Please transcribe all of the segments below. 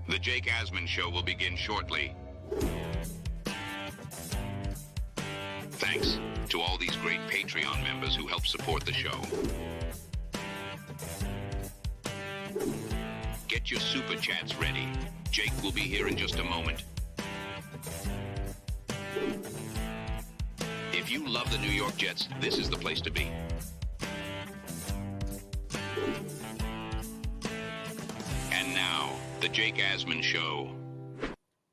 The Jake Asman Show will begin shortly. Thanks to all these great Patreon members who help support the show. Get your super chats ready. Jake will be here in just a moment. If you love the New York Jets, this is the place to be. And now, the Jake Asman Show.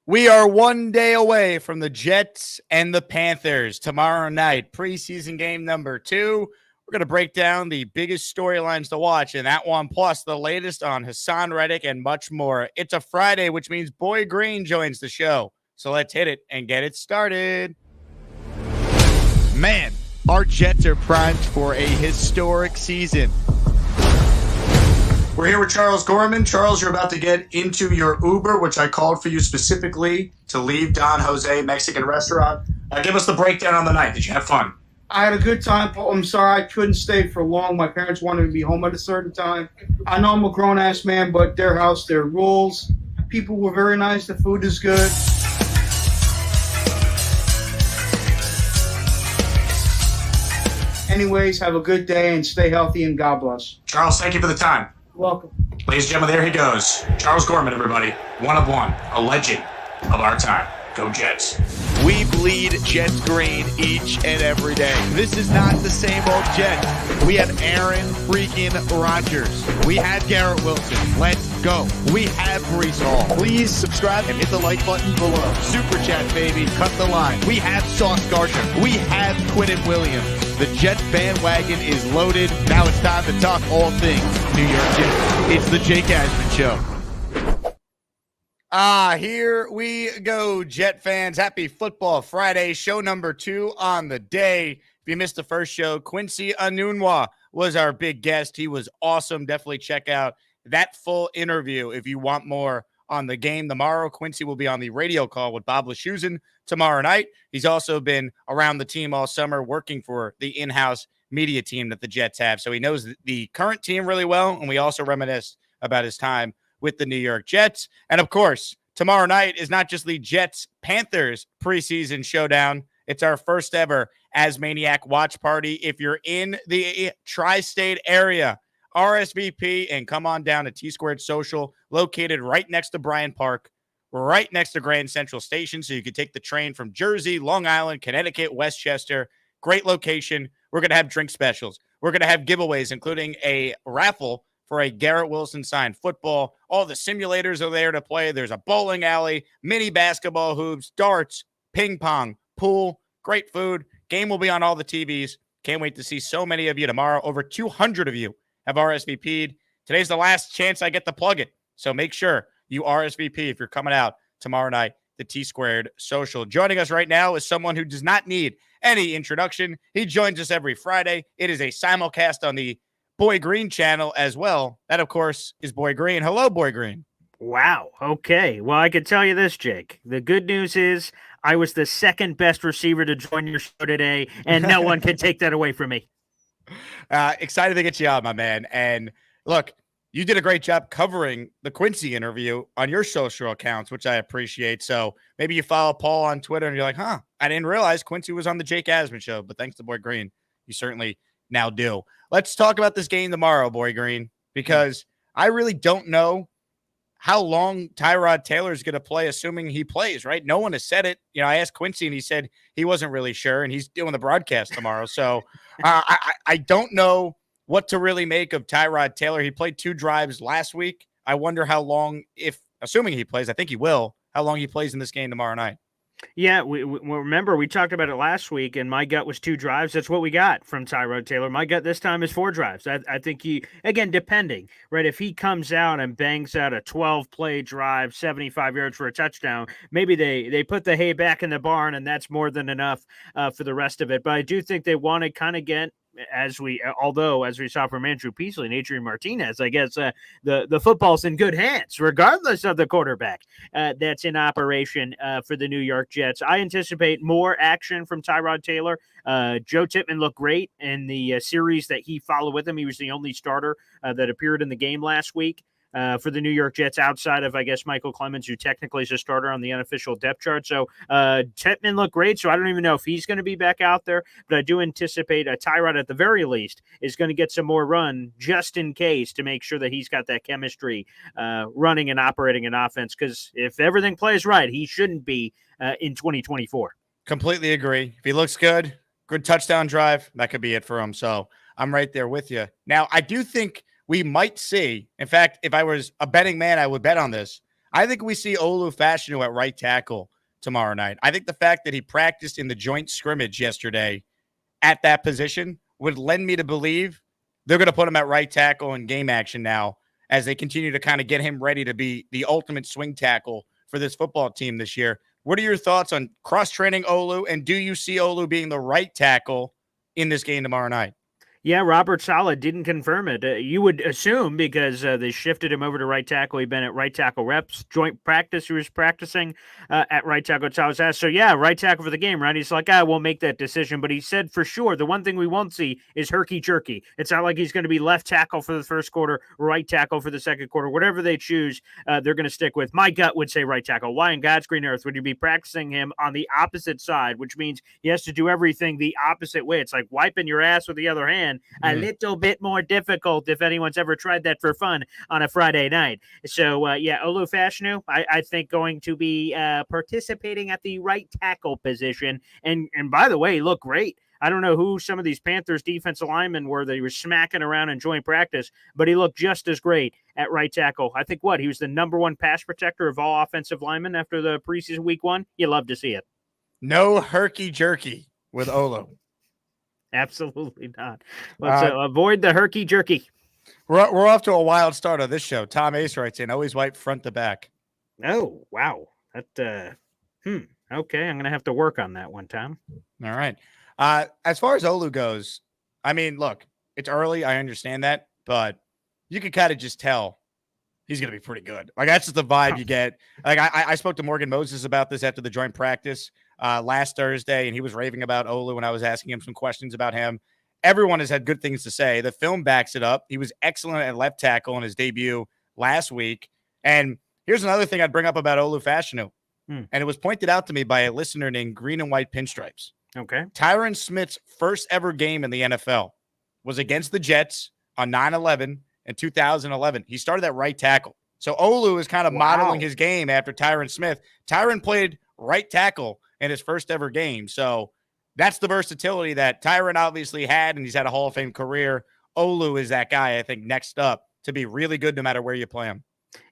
We are one day away from the Jets and the Panthers tomorrow night, preseason game number 2. We're going to break down the biggest storylines to watch in that one, plus the latest on Hasson Reddick and much more. It's a Friday, which means Boy Green joins the show. So let's hit it and get it started. Man, our Jets are primed for a historic season. We're here with Charles Gorman. Charles, you're about to get into your Uber, which I called for you specifically to leave Don Jose Mexican restaurant. Give us the breakdown on the night. Did you have fun? I had a good time, Paul. I'm sorry I couldn't stay for long. My parents wanted me to be home at a certain time. I know I'm a grown-ass man, but their house, their rules. People were very nice. The food is good. Anyways, have a good day and stay healthy and God bless. Charles, thank you for the time. Welcome. Ladies and gentlemen, there he goes. Charles Gorman, everybody. One of one. A legend of our time. Go Jets. We bleed Jets green each and every day. This is not the same old Jets. We have Aaron freaking Rodgers. We have Garrett Wilson. Let's go. We have Breece Hall. Please subscribe and hit the like button below. Super chat, baby. Cut the line. We have Sauce Gardner. We have Quinnen Williams. The Jets bandwagon is loaded. Now it's time to talk all things New York Jets. It's the Jake Asman Show. Here we go, Jet fans. Happy Football Friday, show number 2 on the day. If you missed the first show, Quincy Enunwa was our big guest. He was awesome. Definitely check out that full interview if you want more on the game tomorrow. Quincy will be on the radio call with Bob Lashusen tomorrow night. He's also been around the team all summer working for the in-house media team that the Jets have. So he knows the current team really well, and we also reminisce about his time with the New York Jets. And of course, tomorrow night is not just the Jets-Panthers preseason showdown. It's our first ever Asmaniac watch party. If you're in the tri-state area, RSVP and come on down to T-Squared Social, located right next to Bryant Park, right next to Grand Central Station. So you can take the train from Jersey, Long Island, Connecticut, Westchester. Great location. We're going to have drink specials. We're going to have giveaways, including a raffle for a Garrett Wilson signed football. All the simulators are there to play. There's a bowling alley, mini basketball hoops, darts, ping pong, pool, great food. Game will be on all the TVs. Can't wait to see so many of you tomorrow. Over 200 of you have RSVP'd. Today's the last chance I get to plug it. So make sure you RSVP if you're coming out tomorrow night, the T-Squared Social. Joining us right now is someone who does not need any introduction. He joins us every Friday. It is a simulcast on the Boy Green channel as well. That, of course, is Boy Green. Hello, Boy Green. Wow. Okay. Well, I can tell you this, Jake. The good news is I was the second best receiver to join your show today, and no one can take that away from me. Excited to get you on, my man. And look, you did a great job covering the Quincy interview on your social accounts, which I appreciate. So maybe you follow Paul on Twitter and you're like, I didn't realize Quincy was on the Jake Asman Show. But thanks to Boy Green, you certainly now do. Let's talk about this game tomorrow, Boy Green, because I really don't know how long Tyrod Taylor is going to play, assuming he plays, right? No one has said it. You know, I asked Quincy and he said he wasn't really sure, and he's doing the broadcast tomorrow. So I don't know what to really make of Tyrod Taylor. He played 2 drives last week. I wonder how long, if assuming he plays, I think he will, how long he plays in this game tomorrow night. Yeah, we remember we talked about it last week, and my gut was 2 drives. That's what we got from Tyrod Taylor. My gut this time is 4 drives. I think he, again, depending, right? If he comes out and bangs out a 12-play drive, 75 yards for a touchdown, maybe they put the hay back in the barn, and that's more than enough for the rest of it. But I do think they want to kind of get, as we saw from Andrew Peasley and Adrian Martinez, I guess the football's in good hands, regardless of the quarterback that's in operation for the New York Jets. I anticipate more action from Tyrod Taylor. Joe Tippmann looked great in the series that he followed with him. He was the only starter that appeared in the game last week. for the New York Jets outside of, I guess, Michael Clemens, who technically is a starter on the unofficial depth chart. So Titman looked great, so I don't even know if he's going to be back out there, but I do anticipate Tyrod at the very least is going to get some more run just in case to make sure that he's got that chemistry running and operating an offense, because if everything plays right, he shouldn't be in 2024. Completely agree. If he looks good touchdown drive, that could be it for him. So I'm right there with you. Now, I do think we might see, in fact, if I was a betting man, I would bet on this. I think we see Olu Fashanu at right tackle tomorrow night. I think the fact that he practiced in the joint scrimmage yesterday at that position would lend me to believe they're going to put him at right tackle in game action now as they continue to kind of get him ready to be the ultimate swing tackle for this football team this year. What are your thoughts on cross-training Olu, and do you see Olu being the right tackle in this game tomorrow night? Yeah, Robert Saleh didn't confirm it. You would assume because they shifted him over to right tackle. He'd been at right tackle reps, joint practice. He was practicing at right tackle. So I was asked, so yeah, right tackle for the game, right? He's like, we'll make that decision. But he said for sure, the one thing we won't see is herky-jerky. It's not like he's going to be left tackle for the first quarter, right tackle for the second quarter. Whatever they choose, they're going to stick with. My gut would say right tackle. Why in God's green earth would you be practicing him on the opposite side, which means he has to do everything the opposite way? It's like wiping your ass with the other hand. A little bit more difficult if anyone's ever tried that for fun on a Friday night. So, Olu Fashanu, I think going to be participating at the right tackle position. And by the way, he looked great. I don't know who some of these Panthers defensive linemen were that he was smacking around in joint practice, but he looked just as great at right tackle. I think he was the number one pass protector of all offensive linemen after the preseason week 1. You love to see it. No herky-jerky with Olu. Absolutely not. Let's avoid the herky-jerky. We're off to a wild start on this show. Tom Ace writes in, always white front to back. Oh, wow. That, okay, I'm going to have to work on that one, Tom. All right. As far as Olu goes, I mean, look, it's early. I understand that, but you can kind of just tell he's going to be pretty good. Like, that's just the vibe you get. Like, I spoke to Morgan Moses about this after the joint practice last Thursday, and he was raving about Olu when I was asking him some questions about him. Everyone has had good things to say. The film backs it up. He was excellent at left tackle in his debut last week. And here's another thing I'd bring up about Olu Fashanu. And it was pointed out to me by a listener named Green and White Pinstripes. Okay. Tyron Smith's first ever game in the NFL was against the Jets on 9/11 in 2011. He started at right tackle. So Olu is kind of modeling his game after Tyron Smith. Tyron played right tackle in his first ever game. So that's the versatility that Tyron obviously had, and he's had a Hall of Fame career. Olu is that guy, I think, next up to be really good no matter where you play him.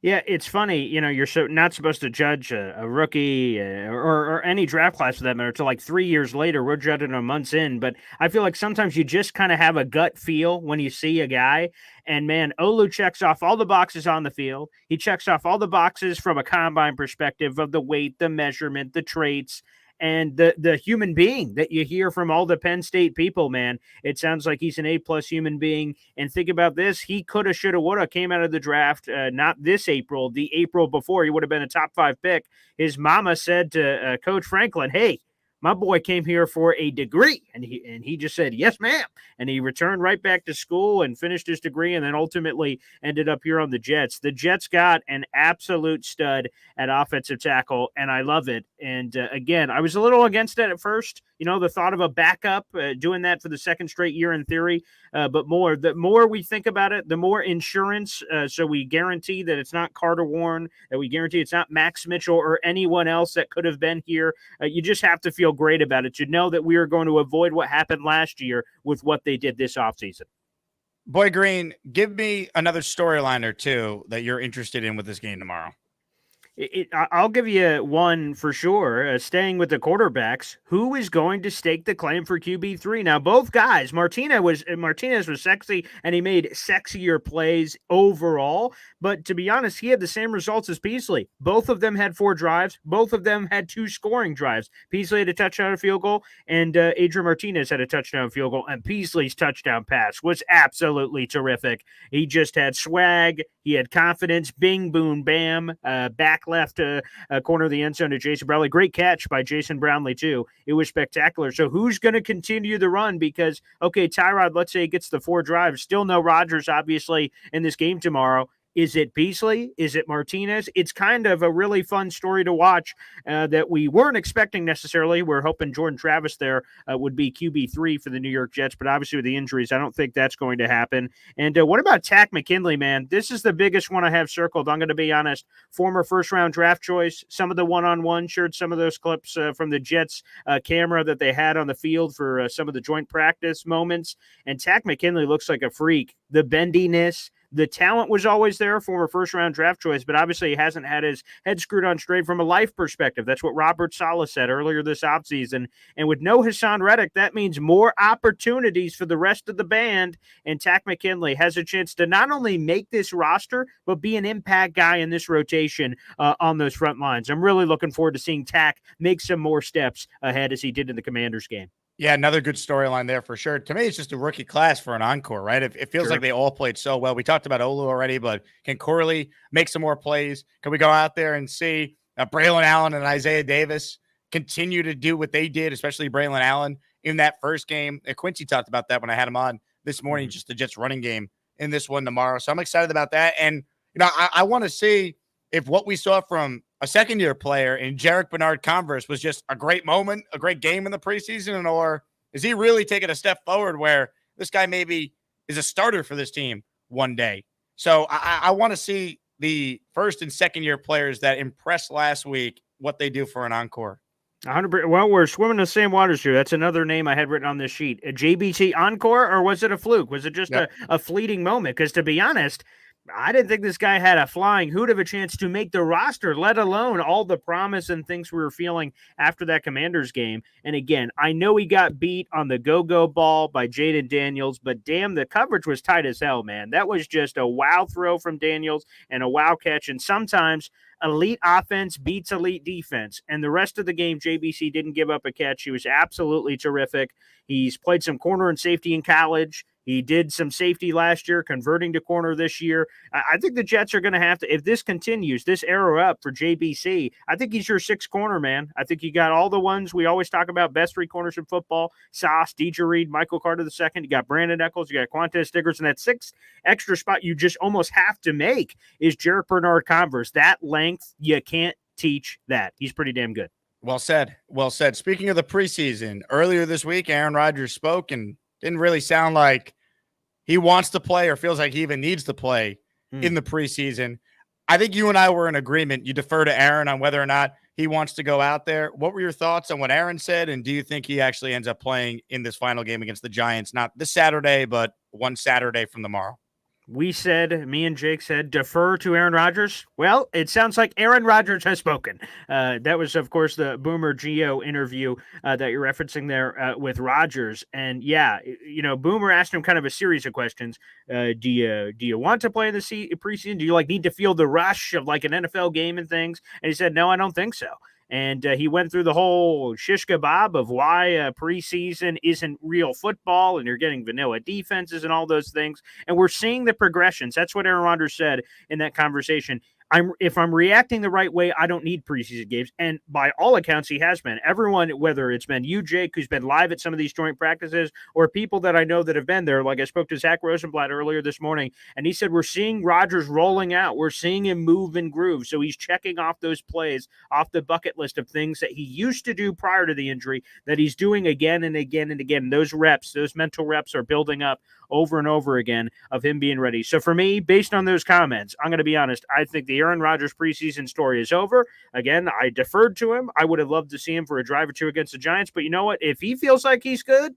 Yeah, it's funny. You're not supposed to judge a rookie or any draft class for that matter until like 3 years later. We're judging them months in, but I feel like sometimes you just kind of have a gut feel when you see a guy. And man, Olu checks off all the boxes on the field. He checks off all the boxes from a combine perspective of the weight, the measurement, the traits, and the human being that you hear from all the Penn State people, man. It sounds like he's an A+ human being. And think about this. He coulda, shoulda, woulda came out of the draft, not this April, the April before. He would have been a top 5 pick. His mama said to Coach Franklin, hey, my boy came here for a degree. And he just said, yes, ma'am. And he returned right back to school and finished his degree and then ultimately ended up here on the Jets. The Jets got an absolute stud at offensive tackle, and I love it. And again, I was a little against it at first. The thought of a backup doing that for the second straight year in theory. But the more we think about it, the more insurance. So we guarantee that it's not Carter Warren, that we guarantee it's not Max Mitchell or anyone else that could have been here. You just have to feel great about it. You know that we are going to avoid what happened last year with what they did this offseason. Boy Green, give me another storyline or two that you're interested in with this game tomorrow. I'll give you one for sure. Staying with the quarterbacks, who is going to stake the claim for QB3? Now, both guys, Martinez was sexy, and he made sexier plays overall. But to be honest, he had the same results as Peasley. Both of them had 4 drives. Both of them had 2 scoring drives. Peasley had a touchdown field goal, and Adrian Martinez had a touchdown field goal. And Peasley's touchdown pass was absolutely terrific. He just had swag. He had confidence. Bing, boom, bam. Back left corner of the end zone to Jason Brownlee. Great catch by Jason Brownlee, too. It was spectacular. So who's going to continue the run? Because, okay, Tyrod, let's say he gets the 4 drives. Still no Rodgers, obviously, in this game tomorrow. Is it Beasley? Is it Martinez? It's kind of a really fun story to watch that we weren't expecting necessarily. We're hoping Jordan Travis there would be QB3 for the New York Jets, but obviously with the injuries, I don't think that's going to happen. And what about Takk McKinley, man? This is the biggest one I have circled. I'm going to be honest. Former first-round draft choice. Some of the one-on-one shared some of those clips from the Jets camera that they had on the field for some of the joint practice moments. And Takk McKinley looks like a freak. The bendiness, the talent was always there, former first-round draft choice, but obviously he hasn't had his head screwed on straight from a life perspective. That's what Robert Saleh said earlier this offseason. And with no Hasson Reddick, that means more opportunities for the rest of the band. And Takk McKinley has a chance to not only make this roster, but be an impact guy in this rotation on those front lines. I'm really looking forward to seeing Takk make some more steps ahead as he did in the Commanders game. Yeah, another good storyline there for sure. To me, it's just a rookie class for an encore, right? It feels like they all played so well. We talked about Olu already, but can Corley make some more plays? Can we go out there and see Braylon Allen and Isaiah Davis continue to do what they did, especially Braylon Allen in that first game? Quincy talked about that when I had him on this morning, just the Jets running game in this one tomorrow. So I'm excited about that. And, I want to see if what we saw from a second-year player in Jarek Bernard-Converse was just a great moment, a great game in the preseason, or is he really taking a step forward where this guy maybe is a starter for this team one day? So I want to see the first and second-year players that impressed last week, what they do for an encore. 100%. Well, we're swimming in the same waters here. That's another name I had written on this sheet. A JBC encore, or was it a fluke? Was it just a fleeting moment? Because to be honest, I didn't think this guy had a flying hoot of a chance to make the roster, let alone all the promise and things we were feeling after that Commanders game. And again, I know he got beat on the go-go ball by Jaden Daniels, but damn, the coverage was tight as hell, man. That was just a wow throw from Daniels and a wow catch. And sometimes elite offense beats elite defense. And the rest of the game, JBC didn't give up a catch. He was absolutely terrific. He's played some corner and safety in college. He did some safety last year, converting to corner this year. I think the Jets are going to have to, if this continues, this arrow up for JBC, I think he's your sixth corner, man. I think you got all the ones we always talk about, best three corners in football, Sauce, DJ Reed, Michael Carter II. You got Brandon Eccles, you got Quantez Stiggers, and that sixth extra spot you just almost have to make is Jarek Bernard-Converse. That length, you can't teach that. He's pretty damn good. Well said. Well said. Speaking of the preseason, earlier this week, Aaron Rodgers spoke and didn't really sound like he wants to play or feels like he even needs to play in the preseason. I think you and I were in agreement. You defer to Aaron on whether or not he wants to go out there. What were your thoughts on what Aaron said? And do you think he actually ends up playing in this final game against the Giants? Not this Saturday, but one Saturday from tomorrow. We said, me and Jake said, defer to Aaron Rodgers. Well, it sounds like Aaron Rodgers has spoken. That was, of course, the Boomer Geo interview that you're referencing there with Rodgers. And yeah, Boomer asked him kind of a series of questions. Do you want to play in the preseason? Do you need to feel the rush of like an NFL game and things? And he said, no, I don't think so. And he went through the whole shish kebab of why preseason isn't real football and you're getting vanilla defenses and all those things. And we're seeing the progressions. That's what Aaron Rodgers said in that conversation. If I'm reacting the right way, I don't need preseason games. And by all accounts, he has been. Everyone, whether it's been you, Jake, who's been live at some of these joint practices, or people that I know that have been there, like I spoke to Zach Rosenblatt earlier this morning, and he said, we're seeing Rodgers rolling out. We're seeing him move and groove. So he's checking off those plays off the bucket list of things that he used to do prior to the injury that he's doing again and again and again. Those reps, those mental reps are building up over and over again of him being ready. So for me, based on those comments, I'm going to be honest, I think the Aaron Rodgers preseason story is over. Again, I deferred to him. I would have loved to see him for a drive or two against the Giants, but you know what? If he feels like he's good,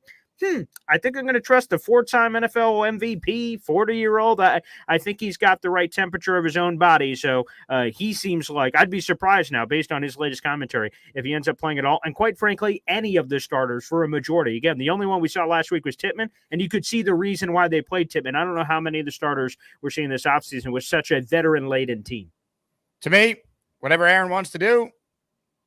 I think I'm going to trust the four-time NFL MVP, 40-year-old. I think he's got the right temperature of his own body. So he seems like, I'd be surprised now, based on his latest commentary, if he ends up playing at all. And quite frankly, any of the starters for a majority. Again, the only one we saw last week was Tippmann, and you could see the reason why they played Tippmann. I don't know how many of the starters we're seeing this offseason with such a veteran-laden team. To me, whatever Aaron wants to do,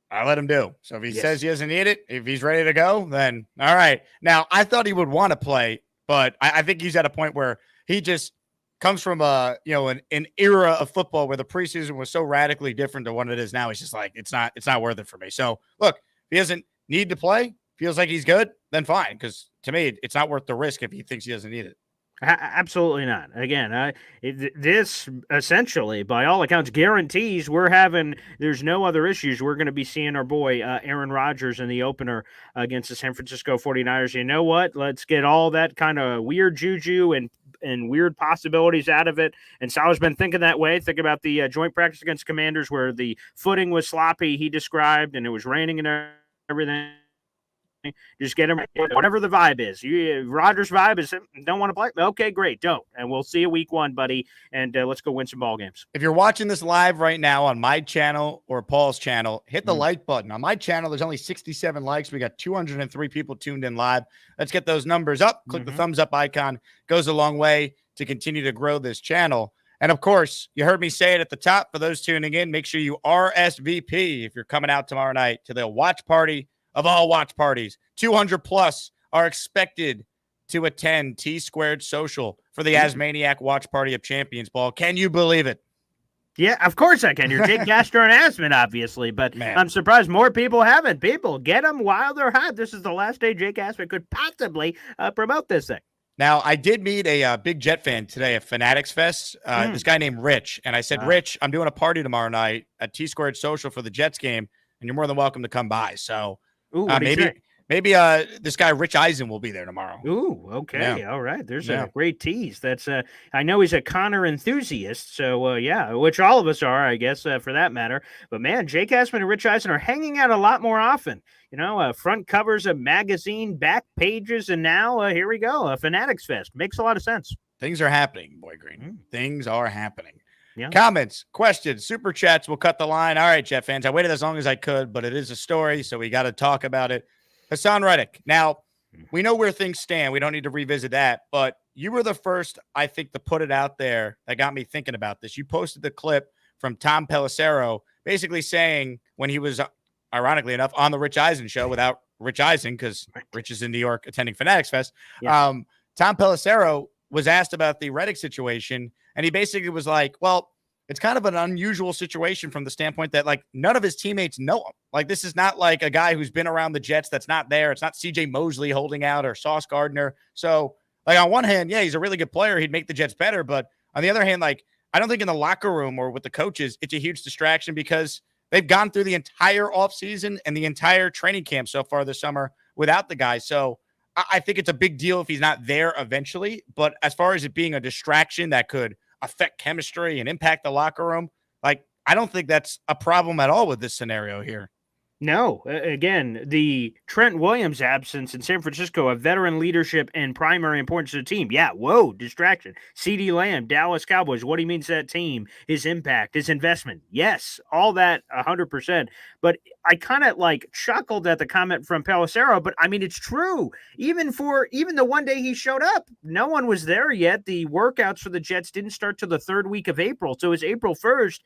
I let him do. So if he says he doesn't need it, if he's ready to go, then all right. Now, I thought he would want to play, but I think he's at a point where he just comes from an era of football where the preseason was so radically different to what it is now. He's just like, it's not worth it for me. So look, if he doesn't need to play, feels like he's good, then fine. Because to me, it's not worth the risk if he thinks he doesn't need it. Absolutely not. Again, this essentially, by all accounts, guarantees there's no other issues. We're going to be seeing our boy Aaron Rodgers in the opener against the San Francisco 49ers. You know what? Let's get all that kind of weird juju and weird possibilities out of it. And Salah's been thinking that way. Think about the joint practice against Commanders where the footing was sloppy, he described, and it was raining and everything. Just get him whatever the vibe is. Rodgers' vibe is don't want to play. Okay, great, don't. And we'll see you week 1, buddy. And let's go win some ball games. If you're watching this live right now on my channel or Paul's channel, hit the like button. On my channel, there's only 67 likes. We got 203 people tuned in live. Let's get those numbers up. Click the thumbs up icon. Goes a long way to continue to grow this channel. And of course, you heard me say it at the top. For those tuning in, make sure you RSVP if you're coming out tomorrow night to the watch party of all watch parties. 200 plus are expected to attend T-Squared Social for the Asmaniac Watch Party of Champions, Paul. Can you believe it? Yeah, of course I can. You're Jake Castro and Asman, obviously, but man, I'm surprised more people haven't. People, get them while they're hot. This is the last day Jake Asman could possibly promote this thing. Now, I did meet a big Jet fan today at Fanatics Fest, this guy named Rich, and I said, Rich, I'm doing a party tomorrow night at T-Squared Social for the Jets game, and you're more than welcome to come by. So maybe this guy Rich Eisen will be there tomorrow. Ooh, okay, all right. There's a great tease. That's I know he's a Connor enthusiast, so which all of us are, I guess, for that matter. But man, Jake Asman and Rich Eisen are hanging out a lot more often. You know, front covers of magazine, back pages, and now here we go, a Fanatics Fest. Makes a lot of sense. Things are happening, Boy Green. Things are happening. Yeah. Comments, questions, super chats. We'll cut the line. All right, Jet fans. I waited as long as I could, but it is a story, so we got to talk about it. Hasson Reddick. Now, we know where things stand. We don't need to revisit that, but you were the first, I think, to put it out there that got me thinking about this. You posted the clip from Tom Pelissero basically saying when he was, ironically enough, on the Rich Eisen show without Rich Eisen because Rich is in New York attending Fanatics Fest. Yeah. Tom Pelissero was asked about the Reddick situation, and he basically was like, well, it's kind of an unusual situation from the standpoint that, like, none of his teammates know him. Like, this is not like a guy who's been around the Jets that's not there. It's not CJ Mosley holding out or Sauce Gardner. So, like, on one hand, yeah, he's a really good player. He'd make the Jets better. But on the other hand, like, I don't think in the locker room or with the coaches, it's a huge distraction because they've gone through the entire offseason and the entire training camp so far this summer without the guy. So I think it's a big deal if he's not there eventually. But as far as it being a distraction that could affect chemistry and impact the locker room, like, I don't think that's a problem at all with this scenario here. No, again, the Trent Williams absence in San Francisco of veteran leadership and primary importance to the team. Yeah, whoa, distraction. CeeDee Lamb, Dallas Cowboys, what he means to that team, his impact, his investment. Yes, all that 100%. But I kind of like chuckled at the comment from Pelissero, but I mean, it's true. Even the one day he showed up, no one was there yet. The workouts for the Jets didn't start till the third week of April. So it's April 1st.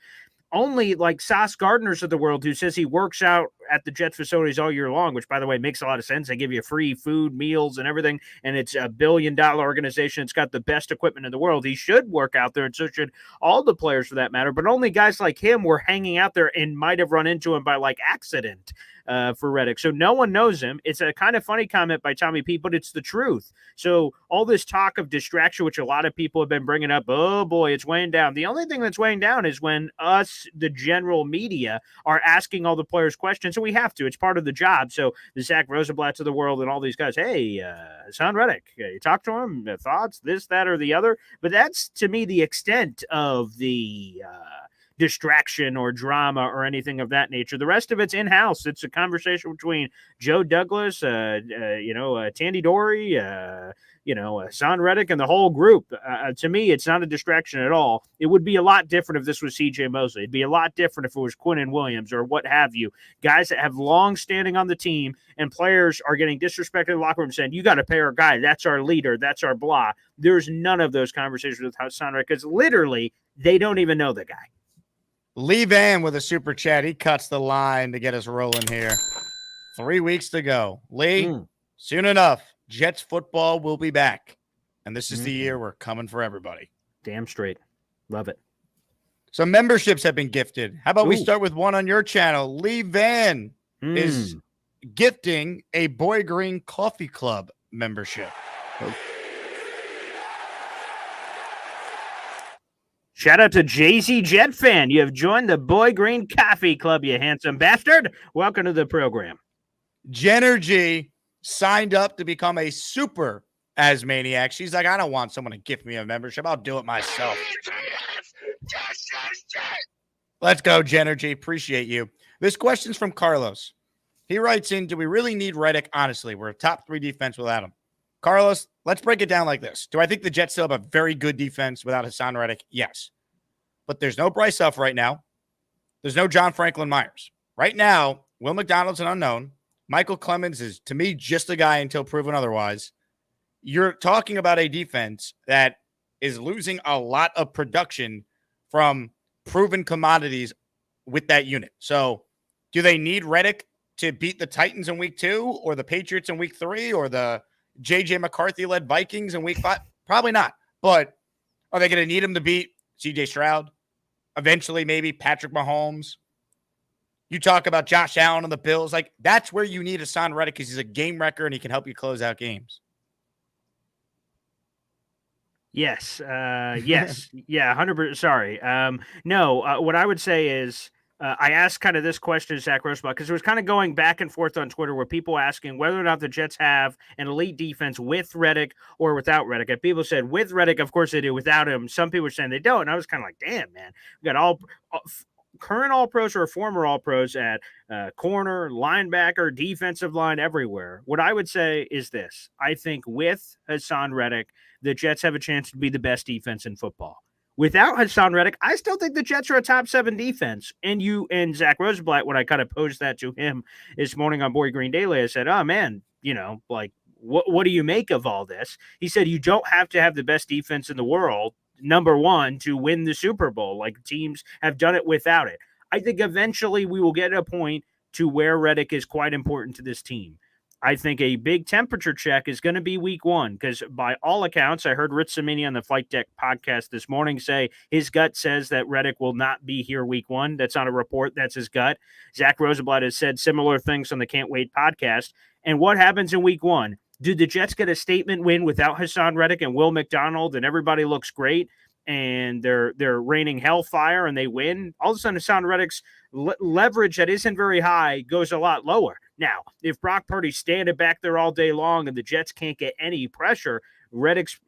Only like Sauce Gardner's of the world who says he works out at the Jets facilities all year long, which, by the way, makes a lot of sense. They give you free food, meals, and everything, and it's a $1 billion organization. It's got the best equipment in the world. He should work out there, and so should all the players for that matter. But only guys like him were hanging out there and might have run into him by like accident for Reddick. So no one knows him. It's a kind of funny comment by Tommy P, but it's the truth. So all this talk of distraction, which a lot of people have been bringing up, oh boy, it's weighing down. The only thing that's weighing down is when us, the general media, are asking all the players questions, and we have to. It's part of the job. So the Zach Rosenblatts of the world and all these guys, hey, Hasson Reddick, you talk to him, thoughts, this, that, or the other. But that's, to me, the extent of the distraction or drama or anything of that nature. The rest of it's in-house. It's a conversation between Joe Douglas, Tandy Dory, Hasson Reddick, and the whole group. To me, it's not a distraction at all. It would be a lot different if this was CJ Mosley. It'd be a lot different if it was Quinnen Williams or what have you. Guys that have long standing on the team, and players are getting disrespected in the locker room saying, you got to pay our guy. That's our leader. That's our blah. There's none of those conversations with Hasson Reddick because literally they don't even know the guy. Lee Van with a super chat. He cuts the line to get us rolling here. 3 weeks to go. Lee, soon enough, Jets football will be back. And this is the year we're coming for everybody. Damn straight. Love it. Some memberships have been gifted. How about we start with one on your channel? Lee Van is gifting a Boy Green Coffee Club membership. Shout out to Jay-Z Jet fan. You have joined the Boy Green Coffee Club, you handsome bastard. Welcome to the program. Jennergy signed up to become a super Asmaniac. She's like, I don't want someone to gift me a membership. I'll do it myself. Let's go, Jennergy. Appreciate you. This question's from Carlos. He writes in, do we really need Reddick? Honestly, we're a top 3 defense without him. Carlos, let's break it down like this. Do I think the Jets still have a very good defense without Hasson Reddick? Yes. But there's no Bryce Huff right now. There's no John Franklin Myers. Right now, Will McDonald's an unknown. Michael Clemens is, to me, just a guy until proven otherwise. You're talking about a defense that is losing a lot of production from proven commodities with that unit. So do they need Reddick to beat the Titans in week 2 or the Patriots in week 3 or the J.J. McCarthy-led Vikings in week 5? Probably not. But are they going to need him to beat C.J. Stroud? Eventually, maybe Patrick Mahomes? You talk about Josh Allen and the Bills. Like, that's where you need Hasson Reddick because he's a game wrecker and he can help you close out games. Yes. Yes. Yeah, 100%. Sorry. No, what I would say is I asked kind of this question to Zach Rosebaugh because it was kind of going back and forth on Twitter where people asking whether or not the Jets have an elite defense with Reddick or without Reddick. And people said with Reddick, of course they do. Without him, some people were saying they don't. And I was kind of like, damn, man. We got all current All-Pros or former All-Pros at corner, linebacker, defensive line, everywhere. What I would say is this. I think with Hasson Reddick, the Jets have a chance to be the best defense in football. Without Hasson Reddick, I still think the Jets are a top 7 defense. And you and Zach Rosenblatt, when I kind of posed that to him this morning on Boy Green Daily, I said, oh, man, like, what do you make of all this? He said, you don't have to have the best defense in the world, number one, to win the Super Bowl. Like, teams have done it without it. I think eventually we will get a point to where Reddick is quite important to this team. I think a big temperature check is going to be week 1 because by all accounts, I heard Rich Cimini on the Flight Deck podcast this morning say his gut says that Reddick will not be here week 1. That's not a report. That's his gut. Zach Rosenblatt has said similar things on the Can't Wait podcast. And what happens in week 1? Do the Jets get a statement win without Hasson Reddick and Will McDonald and everybody looks great and they're raining hellfire and they win? All of a sudden, Hasson Reddick's leverage that isn't very high goes a lot lower. Now, if Brock Purdy's standing back there all day long and the Jets can't get any pressure, Reddick's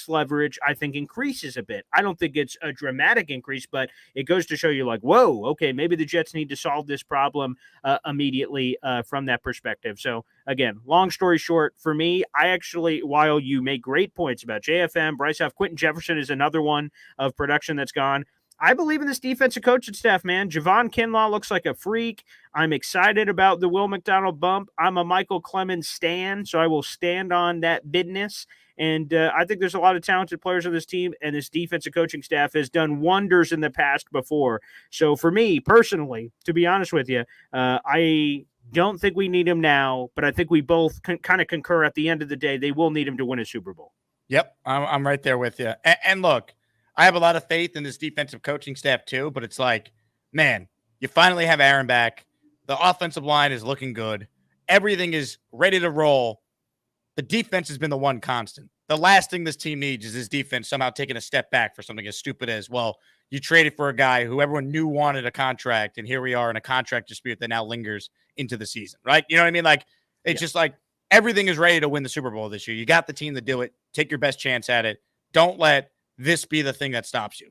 leverage, I think, increases a bit. I don't think it's a dramatic increase, but it goes to show you like, whoa, okay, maybe the Jets need to solve this problem immediately from that perspective. So, again, long story short, for me, I actually, while you make great points about JFM, Bryce Huff, Quentin Jefferson is another one of production that's gone. I believe in this defensive coaching staff, man. Javon Kinlaw looks like a freak. I'm excited about the Will McDonald bump. I'm a Michael Clemens stan, so I will stand on that business. And I think there's a lot of talented players on this team, and this defensive coaching staff has done wonders in the past before. So for me, personally, to be honest with you, I don't think we need him now, but I think we both kind of concur at the end of the day, they will need him to win a Super Bowl. Yep, I'm right there with you. And look, I have a lot of faith in this defensive coaching staff too, but it's like, man, you finally have Aaron back. The offensive line is looking good. Everything is ready to roll. The defense has been the one constant. The last thing this team needs is this defense somehow taking a step back for something as stupid as, well, you traded for a guy who everyone knew wanted a contract, and here we are in a contract dispute that now lingers into the season, right? You know what I mean? Like, it's just like everything is ready to win the Super Bowl this year. You got the team to do it. Take your best chance at it. Don't let this be the thing that stops you.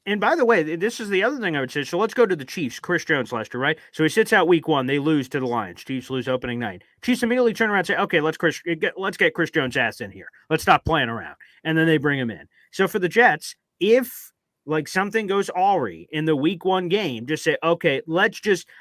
And by the way, this is the other thing I would say. So let's go to the Chiefs. Chris Jones last year, right? So he sits out week 1. They lose to the Lions. Chiefs lose opening night. Chiefs immediately turn around and say, okay, let's get Chris Jones' ass in here. Let's stop playing around. And then they bring him in. So for the Jets, if like something goes awry in the week 1 game, just say, okay,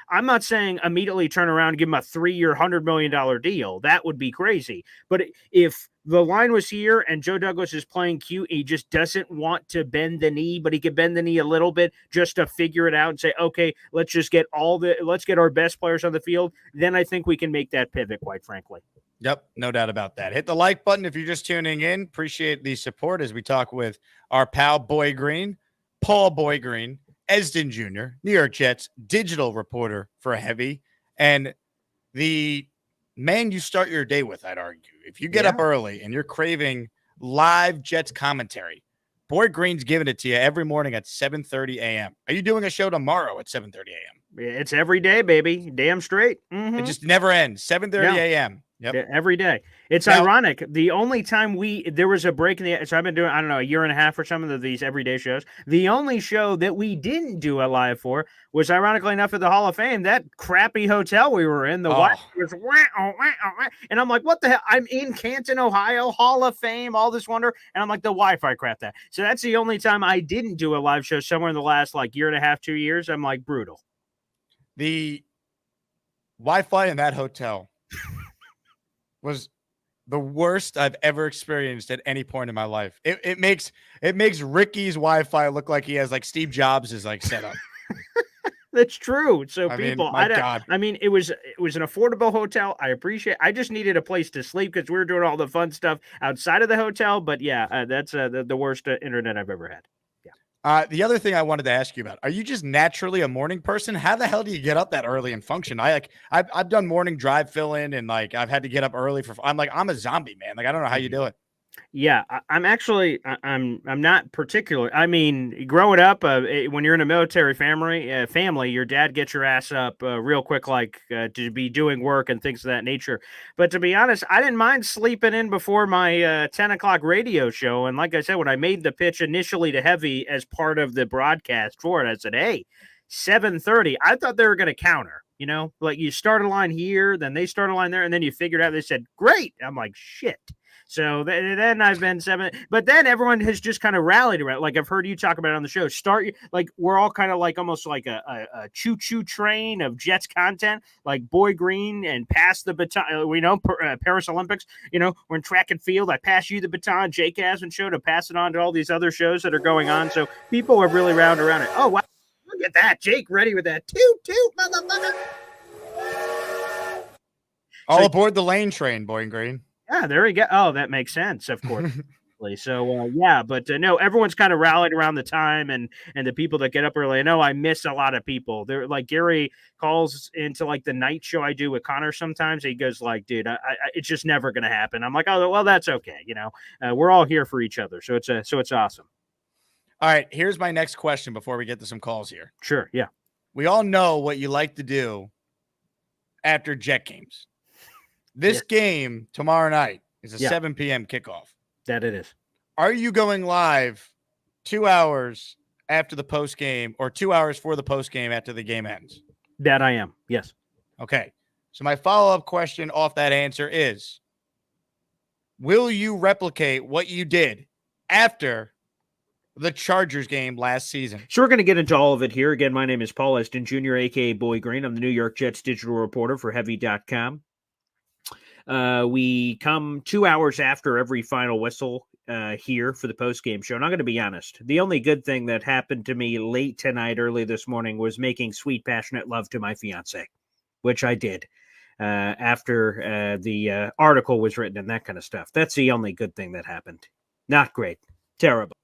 I'm not saying immediately turn around and give him a 3-year, $100 million deal. That would be crazy. But if the line was here and Joe Douglas is playing cute, he just doesn't want to bend the knee, but he can bend the knee a little bit just to figure it out and say, okay, let's get our best players on the field. Then I think we can make that pivot, quite frankly. Yep, no doubt about that. Hit the like button if you're just tuning in. Appreciate the support as we talk with our pal Boy Green, Paul Boy Green, Esden Jr., New York Jets digital reporter for Heavy, and the man you start your day with, I'd argue. If you get up early and you're craving live Jets commentary, Boy Green's giving it to you every morning at 7:30 a.m. Are you doing a show tomorrow at 7:30 a.m.? It's every day, baby. Damn straight. It just never ends. 7:30 a.m. Yep. Yeah, every day. It's Now- ironic. The only time there was a break in the, so I've been doing, I don't know, a year and a half or something of these everyday shows. The only show that we didn't do a live for was, ironically enough, at the Hall of Fame, that crappy hotel we were in. The wife was, and I'm like, what the hell? I'm in Canton, Ohio, Hall of Fame, all this wonder. And I'm like, the Wi-Fi crap that. So that's the only time I didn't do a live show somewhere in the last like year and a half, 2 years. I'm like, brutal. The Wi-Fi in that hotel was the worst I've ever experienced at any point in my life. It makes Ricky's Wi-Fi look like he has like Steve Jobs is like set up. That's true. So I people, mean, my God. I mean, it was an affordable hotel. I I just needed a place to sleep because we were doing all the fun stuff outside of the hotel. But yeah, that's the worst internet I've ever had. The other thing I wanted to ask you about, are you just naturally a morning person? How the hell do you get up that early and function? I've done morning drive fill in and like I've had to get up early I'm a zombie, man. Like, I don't know how you do it. Yeah, I'm actually I'm not particular. I mean, growing up, when you're in a military family, your dad gets your ass up real quick, like to be doing work and things of that nature. But to be honest, I didn't mind sleeping in before my 10 o'clock radio show. And like I said, when I made the pitch initially to Heavy as part of the broadcast for it, I said, hey, 7:30. I thought they were going to counter. You know, like you start a line here, then they start a line there, and then you figured out. They said, great. I'm like, shit. So then I've been 7, but then everyone has just kind of rallied around. Like I've heard you talk about it on the show. Like we're all kind of like almost like a choo-choo train of Jets content, like Boy Green and pass the baton. We know Paris Olympics. You know, we're in track and field. I pass you the baton. Jake Asman show to pass it on to all these other shows that are going on. So people have really round around it. Oh wow, look at that, Jake, ready with that toot motherfucker. All aboard the lane train, Boy Green. Yeah, there we go. Oh, that makes sense, of course. So, yeah, but no, everyone's kind of rallied around the time and the people that get up early. I know I miss a lot of people. They're like Gary calls into like the night show I do with Connor sometimes. He goes like, dude, it's just never going to happen. I'm like, oh, well, that's okay. You know, we're all here for each other. So it's awesome. All right, here's my next question before we get to some calls here. Sure. Yeah. We all know what you like to do after Jet games. This game tomorrow night is a 7 p.m. kickoff. That it is. Are you going live 2 hours after the post game or 2 hours for the post game after the game ends? That I am. Yes. Okay. So my follow-up question off that answer is, will you replicate what you did after the Chargers game last season? So we're going to get into all of it here. Again, my name is Paul Eston Jr., a.k.a. Boy Green. I'm the New York Jets digital reporter for Heavy.com. We come 2 hours after every final whistle here for the post-game show. And I'm going to be honest. The only good thing that happened to me late tonight, early this morning, was making sweet, passionate love to my fiance, which I did after the article was written and that kind of stuff. That's the only good thing that happened. Not great. Terrible.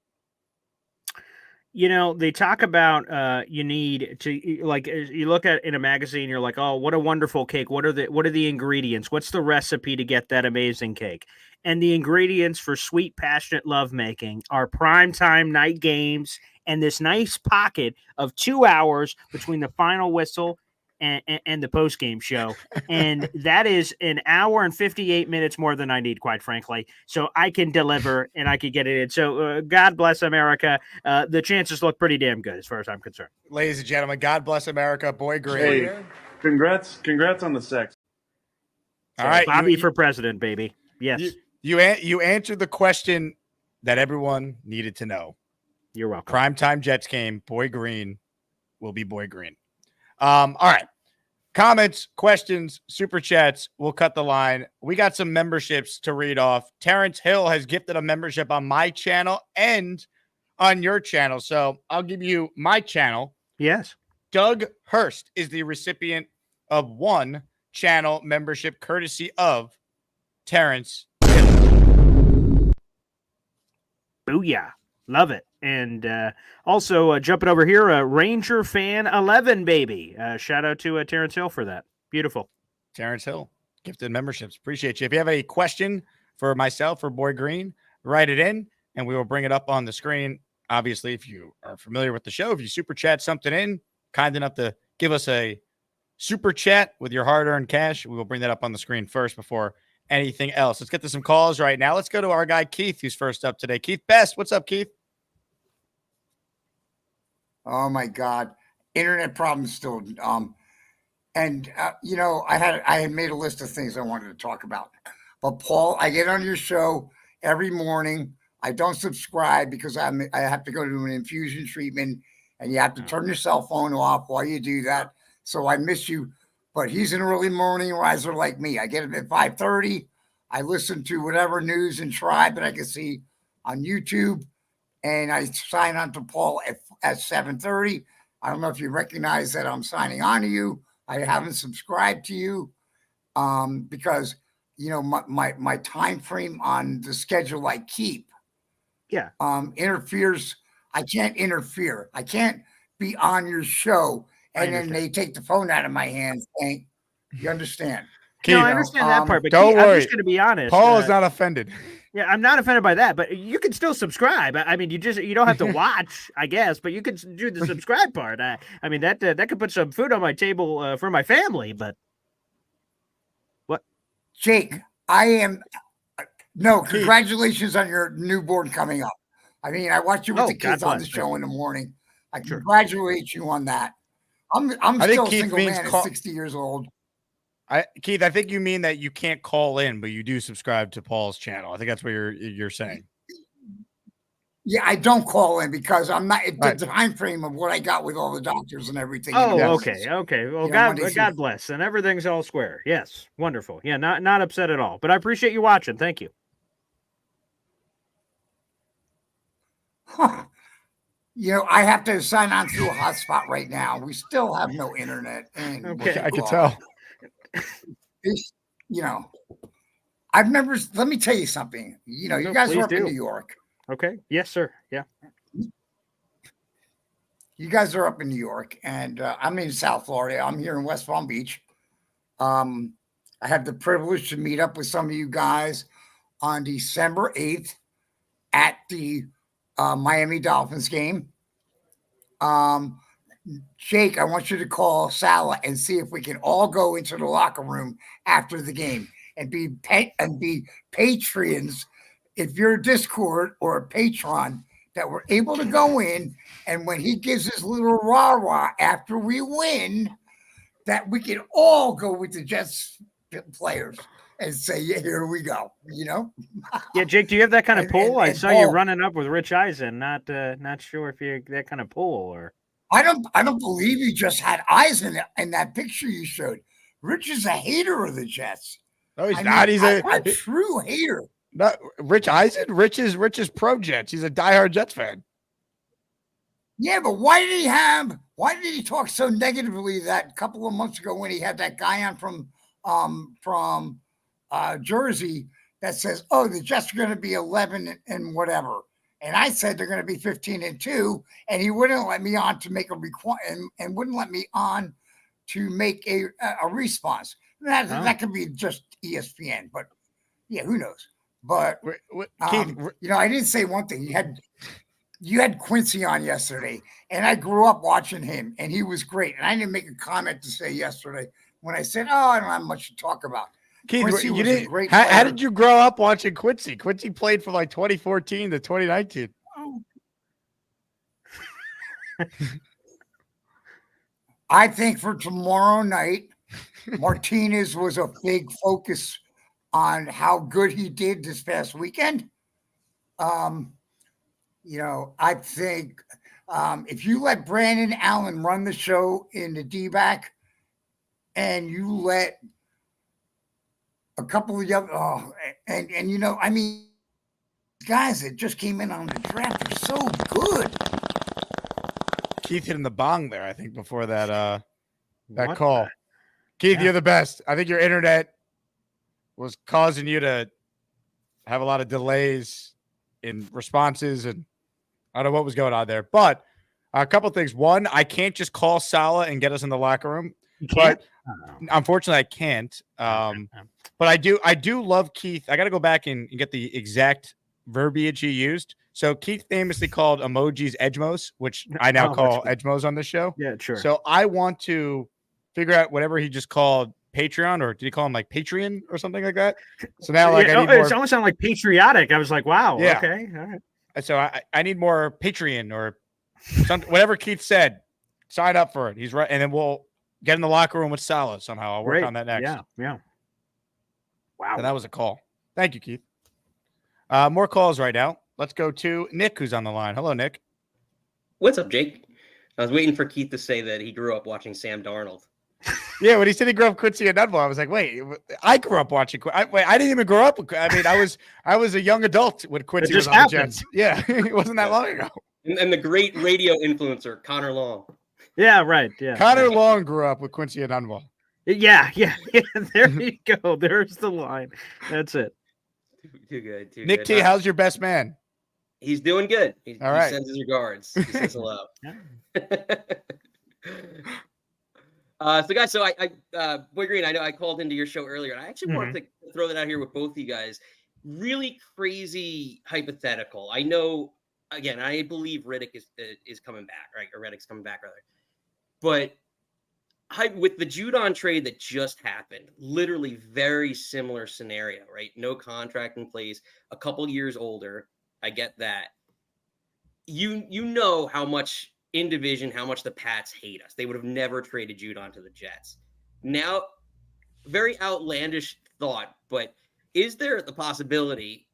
You know, they talk about you need to, like, you look at in a magazine, you're like, oh, what a wonderful cake. What are the ingredients? What's the recipe to get that amazing cake? And the ingredients for sweet, passionate lovemaking are primetime night games and this nice pocket of 2 hours between the final whistle and the post-game show. And that is an hour and 58 minutes more than I need, quite frankly. So I can deliver and I can get it in. So God bless America. The chances look pretty damn good as far as I'm concerned. Ladies and gentlemen, God bless America. Boy Green. Hey, congrats on the sex. All right. Bobby for president, baby. Yes. You answered the question that everyone needed to know. You're welcome. Primetime Jets game. Boy Green will be Boy Green. All right. Comments, questions, super chats. We'll cut the line. We got some memberships to read off. Terrence Hill has gifted a membership on my channel and on your channel. So I'll give you my channel. Yes. Doug Hurst is the recipient of one channel membership courtesy of Terrence Hill. Booyah. Love it. And also jumping over here, Ranger Fan 11, baby. Shout out to Terrence Hill for that. Beautiful. Terrence Hill, gifted memberships. Appreciate you. If you have a question for myself or Boy Green, write it in. and we will bring it up on the screen. Obviously, if you are familiar with the show, if you super chat something in, kind enough to give us a super chat with your hard-earned cash, we will bring that up on the screen first before anything else. Let's get to some calls right now. Let's go to our guy Keith, who's first up today. Keith Best, what's up, Keith? Oh my God, internet problems still. You know, I had made a list of things I wanted to talk about, but Paul, I get on your show every morning. I don't subscribe because I have to go to an infusion treatment, and you have to turn your cell phone off while you do that. So I miss you. But he's an early morning riser like me. I get him at 5:30. I listen to whatever news and tribe that I can see on YouTube, and I sign on to Paul at 7:30. I don't know if you recognize that I'm signing on to you. I haven't subscribed to you because you know my time frame on the schedule I keep interferes. I can't interfere. I can't be on your show and then they take the phone out of my hands. You understand? No, I understand that part, but don't Keith, worry. I'm just going to be honest. Paul is not offended. Yeah, I'm not offended by that, but you can still subscribe. I mean, you don't have to watch, I guess, but you can do the subscribe part. I mean, that could put some food on my table for my family. But what, Jake? I am no congratulations on your newborn coming up. I mean, I watch you with the kids on the show in the morning. I congratulate you on that. I'm still a single man at 60 years old. Keith, I think you mean that you can't call in, but you do subscribe to Paul's channel. I think that's what you're saying. Yeah, I don't call in because I'm not the time frame of what I got with all the doctors and everything. Oh, okay. Well, God bless, and everything's all square. Yes, wonderful. Yeah, not upset at all. But I appreciate you watching. Thank you. You know, I have to sign on through a hotspot right now. We still have no internet. And okay, I can tell. You know, I've never. Let me tell you something. You know, you guys are up in New York. Okay. Yes, sir. Yeah. You guys are up in New York, and I'm in South Florida. I'm here in West Palm Beach. I had the privilege to meet up with some of you guys on December 8th at the Miami Dolphins game. Jake, I want you to call Salah and see if we can all go into the locker room after the game and be patrons. If you're a Discord or a patron, that we're able to go in, and when he gives his little rah-rah after we win, that we can all go with the Jets players and say, yeah, here we go, you know? Yeah, Jake, do you have that kind of pull? I saw you running up with Rich Eisen. Not sure if you're that kind of pull or... I don't believe you just had Eisen in that picture you showed. Rich is a hater of the Jets. No, he's not. He's a true hater. Not Rich Eisen. Rich is pro Jets. He's a diehard Jets fan. Yeah, but why did he talk so negatively that a couple of months ago when he had that guy on from Jersey that says, "Oh, the Jets are going to be 11 and whatever," and I said they're going to be 15-2, and he wouldn't let me on to make a and wouldn't let me on to make a response. That could be just ESPN, but yeah, who knows? But Keith, you know, I didn't say one thing. You had Quincy on yesterday, and I grew up watching him, and he was great. And I didn't make a comment to say yesterday when I said, "Oh, I don't have much to talk about." Keith, you didn't. How did you grow up watching Quincy? Quincy played from like 2014 to 2019. Oh. I think for tomorrow night, Martinez was a big focus on how good he did this past weekend. You know, I think if you let Brandon Allen run the show in the D-back and you let a couple of the other, and you know, I mean, guys that just came in on the draft are so good. Keith hitting the bong there, I think, before that call. Keith, you're the best. I think your internet was causing you to have a lot of delays in responses, and I don't know what was going on there. But a couple of things. One, I can't just call Salah and get us in the locker room. But unfortunately, I can't. But I do love Keith. I got to go back and get the exact verbiage he used. So Keith famously called emojis Edgemos, which I now call Edgemos on this show. Yeah, sure. So I want to figure out whatever he just called Patreon, or did he call him like Patreon or something like that? So now like I need more. It almost sounded like patriotic. I was like, wow, Yeah. okay. All right. So I need more Patreon or something, whatever Keith said. Sign up for it. He's right. And then we'll get in the locker room with Salah somehow. I'll work on that next. Yeah. Wow. So that was a call. Thank you, Keith. More calls right now. Let's go to Nick, who's on the line. Hello, Nick. What's up, Jake? I was waiting for Keith to say that he grew up watching Sam Darnold. Yeah, when he said he grew up Quincy and Nunville, I was like, wait, I grew up watching. I didn't even grow up. I mean, I was a young adult when Quincy was on the Jets. Yeah, it wasn't that long ago. And the great radio influencer, Connor Long. Yeah, right. Yeah. Connor Long grew up with Quincy and Nunville. Yeah. There you go. There's the line. That's it. Too good. Nick T, how's your best man? He's doing good. He sends his regards. He says hello. So I Boy Green, I know I called into your show earlier, and I actually wanted to throw that out here with both of you guys. Really crazy hypothetical. I know, again, I believe Reddick is coming back, right? Or Reddick's coming back, rather. But with the Judon trade that just happened, literally very similar scenario, right? No contract in place, a couple years older. I get that. You know how much in division, how much the Pats hate us. They would have never traded Judon to the Jets. Now, very outlandish thought, but is there the possibility?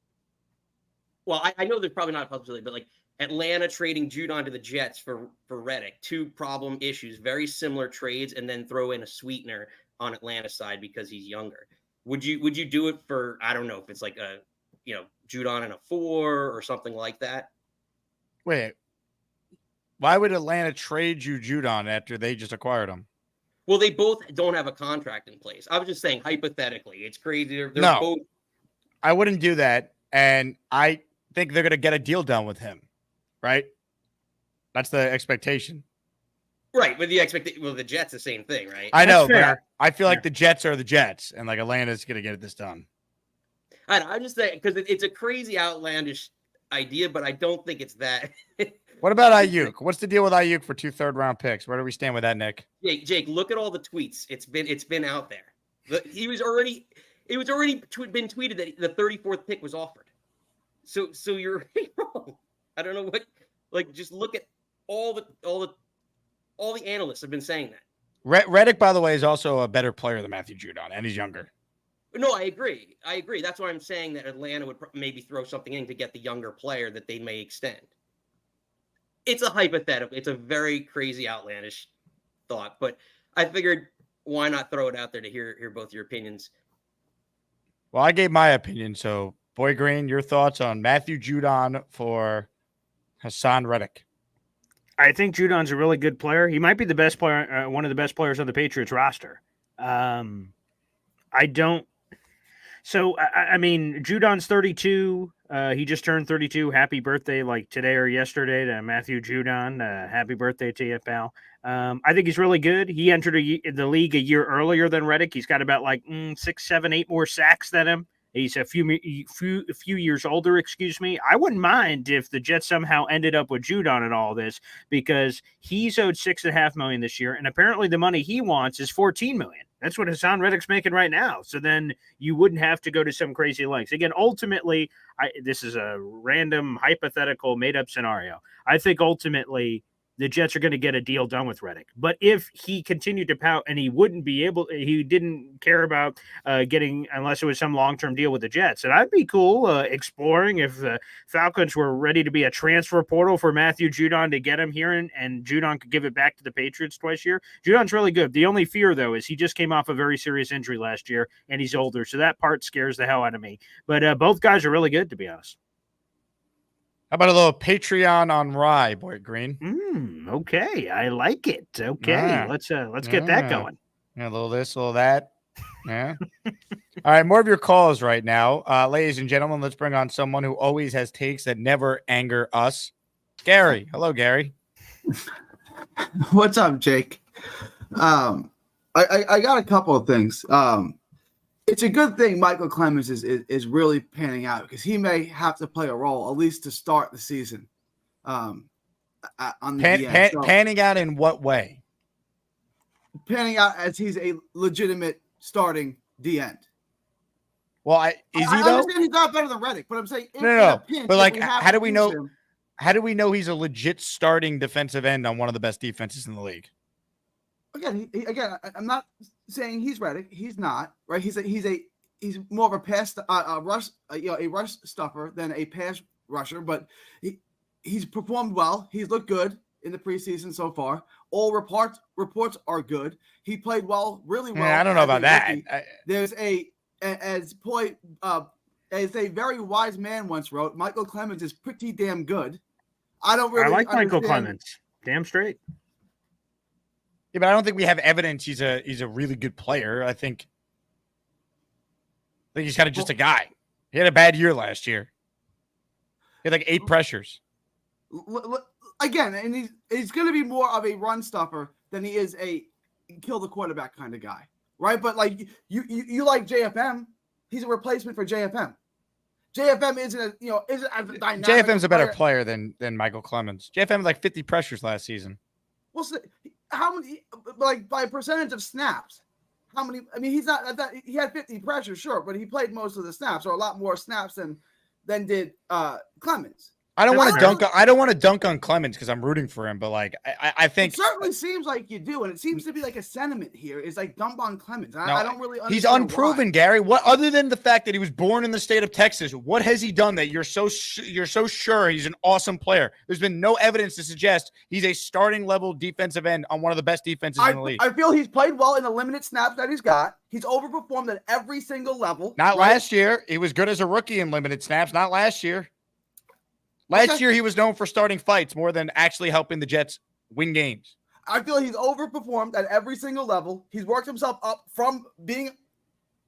Well, I know there's probably not a possibility, but like Atlanta trading Judon to the Jets for Reddick, two problem issues, very similar trades, and then throw in a sweetener on Atlanta's side because he's younger. Would you do it for, I don't know if it's like a, Judon and a 4 or something like that? Wait, why would Atlanta trade you Judon after they just acquired him? Well, they both don't have a contract in place. I was just saying hypothetically, it's crazy. They're both. I wouldn't do that, and I think they're going to get a deal done with him, right? That's the expectation. Right, with the expectation. Well, the Jets, the same thing, right? I know, but I feel like the Jets are the Jets, and like Atlanta's going to get this done. I know, I'm just saying because it's a crazy, outlandish idea, but I don't think it's that. What about Ayuk? What's the deal with Ayuk for 2 third-round picks? Where do we stand with that, Nick? Jake, look at all the tweets. It's been out there. It was already been tweeted that the 34th pick was offered. So you're wrong. I don't know what. Like, just look at all the analysts have been saying that. Reddick, by the way, is also a better player than Matthew Judon, and he's younger. No, I agree. That's why I'm saying that Atlanta would maybe throw something in to get the younger player that they may extend. It's a hypothetical. It's a very crazy, outlandish thought, but I figured why not throw it out there to hear both your opinions. Well, I gave my opinion. So, Boy Green, your thoughts on Matthew Judon for Hasson Reddick? I think Judon's a really good player. He might be the best player, one of the best players on the Patriots roster. I mean, Judon's 32. He just turned 32. Happy birthday, like today or yesterday, to Matthew Judon. Happy birthday to you, pal. I think he's really good. He entered the league a year earlier than Reddick. He's got about 6, 7, 8 more sacks than him. He's a few years older, excuse me. I wouldn't mind if the Jets somehow ended up with Judon in all this, because he's owed $6.5 million this year, and apparently the money he wants is $14 million. That's what Hasson Reddick's making right now. So then you wouldn't have to go to some crazy lengths. Again, ultimately, this is a random, hypothetical, made-up scenario. I think ultimately the Jets are going to get a deal done with Reddick. But if he continued to pout and he didn't care about getting, unless it was some long-term deal with the Jets, and I'd be cool exploring if the Falcons were ready to be a transfer portal for Matthew Judon to get him here, and Judon could give it back to the Patriots twice a year. Judon's really good. The only fear, though, is he just came off a very serious injury last year, and he's older, so that part scares the hell out of me. But both guys are really good, to be honest. How about a little Patreon on rye, Boy Green? Okay, I like it. Okay, let's get that going. Yeah, a little this, a little that. Yeah. All right, more of your calls right now, ladies and gentlemen. Let's bring on someone who always has takes that never anger us. Gary, hello, Gary. What's up, Jake? I got a couple of things. it's a good thing Michael Clemens is really panning out because he may have to play a role at least to start the season. On the DN. So, panning out in what way? Panning out as he's a legitimate starting D end. Well, is he though? I understand he's not better than Reddick, but I'm saying no. But like, how do we know? How do we know he's a legit starting defensive end on one of the best defenses in the league? Again, I'm not saying he's Reddick. He's not right. He's more of a pass rush, a rush stuffer than a pass rusher. But he's performed well. He's looked good in the preseason so far. All reports are good. He played well, really well. I don't know about that. There's as a very wise man once wrote, Michael Clemens is pretty damn good. I like Michael Clemens. Damn straight. Yeah, but I don't think we have evidence he's a really good player. I think he's kind of just a guy. He had a bad year last year. He had like 8 pressures. Again, and he's going to be more of a run stuffer than he is a kill the quarterback kind of guy, right? But like you like JFM, he's a replacement for JFM. JFM isn't as dynamic. JFM's a better player than Michael Clemens. JFM had like 50 pressures last season. Well, how many, like by percentage of snaps? How many? I mean, he had 50 pressures, sure, but he played most of the snaps, or a lot more snaps than did Clemens. I don't want to dunk on Clemens because I'm rooting for him, but like I think it certainly seems like you do, and it seems to be like a sentiment here is like dump on Clemens. I don't really understand. He's unproven, why. Gary. What other than the fact that he was born in the state of Texas? What has he done that you're so sure he's an awesome player? There's been no evidence to suggest he's a starting level defensive end on one of the best defenses in the league. I feel he's played well in the limited snaps that he's got. He's overperformed at every single level. Not last year. He was good as a rookie in limited snaps. Not last year. Last year, he was known for starting fights more than actually helping the Jets win games. I feel he's overperformed at every single level. He's worked himself up from being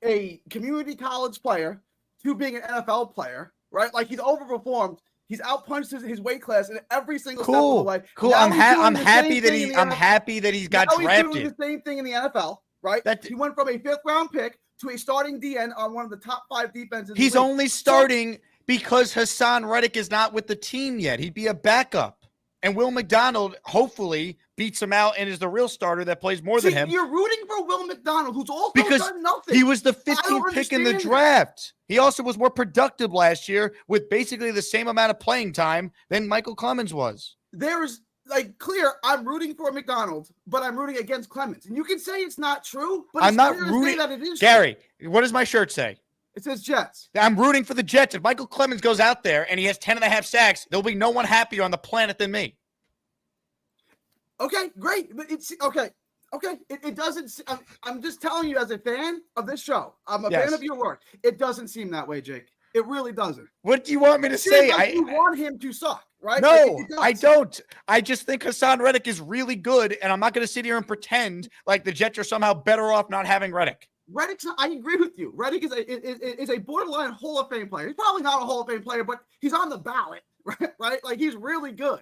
a community college player to being an NFL player, right? Like he's overperformed. He's outpunched his weight class in every single step of the way. Cool. I'm happy that he's got drafted. He's doing the same thing in the NFL, right? He went from a 5th round pick to a starting DN on one of the top 5 defenses. He's only starting because Hasson Reddick is not with the team yet. He'd be a backup. And Will McDonald hopefully beats him out and is the real starter that plays more than him. You're rooting for Will McDonald, who's also done nothing. He was the 15th pick in the draft. He also was more productive last year with basically the same amount of playing time than Michael Clemens was. There's I'm rooting for McDonald, but I'm rooting against Clemens. And you can say it's not true, but I'm not rooting that it is Gary, what does my shirt say? It says Jets. I'm rooting for the Jets. If Michael Clemens goes out there and he has 10.5 sacks, there'll be no one happier on the planet than me. Okay, great. But it's okay. Okay. It doesn't. I'm just telling you as a fan of this show. I'm a fan of your work. It doesn't seem that way, Jake. It really doesn't. What do you want me to say? You want him to suck, right? No, I don't. I just think Hasson Reddick is really good, and I'm not going to sit here and pretend like the Jets are somehow better off not having Reddick. Reddick's. I agree with you. Reddick is a borderline Hall of Fame player. He's probably not a Hall of Fame player, but he's on the ballot, right? Like he's really good.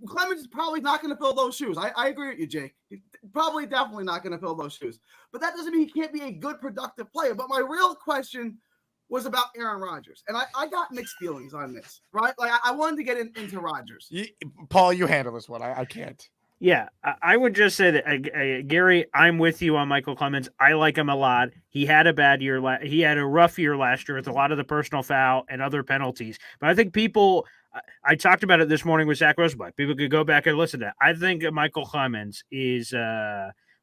Clemens is probably not going to fill those shoes. I agree with you, Jake. He's probably definitely not going to fill those shoes. But that doesn't mean he can't be a good, productive player. But my real question was about Aaron Rodgers. And I got mixed feelings on this, right? Like I wanted to get into Rodgers. Paul, you handle this one. I can't. Yeah, I would just say that, Gary, I'm with you on Michael Clemens. I like him a lot. He had a bad year. He had a rough year last year with a lot of the personal foul and other penalties. But I think I talked about it this morning with Zach Rosenblatt. People could go back and listen to that. I think Michael Clemens is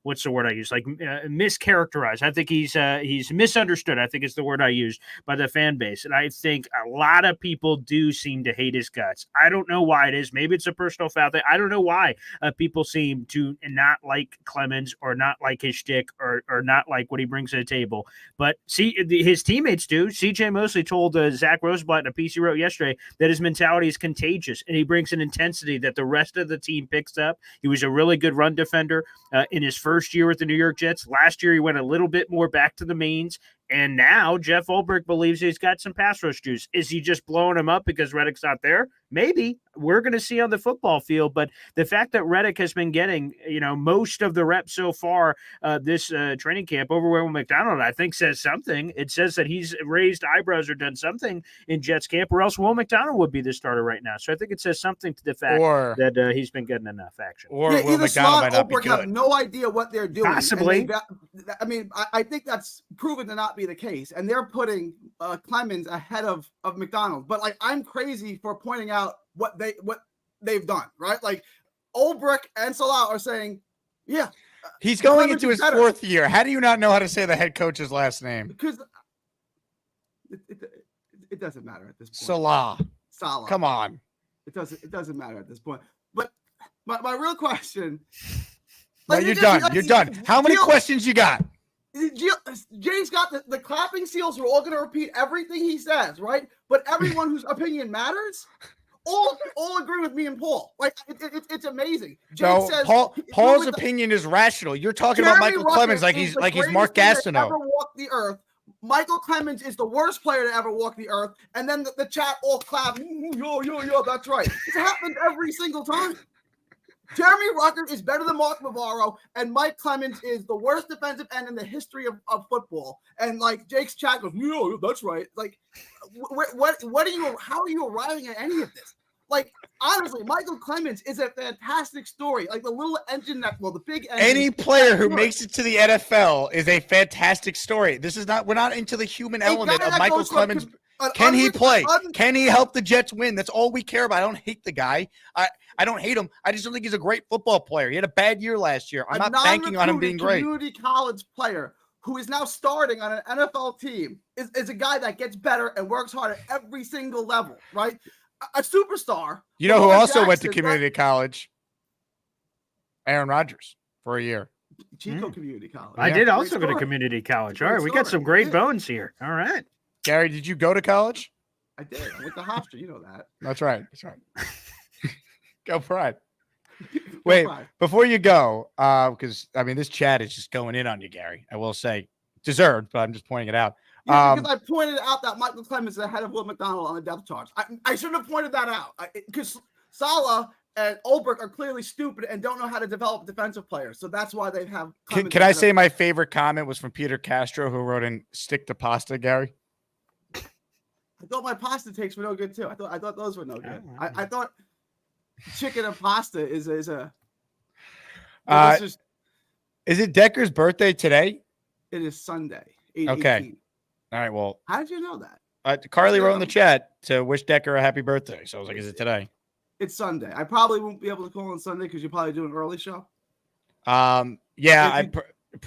what's the word I use? Like mischaracterized. I think he's misunderstood. I think it's the word I used by the fan base. And I think a lot of people do seem to hate his guts. I don't know why it is. Maybe it's a personal foul thing. I don't know why people seem to not like Clemens or not like his shtick or not like what he brings to the table. But see, his teammates do. CJ Mosley told Zach Rosenblatt in a piece he wrote yesterday that his mentality is contagious and he brings an intensity that the rest of the team picks up. He was a really good run defender in his first year with the New York Jets. Last year, he went a little bit more back to the mains, And now Jeff Ulbrich believes he's got some pass rush juice. Is he just blowing him up because Reddick's not there? Maybe. We're going to see on the football field. But the fact that Reddick has been getting, most of the reps so far this training camp over Will McDonald, I think says something. It says that he's raised eyebrows or done something in Jets camp, or else Will McDonald would be the starter right now. So I think it says something to the fact that he's been getting enough action. Or Will McDonald might not be good. Have no idea what they're doing. Possibly. I think that's proven to not be the case. And they're putting Clemens ahead of McDonald. But I'm crazy for pointing out what they've done, right? Ulbrich and Salah are saying, yeah. He's going into his fourth year. How do you not know how to say the head coach's last name? Because it doesn't matter at this point. Salah. Come on. It doesn't matter at this point. But my real question. No, you're done. You're done. How many questions you got? Jay's got the clapping seals. We're all going to repeat everything he says, right? But everyone whose opinion matters all agree with me and Paul. It's amazing. Jay says Paul's opinion is rational. You're talking about Michael Clemens like he's Mark Gastineau. Ever walked the earth. Michael Clemens is the worst player to ever walk the earth. And then the chat all clap. Yo, that's right. It happens every single time. Jeremy Ruckert is better than Mark Navarro, and Mike Clemens is the worst defensive end in the history of football. And Jake's chat goes, "Yeah, that's right." What are you? How are you arriving at any of this? Honestly, Michael Clemens is a fantastic story. The little engine the big engine. Any player who makes it to the NFL is a fantastic story. We're not into the human element of Michael Clemens. Can he play? Can he help the Jets win? That's all we care about. I don't hate the guy. I don't hate him. I just don't think he's a great football player. He had a bad year last year. I'm not banking on him being great. Community college player who is now starting on an NFL team is a guy that gets better and works hard at every single level, right? A superstar. You know who also went to community college? Aaron Rodgers for a year. Chico Community College. I did also go to community college. All right, we got some great bones here. All right. Gary, did you go to college? I did. I went to Hofstra. You know that. That's right. Go Pride. Wait, before you go, because this chat is just going in on you, Gary. I will say, deserved, but I'm just pointing it out. Because I pointed out that Michael Clemens is ahead of Will McDonald on the depth chart. I should have pointed that out because Salah and Ulbrich are clearly stupid and don't know how to develop defensive players. So that's why they have. Can I say my favorite comment was from Peter Castro, who wrote in "Stick to pasta," Gary? I thought my pasta takes were no good too. I thought those were no good. I thought chicken and pasta is a. Is it Decker's birthday today? It is Sunday. 8/18. Okay. All right. Well, how did you know that? Carly wrote in the chat to wish Decker a happy birthday. So I was like, "Is it today?" It's Sunday. I probably won't be able to call on Sunday because you probably do an early show. Yeah.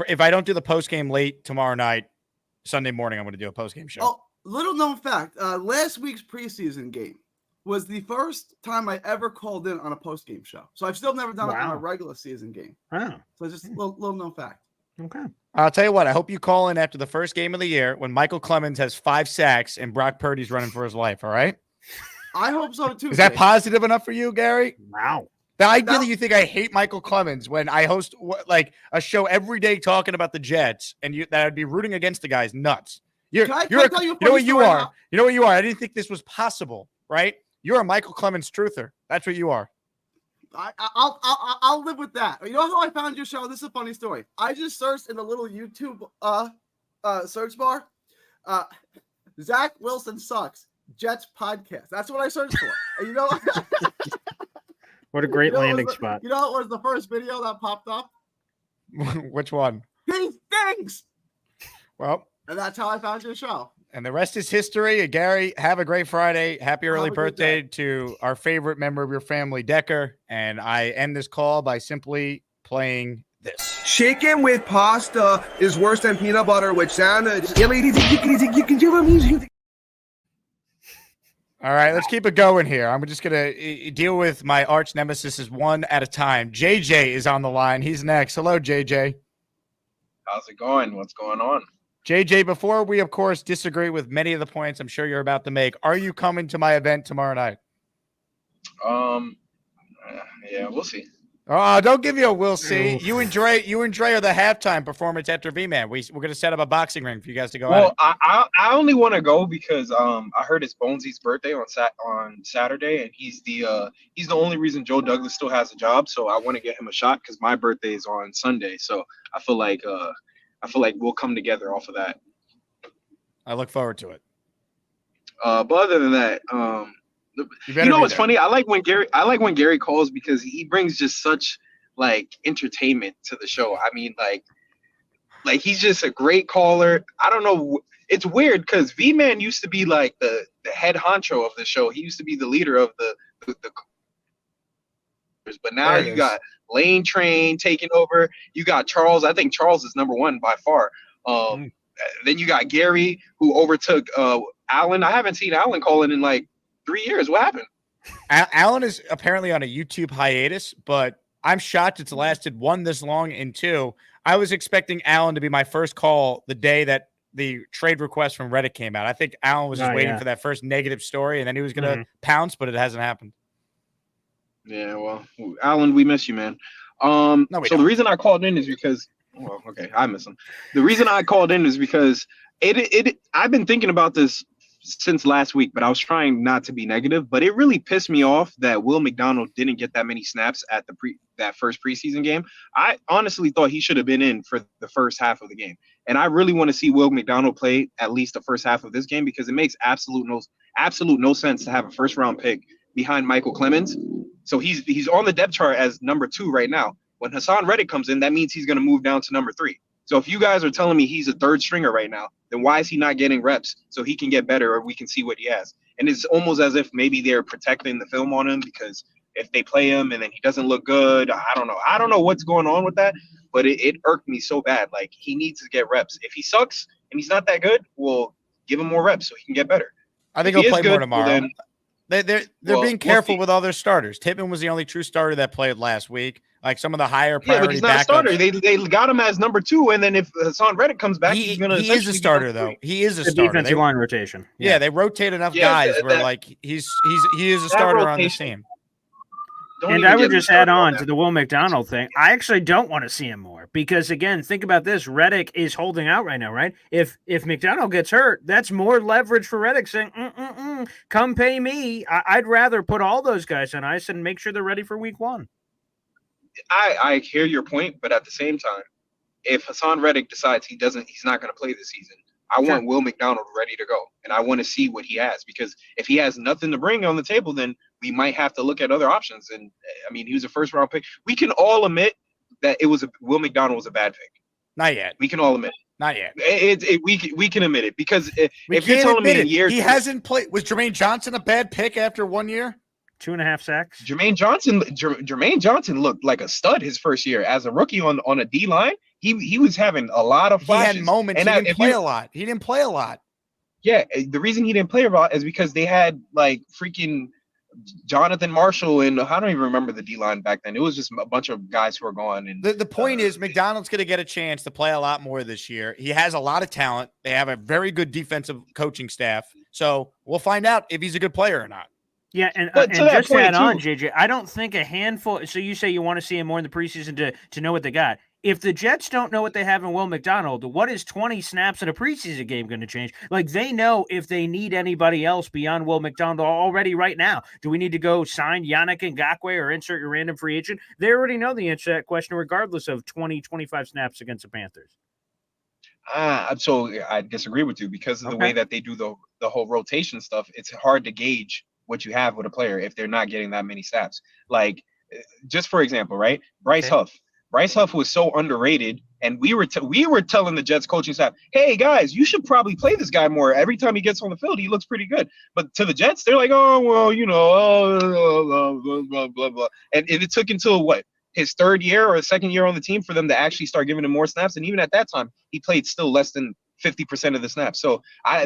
If I don't do the post game late tomorrow night, Sunday morning, I'm going to do a post game show. Oh, little known fact: last week's preseason game was the first time I ever called in on a post game show. So I've still never done it on a regular season game. Wow. So just a little known fact. Okay. I'll tell you what. I hope you call in after the first game of the year when Michael Clemens has 5 sacks and Brock Purdy's running for his life. All right. I hope so too. Is that positive enough for you, Gary? Wow. The idea that you think I hate Michael Clemens when I host a show every day talking about the Jets and that I'd be rooting against the guy's nuts. You know what you are. You know what you are. I didn't think this was possible, right? You're a Michael Clemens truther. That's what you are. I'll live with that. You know how I found your show? This is a funny story. I just searched in the little YouTube search bar. Zach Wilson sucks. Jets podcast. That's what I searched for. And you know what a great landing spot. You know what was the first video that popped up? Which one? He stinks. Well, and that's how I found your show. And the rest is history. Gary, have a great Friday. Happy early birthday to our favorite member of your family, Decker. And I end this call by simply playing this. Chicken with pasta is worse than peanut butter with sandwich. All right, let's keep it going here. I'm just going to deal with my arch nemesis one at a time. JJ is on the line. He's next. Hello, JJ. How's it going? What's going on? JJ, before we, of course, disagree with many of the points I'm sure you're about to make, are you coming to my event tomorrow night? Yeah, we'll see. Oh, don't give you a we'll see. You and Dre are the halftime performance after V-Man. We're going to set up a boxing ring for you guys to go at it. I only want to go because I heard it's Bonesy's birthday on Saturday, and he's the only reason Joe Douglas still has a job. So I want to get him a shot because my birthday is on Sunday. So I feel like we'll come together off of that. I look forward to it. But other than that, you know what's funny? I like when Gary calls because he brings just such like entertainment to the show. I mean, like he's just a great caller. I don't know. It's weird because V-Man used to be like the head honcho of the show. He used to be the leader of the but now you got Lane Train taking over. You got Charles. I think Charles is number one by far. Then you got Gary, who overtook Allen. I haven't seen Allen calling in like 3 years. What happened? Allen is apparently on a YouTube hiatus, but I'm shocked it's lasted one this long, and two, I was expecting Allen to be my first call the day that the trade request from Reddick came out. I think Allen was just waiting for that first negative story, and then he was going to pounce, but it hasn't happened. Yeah, well, Allen, we miss you, man. The reason I called in is because I miss him. The reason I called in is because I've been thinking about this since last week, but I was trying not to be negative, but it really pissed me off that Will McDonald didn't get that many snaps at that first preseason game. I honestly thought he should have been in for the first half of the game. And I really want to see Will McDonald play at least the first half of this game because it makes absolute no sense to have a first round pick behind Michael Clemens. So he's on the depth chart as number 2 right now. When Hasson Reddick comes in, that means he's going to move down to number 3. So if you guys are telling me he's a third stringer right now, then why is he not getting reps so he can get better or we can see what he has? And it's almost as if maybe they're protecting the film on him because if they play him and then he doesn't look good, I don't know. I don't know what's going on with that, but it irked me so bad. Like, he needs to get reps. If he sucks and he's not that good, well, give him more reps so he can get better. I think he'll play more tomorrow. They're being careful with all their starters. Tippmann was the only true starter that played last week. Like some of the higher priority but he's not a starter. They got him as number 2, and then if Hasson Reddick comes back, he's going to. He is a starter, though. He is a starter. Defensive line rotation. Yeah, they rotate enough guys where like he is a starter on the team. And I would just add on to the Will McDonald thing. I actually don't want to see him more because, again, think about this. Reddick is holding out right now, right? If McDonald gets hurt, that's more leverage for Reddick saying, come pay me. I'd rather put all those guys on ice and make sure they're ready for week 1. I hear your point, but at the same time, if Hasson Reddick decides he's not going to play this season, I want Will McDonald ready to go, and I want to see what he has because if he has nothing to bring on the table, then we might have to look at other options. And I mean, he was a first-round pick. We can all admit that Will McDonald was a bad pick. Not yet. We can all admit. Not yet. We can admit it because if you're telling me in years he hasn't played. Was Jermaine Johnson a bad pick after 1 year? 2.5 sacks. Jermaine Johnson looked like a stud his first year as a rookie on a D line. He was having a lot of flashes. He had moments. And he didn't play a lot. He didn't play a lot. Yeah, the reason he didn't play a lot is because they had like freaking Jonathan Marshall and I don't even remember the D line back then. It was just a bunch of guys who were gone. And the point is, McDonald's going to get a chance to play a lot more this year. He has a lot of talent. They have a very good defensive coaching staff. So we'll find out if he's a good player or not. Yeah, and just to add on, JJ, I don't think a handful. So you say you want to see him more in the preseason to know what they got. If the Jets don't know what they have in Will McDonald, what is 20 snaps in a preseason game going to change? Like, they know if they need anybody else beyond Will McDonald already right now. Do we need to go sign Yannick Ngakoue or insert your random free agent? They already know the answer to that question regardless of 20, 25 snaps against the Panthers. So I disagree with you because of the way that they do the whole rotation stuff. It's hard to gauge what you have with a player if they're not getting that many snaps. Like, just for example, right? Bryce Huff was so underrated, and we were telling the Jets coaching staff, hey guys, you should probably play this guy more. Every time he gets on the field, he looks pretty good. But to the Jets, they're like, oh well, you know, blah blah blah blah. And it took until his third year or second year on the team for them to actually start giving him more snaps. And even at that time, he played still less than 50% of the snaps. So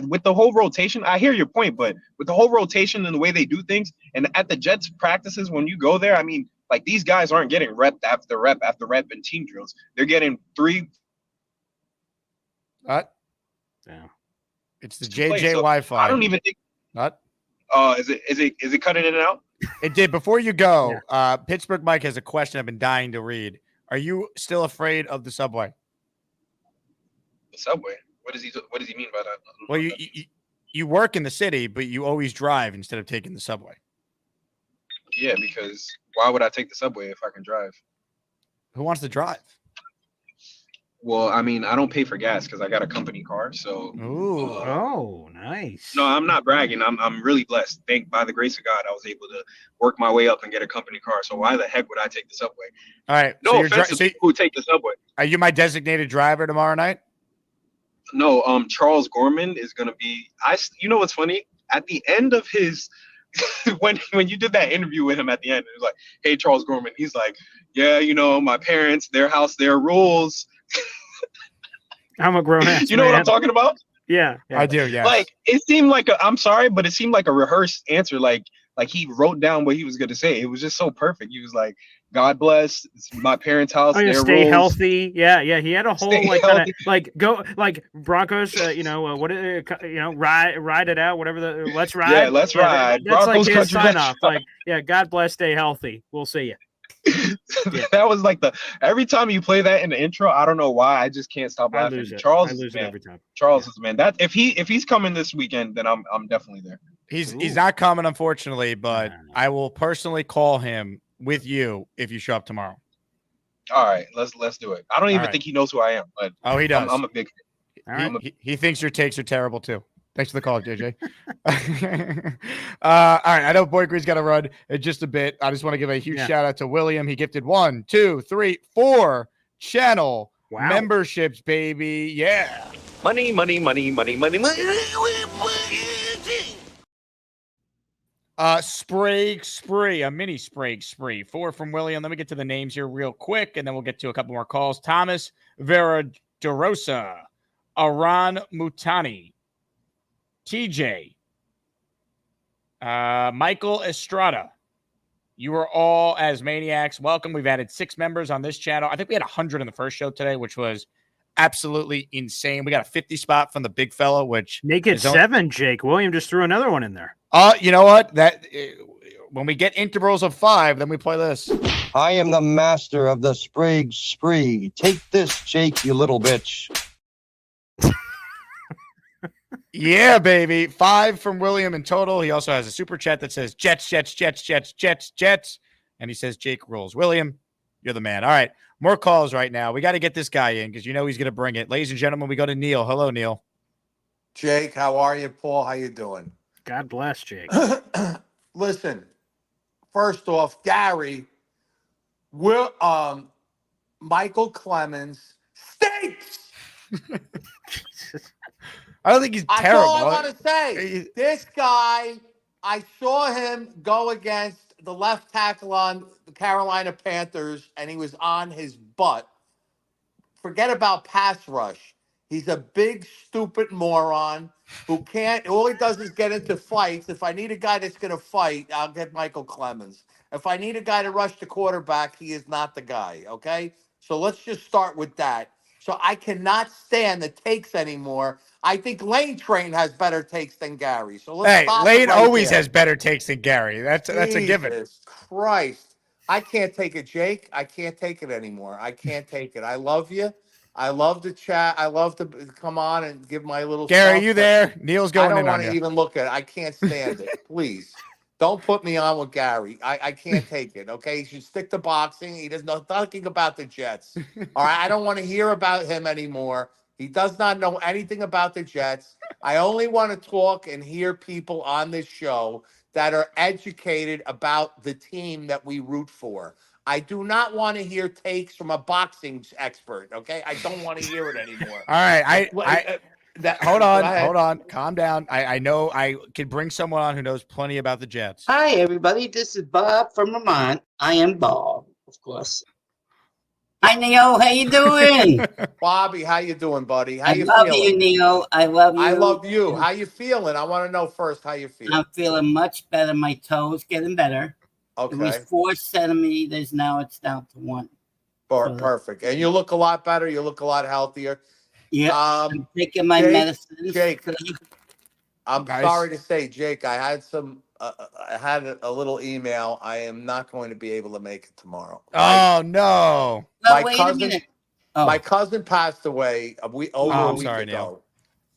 with the whole rotation, I hear your point, but with the whole rotation and the way they do things, and at the Jets practices, when you go there, I mean, like, these guys aren't getting rep after rep after rep in team drills. They're getting 3. What? Yeah. It's the JJ Wi-Fi. I don't even think. What? Is it cutting in and out? It did. Before you go, Pittsburgh Mike has a question I've been dying to read. Are you still afraid of the subway? The subway? What does he mean by that? Well, you work in the city, but you always drive instead of taking the subway. Yeah, because why would I take the subway if I can drive? Who wants to drive? Well, I mean, I don't pay for gas because I got a company car. So, oh, nice. No, I'm not bragging. I'm really blessed. By the grace of God, I was able to work my way up and get a company car. So why the heck would I take the subway? All right. No offense to people who take the subway. Are you my designated driver tomorrow night? No, Charles Gorman is gonna be. You know what's funny? At the end of his, when you did that interview with him at the end, it was like, "Hey, Charles Gorman." He's like, "Yeah, my parents, their house, their rules." I'm a grown ass. You know what I'm talking about? Yeah, I do. Yeah. Like it seemed like I'm sorry, but it seemed like a rehearsed answer. Like he wrote down what he was gonna say. It was just so perfect. He was like, "God bless, it's my parents' house. Oh, yeah, their stay rules. healthy." Yeah. He had a whole Stay go Broncos. Ride it out. Whatever let's ride. Yeah, let's ride. That's Broncos like his country sign off. Like, God bless, stay healthy. We'll see you. That was like every time you play that in the intro, I don't know why, I just can't stop laughing. Charles is man. Every time. Charles is man. That if he's coming this weekend, then I'm definitely there. He's not coming, unfortunately, but I will personally call him with you if you show up tomorrow. All right, let's do it. I don't even think he knows who I am, but he does. I'm a big fan. All right. He thinks your takes are terrible too. Thanks for the call, JJ. All right. I know Boy Green's got to run in just a bit. I just want to give a huge shout out to William. He gifted 1, 2, 3, 4 channel memberships, baby. Yeah. Money. Sprague spree, a mini Sprague spree. 4 from William. Let me get to the names here real quick, and then we'll get to a couple more calls. Thomas Veraderosa, Aran Mutani, TJ, Michael Estrada. You are all as maniacs. Welcome. We've added 6 members on this channel. I think we had 100 in the first show today, which was absolutely insane. We got a 50 spot from the big fella, which make it 7. Jake William just threw another one in there. You know what? When we get intervals of 5, then we play this. I am the master of the Sprague spree. Take this, Jake, you little bitch. Yeah, baby. 5 from William in total. He also has a super chat that says Jets. And he says Jake rules. William, you're the man. All right. More calls right now. We got to get this guy in because he's going to bring it. Ladies and gentlemen, we go to Neil. Hello, Neil. Jake, how are you? Paul, how you doing? God bless, Jake. Listen, first off, Gary, Michael Clemens stinks. I don't think he's terrible. That's all I want to say. This guy, I saw him go against the left tackle on the Carolina Panthers, and he was on his butt. Forget about pass rush. He's a big, stupid moron who can't. All he does is get into fights. If I need a guy that's going to fight, I'll get Michael Clemens. If I need a guy to rush the quarterback, he is not the guy, okay? So let's just start with that. So I cannot stand the takes anymore. I think Lane Train has better takes than Gary. So let's stop Lane right always there. has better takes than Gary. That's a given. Jesus Christ. I can't take it, Jake. I can't take it anymore. I can't take it. I love you. I love to chat. I love to come on and give my little Gary, stuff, you there? Neil's going in on you. I don't want to even look at it. I can't stand it. Please. Don't put me on with Gary. I can't take it, okay? He should stick to boxing. He does know nothing about the Jets. All right? I don't want to hear about him anymore. He does not know anything about the Jets. I only want to talk and hear people on this show that are educated about the team that we root for. I do not want to hear takes from a boxing expert, okay? I don't want to hear it anymore. All right. Hold on. Calm down. I know I could bring someone on who knows plenty about the Jets. Hi, everybody. This is Bob from Vermont. I am Bob, of course. Hi, Neil. How you doing? Bobby, how you doing, buddy? How I you love feeling? you, Neil. I love you. I love you. How you feeling? I want to know first how you feel. I'm feeling much better. My toes getting better. Okay. It was 4 centimeters. Now it's down to 1. Perfect. And you look a lot better. You look a lot healthier. Yeah. I'm taking my medicine. Jake, I'm sorry to say, Jake, I had some I had a little email. I am not going to be able to make it tomorrow. Oh no! My wait a cousin, minute. my cousin passed away over Oh, a I'm week sorry, ago, Neil.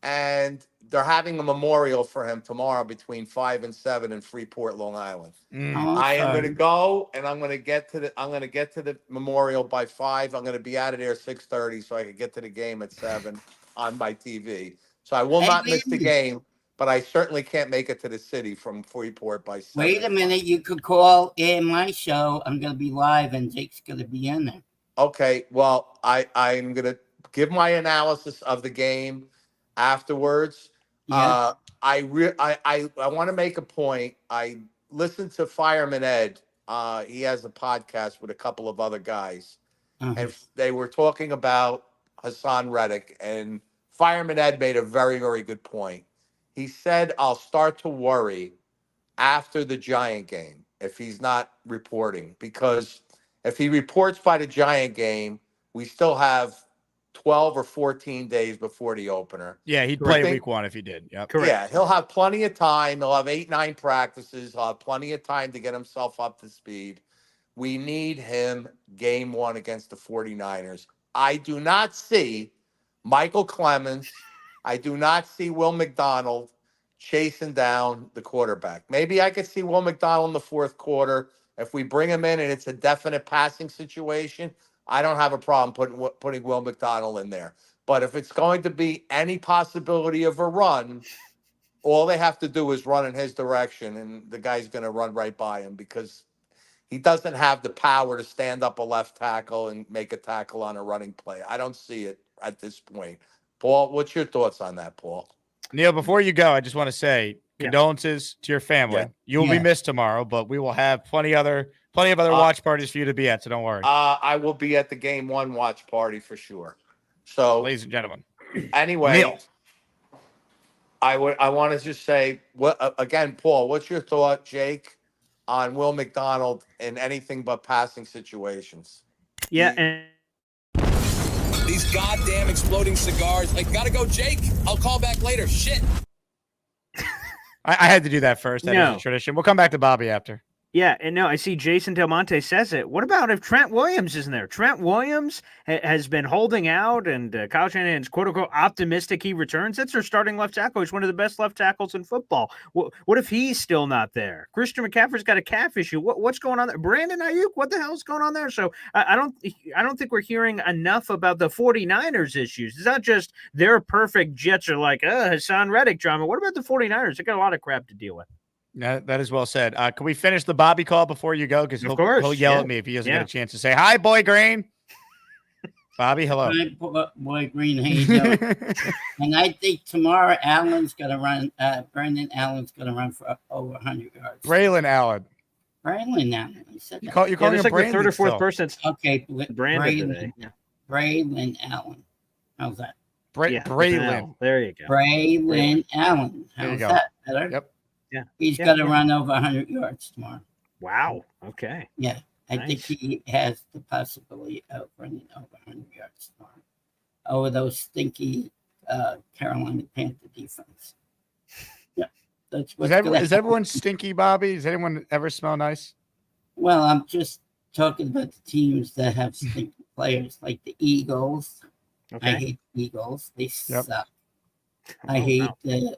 and they're having a memorial for him tomorrow between 5 and 7 in Freeport, Long Island. I am going to go, and I'm going to get to the memorial by 5. I'm going to be out of there 6:30, so I can get to the game at 7 on my TV. So I will not miss the game, but I certainly can't make it to the city from Freeport by 7. Wait a minute. You could call in my show. I'm going to be live, and Jake's going to be in there. Okay, well, I'm going to give my analysis of the game afterwards. Yeah. I want to make a point. I listened to Fireman Ed. He has a podcast with a couple of other guys, and they were talking about Hasson Reddick. And Fireman Ed made a very, very good point. He said, "I'll start to worry after the Giant game if he's not reporting, because if he reports by the Giant game, we still have 12 or 14 days before the opener." Yeah, he'd play week 1 if he did. Yep. Yeah, he'll have plenty of time. He'll have 8, 9 practices. He'll have plenty of time to get himself up to speed. We need him game 1 against the 49ers. I do not see Michael Clemens. I do not see Will McDonald chasing down the quarterback. Maybe I could see Will McDonald in the fourth quarter. If we bring him in and it's a definite passing situation, I don't have a problem putting Will McDonald in there. But if it's going to be any possibility of a run, all they have to do is run in his direction, and the guy's going to run right by him because he doesn't have the power to stand up a left tackle and make a tackle on a running play. I don't see it at this point. Paul, what's your thoughts on that, Paul? Neil, before you go, I just want to say condolences to your family. Yeah. You will be missed tomorrow, but we will have plenty of other watch parties for you to be at, so don't worry. I will be at the game 1 watch party for sure. So, ladies and gentlemen, anyway, Neil. I want to just say, again, Paul, what's your thought, Jake, on Will McDonald in anything but passing situations? Yeah, and these goddamn exploding cigars. I gotta go, Jake. I'll call back later. Shit. I had to do that first. That is a tradition. We'll come back to Bobby after. Yeah, and no, I see Jason Del Monte says it. What about if Trent Williams isn't there? Trent Williams has been holding out, and Kyle Shanahan's quote-unquote optimistic he returns. That's their starting left tackle. He's one of the best left tackles in football. What if he's still not there? Christian McCaffrey's got a calf issue. What's going on there? Brandon Ayuk, what the hell's going on there? So I don't think we're hearing enough about the 49ers issues. It's not just their perfect Jets are like, Hasson Reddick drama. What about the 49ers? They got a lot of crap to deal with. Yeah, that is well said. Can we finish the Bobby call before you go? Because he'll yell at me if he doesn't get a chance to say hi, Boy Green. Bobby, hello. Hi, Boy Green, how you doing? And I think tomorrow Allen's going to run. Brandon Allen's going to run for over 100 yards. Braylon Allen. Braylon Allen. I said you're calling him like Brandon the third or fourth still. person. Okay, Brandon today. Braylon Allen. How's that? Braylon. There you go. Braylon Allen. How's that? Better? Yep. Yeah. He's going to run over 100 yards tomorrow. Wow. Okay. Yeah. I think he has the possibility of running over 100 yards tomorrow over those stinky Carolina Panther defense. Yeah. That's what's Is everyone stinky, Bobby? Does anyone ever smell nice? Well, I'm just talking about the teams that have stinky players like the Eagles. Okay. I hate the Eagles. They suck. I hate the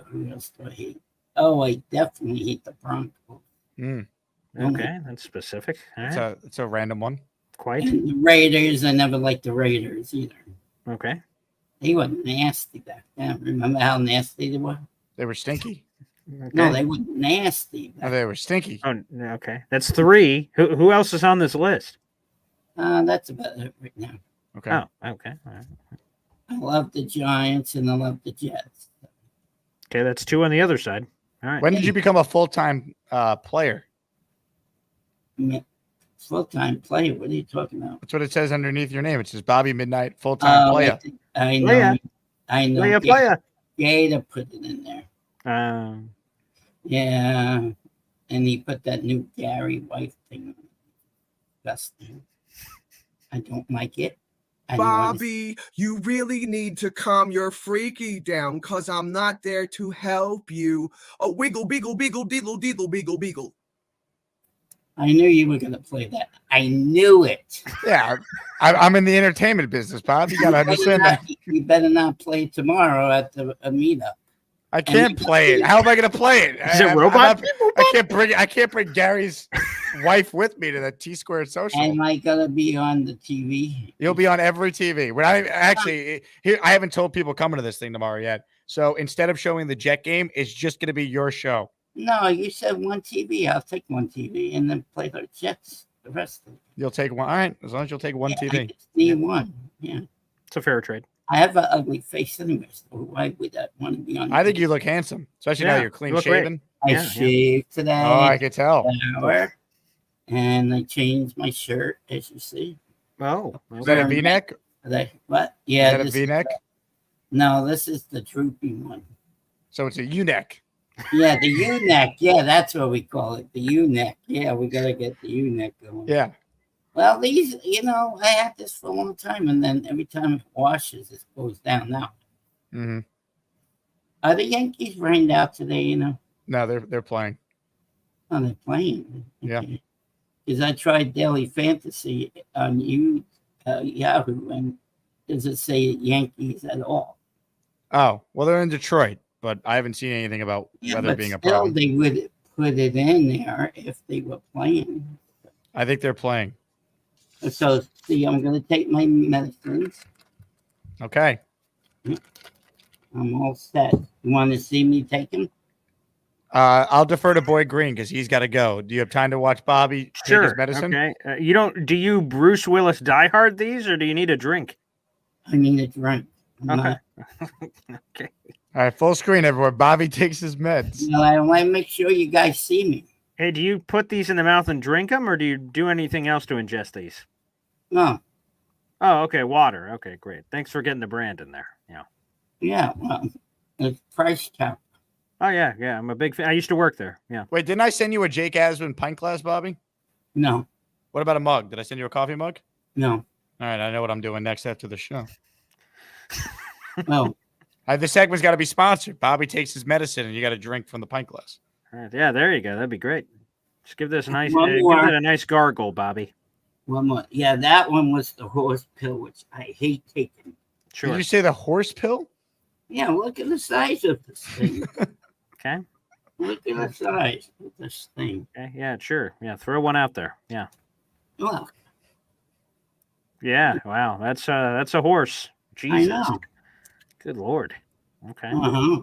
who else do I hate? Oh, I definitely hate the Broncos. Okay, that's specific. All right. It's a random one. Quite. And the Raiders, I never liked the Raiders either. Okay. They were nasty back then. Remember how nasty they were? They were stinky. Okay. No, they were nasty. Oh, they were stinky. Oh, okay. That's 3. Who else is on this list? That's about it right now. Okay. Oh, okay. All right. I love the Giants and I love the Jets. Okay, that's 2 on the other side. All right. When did you become a full-time player? Full-time player? What are you talking about? That's what it says underneath your name. It says Bobby Midnight, full-time player. I know. I know. Player. Gator put it in there. Yeah. And he put that new Gary White thing on. Disgusting. I don't like it. Bobby, you really need to calm your freaky down, cause I'm not there to help you. Oh, wiggle, beagle, beagle, deedle, deedle, beagle, beagle. I knew you were going to play that. I knew it. Yeah, I'm in the entertainment business, Bob. You got to understand that. You better not play tomorrow at the meetup. I can't play it. How am I going to play it? Is it robot? I can't bring Gary's wife with me to the T-Squared social. Am I going to be on the TV? You'll be on every TV. We're not actually here. I haven't told people coming to this thing tomorrow yet. So instead of showing the Jet game, it's just going to be your show. No, you said one TV. I'll take one TV and then play the Jets the rest of it. You'll take one. All right, as long as you'll take one TV. I just need one. Yeah, it's a fair trade. I have an ugly face anyway, so why would I want to be on? I think you look handsome, especially now you're clean shaven. I shaved today. Oh, I could tell. And I changed my shirt, as you see. Oh, is that a V-neck? What? Yeah, is that a V-neck? No, this is the droopy one. So it's a U-neck. Yeah, the U-neck. Yeah, that's what we call it. The U-neck. Yeah, we got to get the U-neck going. Yeah. Well, these, I had this for a long time, and then every time it washes, it goes down now. Mm-hmm. Are the Yankees rained out today, No, they're playing. Oh, they're playing. Okay. Yeah. Because I tried Daily Fantasy on Yahoo, and does it say Yankees at all? Oh, well, they're in Detroit, but I haven't seen anything about weather being a problem. They would put it in there if they were playing. I think they're playing. So, see, I'm going to take my medicines. Okay. I'm all set. You want to see me take them? I'll defer to Boy Green because he's got to go. Do you have time to watch Bobby take his medicine? Okay. Do you Bruce Willis Die Hard these, or do you need a drink? I need a drink. Okay. Okay. All right, full screen, everyone. Bobby takes his meds. I want to make sure you guys see me. Hey, do you put these in the mouth and drink them, or do you do anything else to ingest these? No. Oh, okay. Water. Okay, great. Thanks for getting the brand in there. Yeah. Yeah, well, it's price cap. Oh, yeah. I'm a big fan. I used to work there. Yeah. Wait, didn't I send you a Jake Asman pint glass, Bobby? No. What about a mug? Did I send you a coffee mug? No. All right, I know what I'm doing next after the show. No. This segment's got to be sponsored. Bobby takes his medicine, and you got to drink from the pint glass. All right. Yeah, there you go. That'd be great. Just give this a nice, One give more. it a nice gargle, Bobby. One more. Yeah, that one was the horse pill, which I hate taking. Sure. Did you say the horse pill? Yeah, look at the size of this thing. Okay. Look at the size of this thing. Okay. Yeah, sure. Yeah, throw one out there. Yeah. Look. Yeah. Wow. That's a horse. Jesus. I know. Good Lord. Okay. Uh-huh.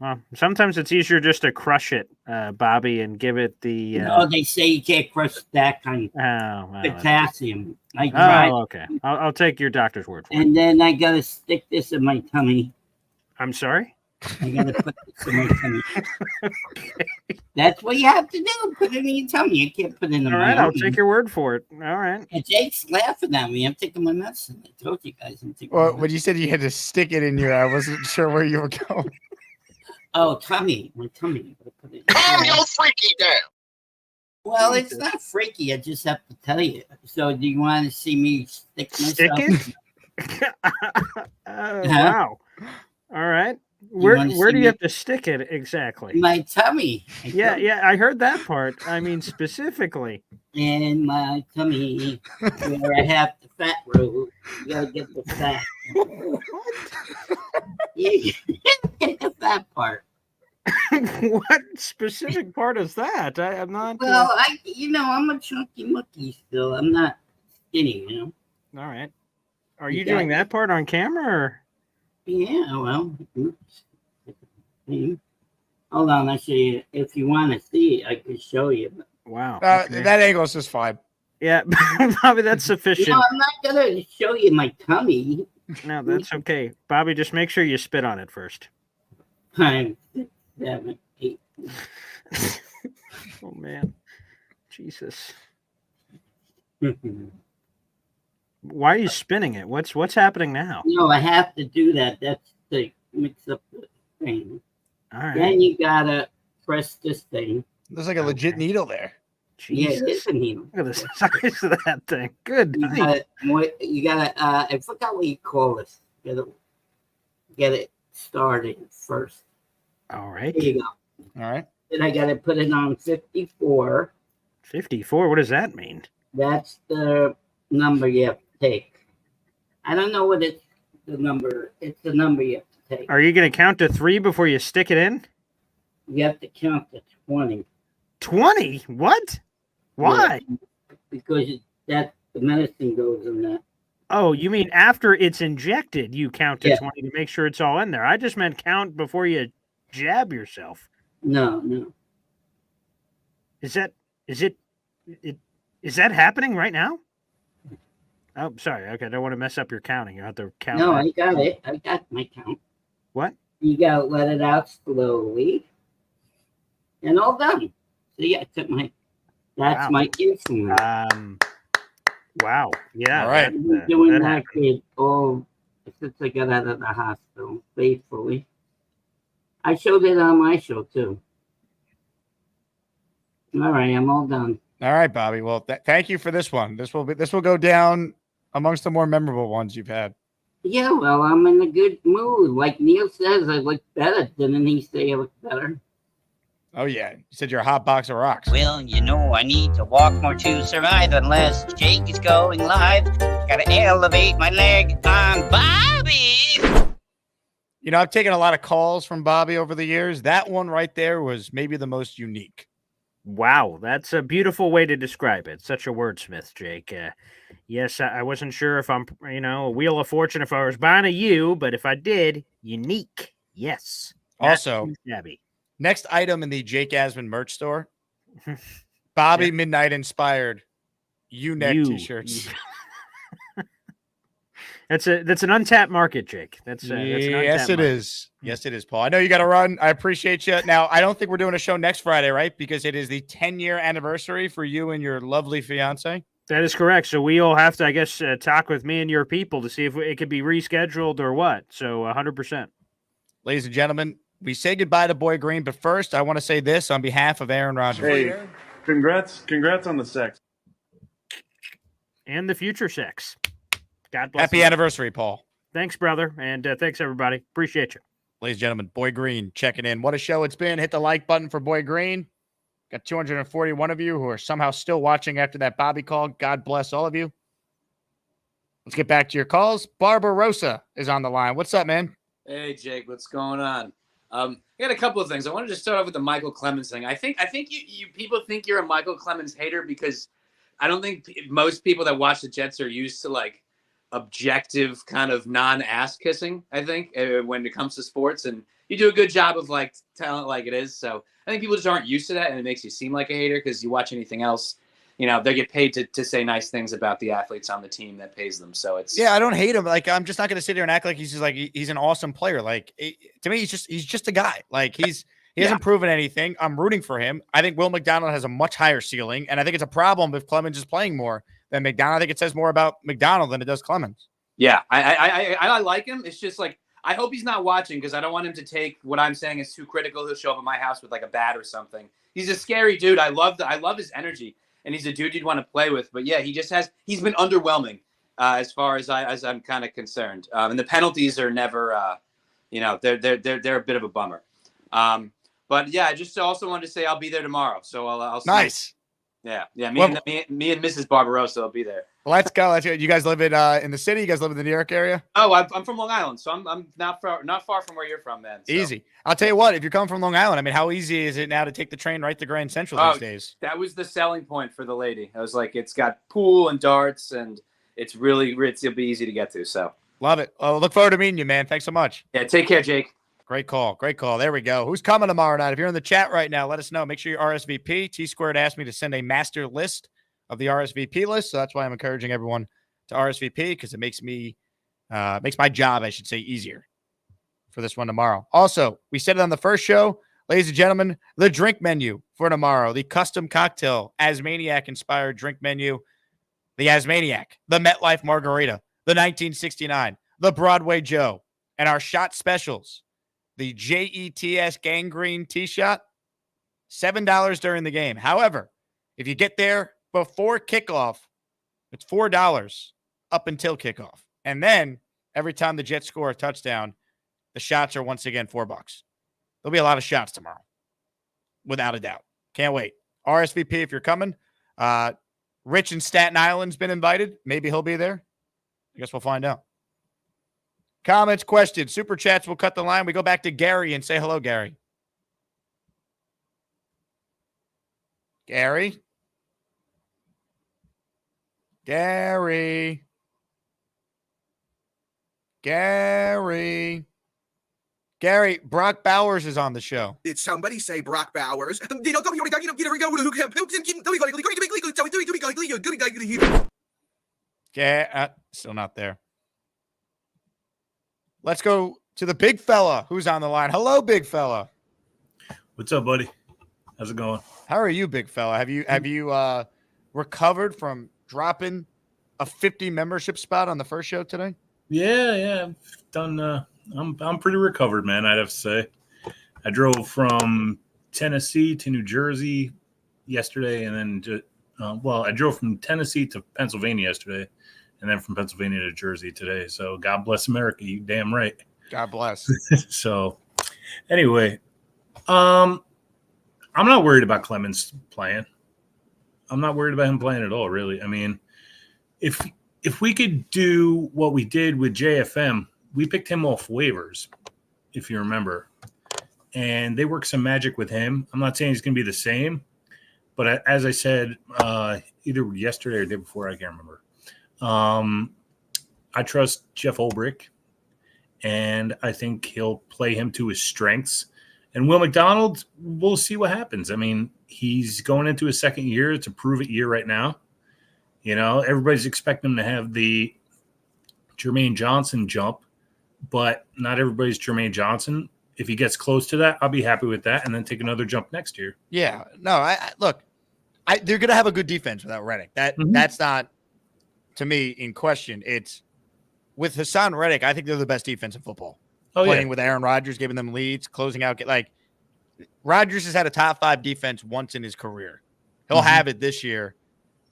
Well, sometimes it's easier just to crush it, Bobby, and give it the. No, they say you can't crush that kind of potassium. I tried. Oh, okay. I'll take your doctor's word for it. And then I gotta stick this in my tummy. I'm sorry? I gotta put this in my tummy. That's what you have to do. Put it in your tummy. You can't put it in All my right, I'll tummy. take your word for it. All right. And Jake's laughing at me. I'm taking my medicine. I told you guys I'm taking Well, when you said you had to stick it in your, I wasn't sure where you were going. Oh, tummy. My tummy. Calm your freaky down. Well, it's not freaky. I just have to tell you. So, do you want to see me stick myself? Stick it? Wow. All right. Where do you have to stick it exactly? My tummy. Yeah, I heard that part. I mean, specifically. In my tummy, where I have the fat roll. You gotta get the fat. You get the fat part. What specific part is that? I'm not. Well, I'm a chunky monkey still. I'm not skinny, All right. Are you doing that part on camera? Or? Yeah, well. Oops. Hold on, I show you. If you want to see it, I can show you. Wow. That angle is just fine. Yeah, Bobby, that's sufficient. I'm not gonna show you my tummy. No, that's okay. Bobby, just make sure you spit on it first. 5, 6, 7, 8. Oh man, Jesus! Why are you spinning it? What's happening now? No, I have to do that. That's to mix up the thing. All right. Then you gotta press this thing. There's like a legit needle there. Yeah, Jesus. it is a needle. Look at the size of that thing. Good You night. gotta, I forgot what you call this. You gotta get it started first. All right. There you go. All right. Then I gotta put it on 54. 54? What does that mean? That's the number you have to take. I don't know what it's the number. It's the number you have to take. Are you going to count to 3 before you stick it in? You have to count to 20. 20? What? Why? Yeah, because the medicine goes in that. Oh, you mean after it's injected, you count to Yeah. 20 to make sure it's all in there. I just meant count before you jab yourself. No. Is that happening right now? Oh, sorry. Okay, I don't want to mess up your counting. You have to count. No, that. I got it. I got my count. What? You gotta let it out slowly. And all done. So yeah, that's Wow. my insulin. Wow. Yeah. All right. I've been doing that happened. since I got out of the hospital, faithfully. I showed it on my show too. All right, I'm all done. All right, Bobby. Well, thank you for this one. This will go down amongst the more memorable ones you've had. Yeah, well, I'm in a good mood. Like Neil says, I look better. Didn't he say I look better? Oh yeah, you said you're a hot box of rocks. Well, you know I need to walk more to survive unless Jake is going live. Gotta elevate my leg on Bobby. You know, I've taken a lot of calls from Bobby over the years. That one right there was maybe the most unique. Wow, that's a beautiful way to describe it. Such a wordsmith, Jake. Yes, I wasn't sure if I'm, a wheel of fortune if I was buying a U, but if I did, unique. Yes. Also, Shabby. Next item in the Jake Asman merch store, Bobby Midnight inspired U-neck t-shirts. That's an untapped market, Jake. That's an yes, it is. Yes, it is, Paul. I know you got to run. I appreciate you. Now, I don't think we're doing a show next Friday, right? Because it is the 10-year anniversary for you and your lovely fiance. That is correct. So we all have to, I guess, talk with me and your people to see if it could be rescheduled or what. So 100%. Ladies and gentlemen, we say goodbye to Boy Green, but first I want to say this on behalf of Aaron Rodgers. Hey, congrats on the sex. And the future sex. God bless. Happy anniversary, Paul. Thanks, brother. And thanks, everybody. Appreciate you. Ladies and gentlemen, Boy Green checking in. What a show it's been. Hit the like button for Boy Green. Got 241 of you who are somehow still watching after that Bobby call. God bless all of you. Let's get back to your calls. Barbarossa is on the line. What's up, man? Hey, Jake, what's going on? I got a couple of things. I wanted to start off with the Michael Clemens thing. I think you people think you're a Michael Clemens hater because I don't think most people that watch the Jets are used to like objective kind of non-ass kissing. I think when it comes to sports, and you do a good job of like telling it like it is. So I think people just aren't used to that, and it makes you seem like a hater because you watch anything else. They get paid to say nice things about the athletes on the team that pays them. So it's I don't hate him. Like I'm just not going to sit here and act like he's just like he's an awesome player. Like to me, he's just a guy. Like he hasn't proven anything. I'm rooting for him. I think Will McDonald has a much higher ceiling, and I think it's a problem if Clemens is playing more than McDonald. I think it says more about McDonald than it does Clemens. Yeah, I like him. It's just like I hope he's not watching because I don't want him to take what I'm saying as too critical. He'll show up at my house with like a bat or something. He's a scary dude. I love his energy. And he's a dude you'd want to play with, but yeah, he's been underwhelming as far as I'm kind of concerned. And the penalties are never, they're a bit of a bummer. But yeah, I just also wanted to say I'll be there tomorrow, so I'll see. Nice. Yeah. Me and Mrs. Barbarossa will be there. Let's go. You guys live in the city? You guys live in the New York area? Oh, I'm from Long Island, so I'm not far from where you're from, man. So. Easy. I'll tell you what. If you're coming from Long Island, I mean, how easy is it now to take the train right to Grand Central these days? That was the selling point for the lady. I was like, it's got pool and darts, and it'll be easy to get to. So love it. Look forward to meeting you, man. Thanks so much. Yeah, take care, Jake. Great call. There we go. Who's coming tomorrow night? If you're in the chat right now, let us know. Make sure you RSVP. T-Squared asked me to send a master list of the RSVP list, so that's why I'm encouraging everyone to RSVP because it makes my job, I should say, easier for this one tomorrow. Also, we said it on the first show, ladies and gentlemen, the drink menu for tomorrow, the custom cocktail Asmaniac inspired drink menu, the Asmaniac, the MetLife Margarita, the 1969, the Broadway Joe, and our shot specials, the JETS Gangrene Tea Shot, $7 during the game. However, If you get there before kickoff, it's $4 up until kickoff. And then every time the Jets score a touchdown, the shots are once again $4. There'll be a lot of shots tomorrow, without a doubt. Can't wait. RSVP if you're coming. Rich in Staten Island's been invited. Maybe he'll be there. I guess we'll find out. Comments, questions, super chats. We'll cut the line. We go back to Gary and say hello, Gary. Gary? Gary? Gary? Gary, Brock Bowers is on the show. Did somebody say Brock Bowers? Yeah, still not there. Let's go to the big fella who's on the line. Hello, big fella. What's up, buddy? How's it going? How are you, big fella? Have you recovered from dropping a 50 membership spot on the first show today? Yeah, I've done. I'm pretty recovered, man. I'd have to say. I drove from Tennessee to New Jersey yesterday, and then I drove from Tennessee to Pennsylvania yesterday, and then from Pennsylvania to Jersey today. So God bless America. You damn right. God bless. So anyway, I'm not worried about Clemens playing. I'm not worried about him playing at all, really. I mean, if we could do what we did with JFM, we picked him off waivers, if you remember. And they worked some magic with him. I'm not saying he's going to be the same, but as I said, either yesterday or the day before, I can't remember. I trust Jeff Ulbrich, and I think he'll play him to his strengths. And Will McDonald, we'll see what happens. I mean, he's going into his second year. It's a prove-it year right now. You know, everybody's expecting him to have the Jermaine Johnson jump, but not everybody's Jermaine Johnson. If he gets close to that, I'll be happy with that, and then take another jump next year. Yeah. No, look, they're going to have a good defense without Reddick. That's not, to me, in question. It's with Hasson Reddick, I think they're the best defense in football. Playing with Aaron Rodgers, giving them leads, closing out. Like, Rodgers has had a top 5 defense once in his career. He'll have it this year,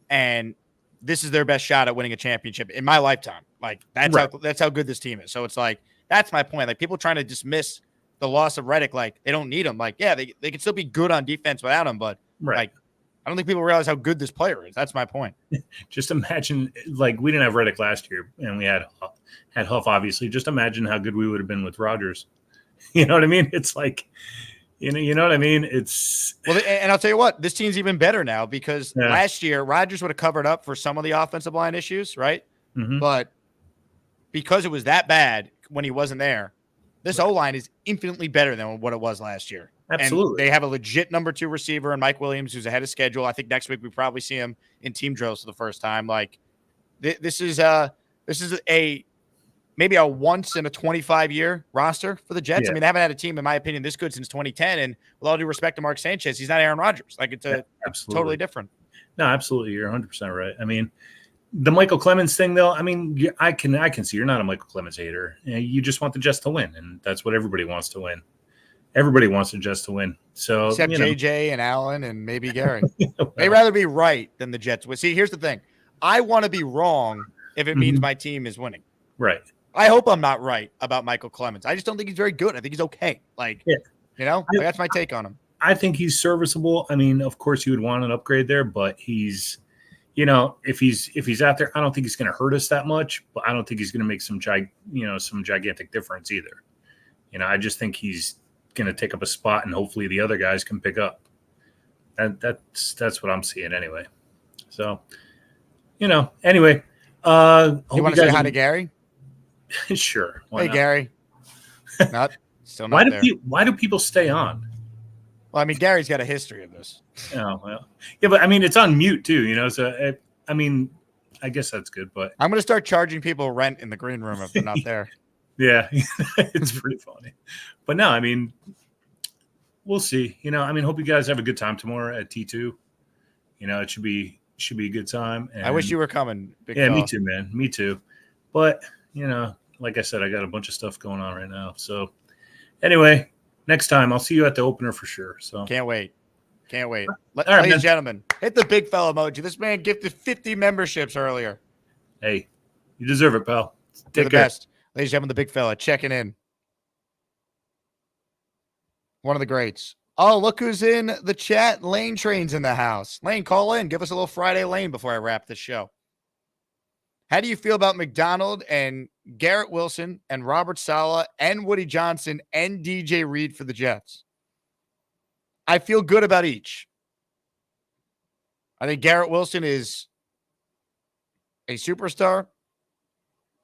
and this is their best shot at winning a championship in my lifetime. Like, that's how good this team is. So it's like, that's my point. Like, people trying to dismiss the loss of Reddick, like, they don't need him. Like, yeah, they can still be good on defense without him, but like, I don't think people realize how good this player is. That's my point. Just imagine, like, we didn't have Reddick last year, and we had Huff, obviously. Just imagine how good we would have been with Rodgers. You know what I mean? It's like, you know what I mean? It's and I'll tell you what, this team's even better now because last year Rodgers would have covered up for some of the offensive line issues, right? But because it was that bad when he wasn't there, this O-line is infinitely better than what it was last year. Absolutely. And they have a legit number 2 receiver in Mike Williams, who's ahead of schedule. I think next week we probably see him in team drills for the first time. Like, this is maybe a once in a 25-year roster for the Jets. I mean, they haven't had a team, in my opinion, this good since 2010. And with all due respect to Mark Sanchez, he's not Aaron Rodgers. Like, it's totally different. No, absolutely. You're 100% right. I mean, the Michael Clemens thing, though, I mean, I can see you're not a Michael Clemens hater. You just want the Jets to win, and that's what everybody wants to win. Everybody wants the Jets to win. So except JJ and Allen and maybe Gary. They'd rather be right than the Jets. See, here's the thing. I want to be wrong if it means my team is winning. Right. I hope I'm not right about Michael Clemens. I just don't think he's very good. I think he's okay. Like, that's my take on him. I think he's serviceable. I mean, of course, you would want an upgrade there, but he's, if he's out there, I don't think he's going to hurt us that much, but I don't think he's going to make some gigantic difference either. I just think he's going to take up a spot, and hopefully the other guys can pick up. That's what I'm seeing anyway. So, anyway. You want to say hi to Gary? Sure. Hey, Gary. Still not there. Why do people stay on? Well, I mean, Gary's got a history of this. Oh, well. Yeah, but I mean, it's on mute too, so I mean, I guess that's good, but I'm going to start charging people rent in the green room if they're not there. Yeah, it's pretty funny. But no, I mean, we'll see. Hope you guys have a good time tomorrow at T2. It should be a good time. And I wish you were coming. Me too, man. Me too. But, like I said, I got a bunch of stuff going on right now. So anyway, next time I'll see you at the opener for sure. So can't wait. Can't wait. right, Ladies man. and gentlemen, hit the big fella emoji. This man gifted 50 memberships earlier. Hey, you deserve it, pal. You're Take the care. best. Ladies and gentlemen, the big fella checking in. One of the greats. Oh, look who's in the chat. Lane Train's in the house. Lane, call in. Give us a little Friday Lane before I wrap this show. How do you feel about McDonald and Garrett Wilson and Robert Saleh and Woody Johnson and DJ Reed for the Jets? I feel good about each. I think Garrett Wilson is a superstar.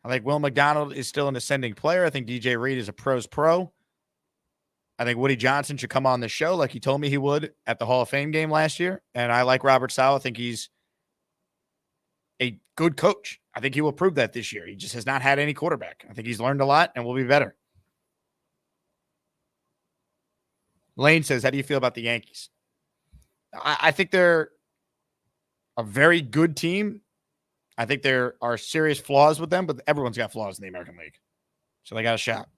I think Will McDonald is still an ascending player. I think DJ Reed is a pro's pro. I think Woody Johnson should come on the show like he told me he would at the Hall of Fame game last year. And I like Robert Saleh. I think he's a good coach. I think he will prove that this year. He just has not had any quarterback. I think he's learned a lot and will be better. Lane says, how do you feel about the Yankees? I think they're a very good team. I think there are serious flaws with them, but everyone's got flaws in the American League. So they got a shot.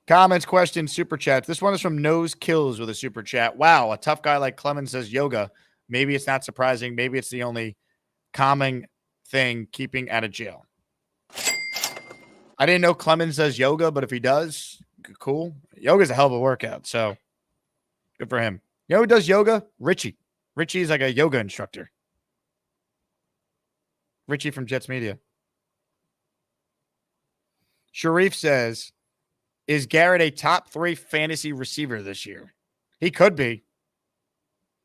Comments, questions, super chats. This one is from Nose Kills with a super chat. Wow, a tough guy like Clemens says yoga. Maybe it's not surprising. Maybe it's the only calming thing keeping out of jail. I didn't know Clemens does yoga, but if he does, cool. Yoga's a hell of a workout, so good for him. You know who does yoga? Richie. Richie is like a yoga instructor. Richie from Jets Media. Sharif says, is Garrett a top 3 fantasy receiver this year? He could be.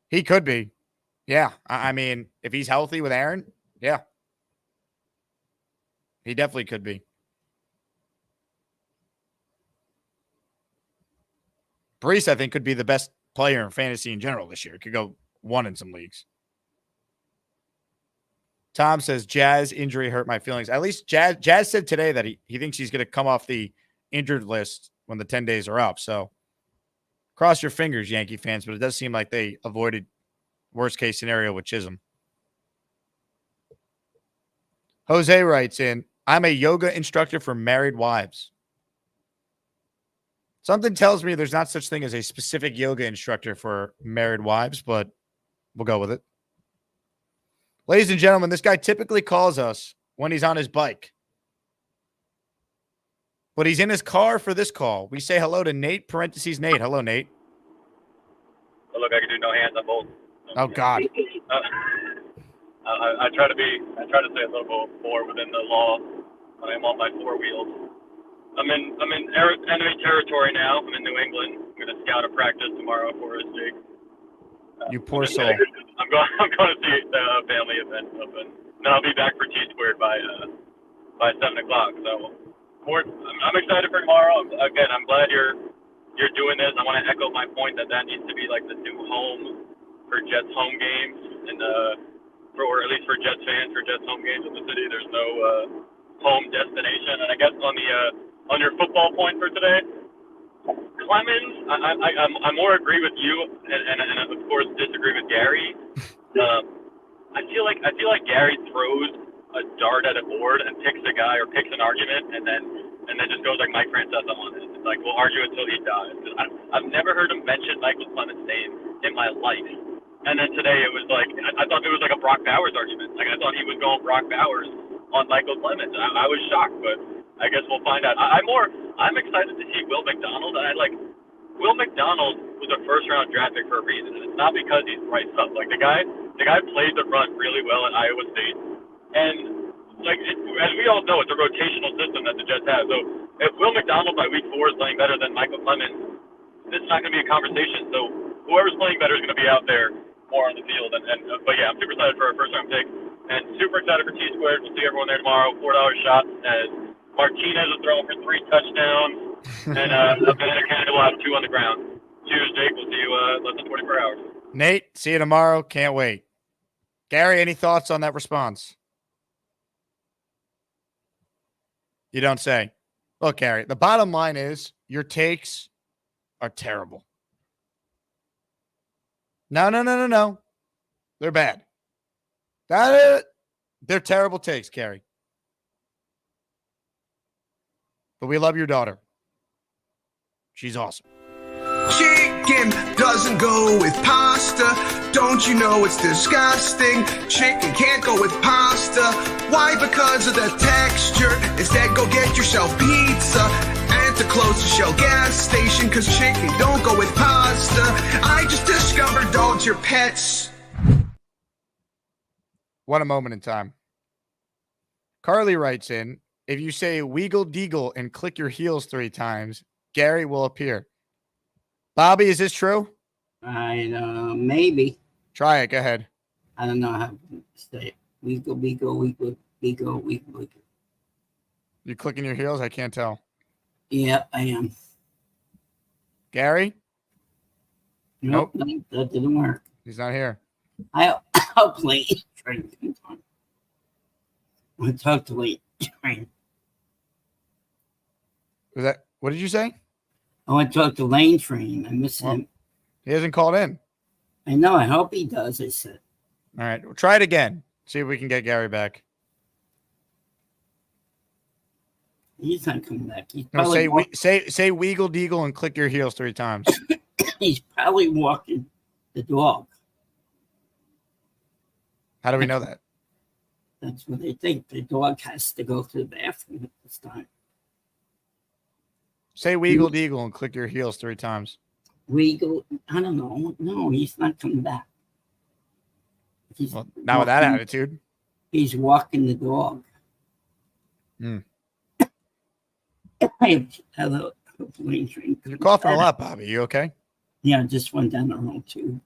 He could be. Yeah. I mean, if he's healthy with Aaron, yeah. He definitely could be. Brees, I think, could be the best player in fantasy in general this year. Could go 1 in some leagues. Tom says, Jazz injury hurt my feelings. At least Jazz said today that he thinks he's going to come off the injured list when the 10 days are up. So cross your fingers, Yankee fans, but it does seem like they avoided worst case scenario with Chisholm. Jose writes in, I'm a yoga instructor for married wives. Something tells me there's not such thing as a specific yoga instructor for married wives, but we'll go with it. Ladies and gentlemen, this guy typically calls us when he's on his bike. But he's in his car for this call. We say hello to Nate, parentheses Nate. Hello, Nate. Oh, look, I can do no hands on both. Oh, God. I try to stay a little bit more within the law when I'm on my 4 wheels. I'm in enemy territory now. I'm in New England. I'm going to scout a practice tomorrow for us, Jake. You poor soul. I'm going to see the family event up, and then I'll be back for T-squared by 7 o'clock. So I'm excited for tomorrow. Again, I'm glad you're doing this. I want to echo my point that needs to be like the new home for Jets home games, and or at least for Jets fans for Jets home games in the city. There's no home destination. And I guess on your football point for today, Clemens, I more agree with you, and of course disagree with Gary. I feel like Gary throws a dart at a board and picks a guy or picks an argument, and then just goes like Mike Francesa on it. It's like we'll argue until he dies. I've never heard him mention Michael Clemens' name in my life. And then today it was like I thought it was like a Brock Bowers argument. Like I thought he was going Brock Bowers on Michael Clemens. I was shocked, but I guess we'll find out. I'm excited to see Will McDonald. And Will McDonald was a first-round draft pick for a reason, and it's not because he's priced up. Like the guy played the run really well at Iowa State, and as we all know, it's a rotational system that the Jets have. So if Will McDonald by week 4 is playing better than Michael Clemens, this is not going to be a conversation. So whoever's playing better is going to be out there more on the field. But yeah, I'm super excited for our first-round pick, and super excited for T-squared. We'll see everyone there tomorrow. $4 shot as Martinez is throwing for 3 touchdowns, and Banana Canada will have 2 on the ground. Cheers, Jake. We'll see you less than 24 hours. Nate, see you tomorrow. Can't wait. Gary, any thoughts on that response? You don't say. Look, Gary, the bottom line is your takes are terrible. No. They're bad. They're terrible takes, Gary. but we love your daughter. She's awesome. Chicken doesn't go with pasta. Don't you know it's disgusting? Chicken can't go with pasta. Why? Because of the texture. Instead, go get yourself pizza at the closest Shell gas station, because chicken don't go with pasta. I just discovered dogs are pets. What a moment in time. Carly writes in, if you say Weagle Deagle and click your heels 3 times, Gary will appear. Bobby, is this true? Maybe. Try it. Go ahead. I don't know how to say it. Weagle. You clicking your heels? I can't tell. Yeah, I am. Gary? Nope. That didn't work. He's not here. I'll play train. I'll talk to late train. What did you say? I want to talk to Lane Train. I miss him. He hasn't called in. I know. I hope he does. I said. All right. We'll try it again. See if we can get Gary back. He's not coming back. He's No, probably say Weagle Deagle and click your heels 3 times. he's probably walking the dog. How do we know that? That's what they think. The dog has to go to the bathroom at this time. Say Weagle Deagle and click your heels 3 times. Weagle, I don't know. No, he's not coming back. Not with that attitude. He's walking the dog. Hello, Lane Train. You're coughing a lot, Bobby. You okay? Yeah, just went down the road too.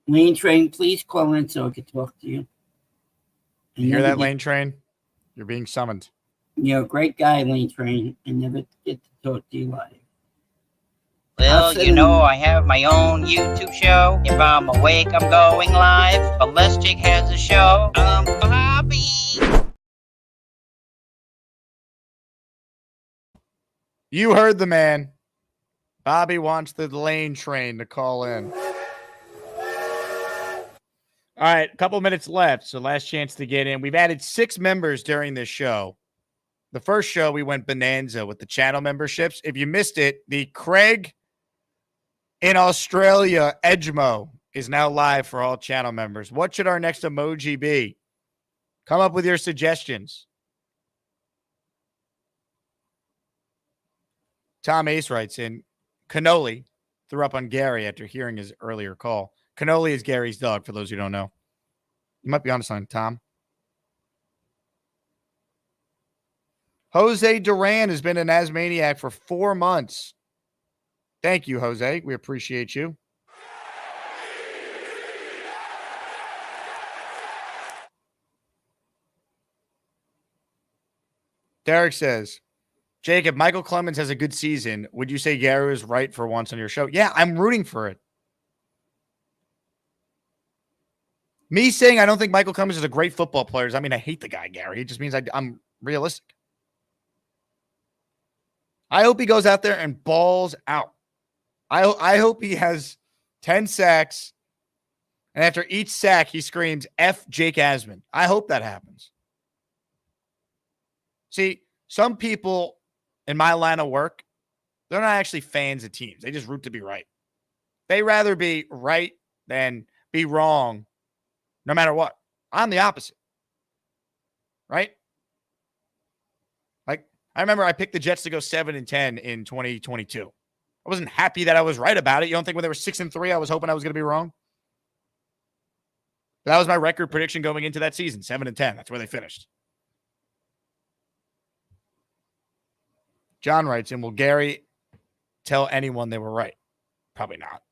Lane Train, please call in so I can talk to you. You hear that, Lane Train? You're being summoned. You're a great guy, Lane Train. I never get to talk to you live. Well, you know, I have my own YouTube show. If I'm awake, I'm going live. But Les Jake has a show. Bobby. You heard the man. Bobby wants the Lane Train to call in. All right, a couple minutes left, so last chance to get in. We've added 6 members during this show. The first show, we went bonanza with the channel memberships. If you missed it, the Craig in Australia Edgemo is now live for all channel members. What should our next emoji be? Come up with your suggestions. Tom Ace writes in, Cannoli threw up on Gary after hearing his earlier call. Cannoli is Gary's dog, for those who don't know. You might be on something, Tom. Jose Duran has been an Asmaniac for 4 months. Thank you, Jose. We appreciate you. Derek says, Jake, if Michael Clemens has a good season, would you say Gary was right for once on your show? Yeah, I'm rooting for it. Me saying I don't think Michael Clemens is a great football player does not mean I hate the guy, Gary. It just means I'm realistic. I hope he goes out there and balls out. I hope he has 10 sacks, and after each sack, he screams, F Jake Asman. I hope that happens. See, some people in my line of work, they're not actually fans of teams. They just root to be right. They rather be right than be wrong, no matter what. I'm the opposite. Right? Like, I remember I picked the Jets to go 7-10 in 2022. I wasn't happy that I was right about it. You don't think when they were 6-3, I was hoping I was going to be wrong? That was my record prediction going into that season, 7-10. That's where they finished. John writes in, will Gary tell anyone they were right? Probably not.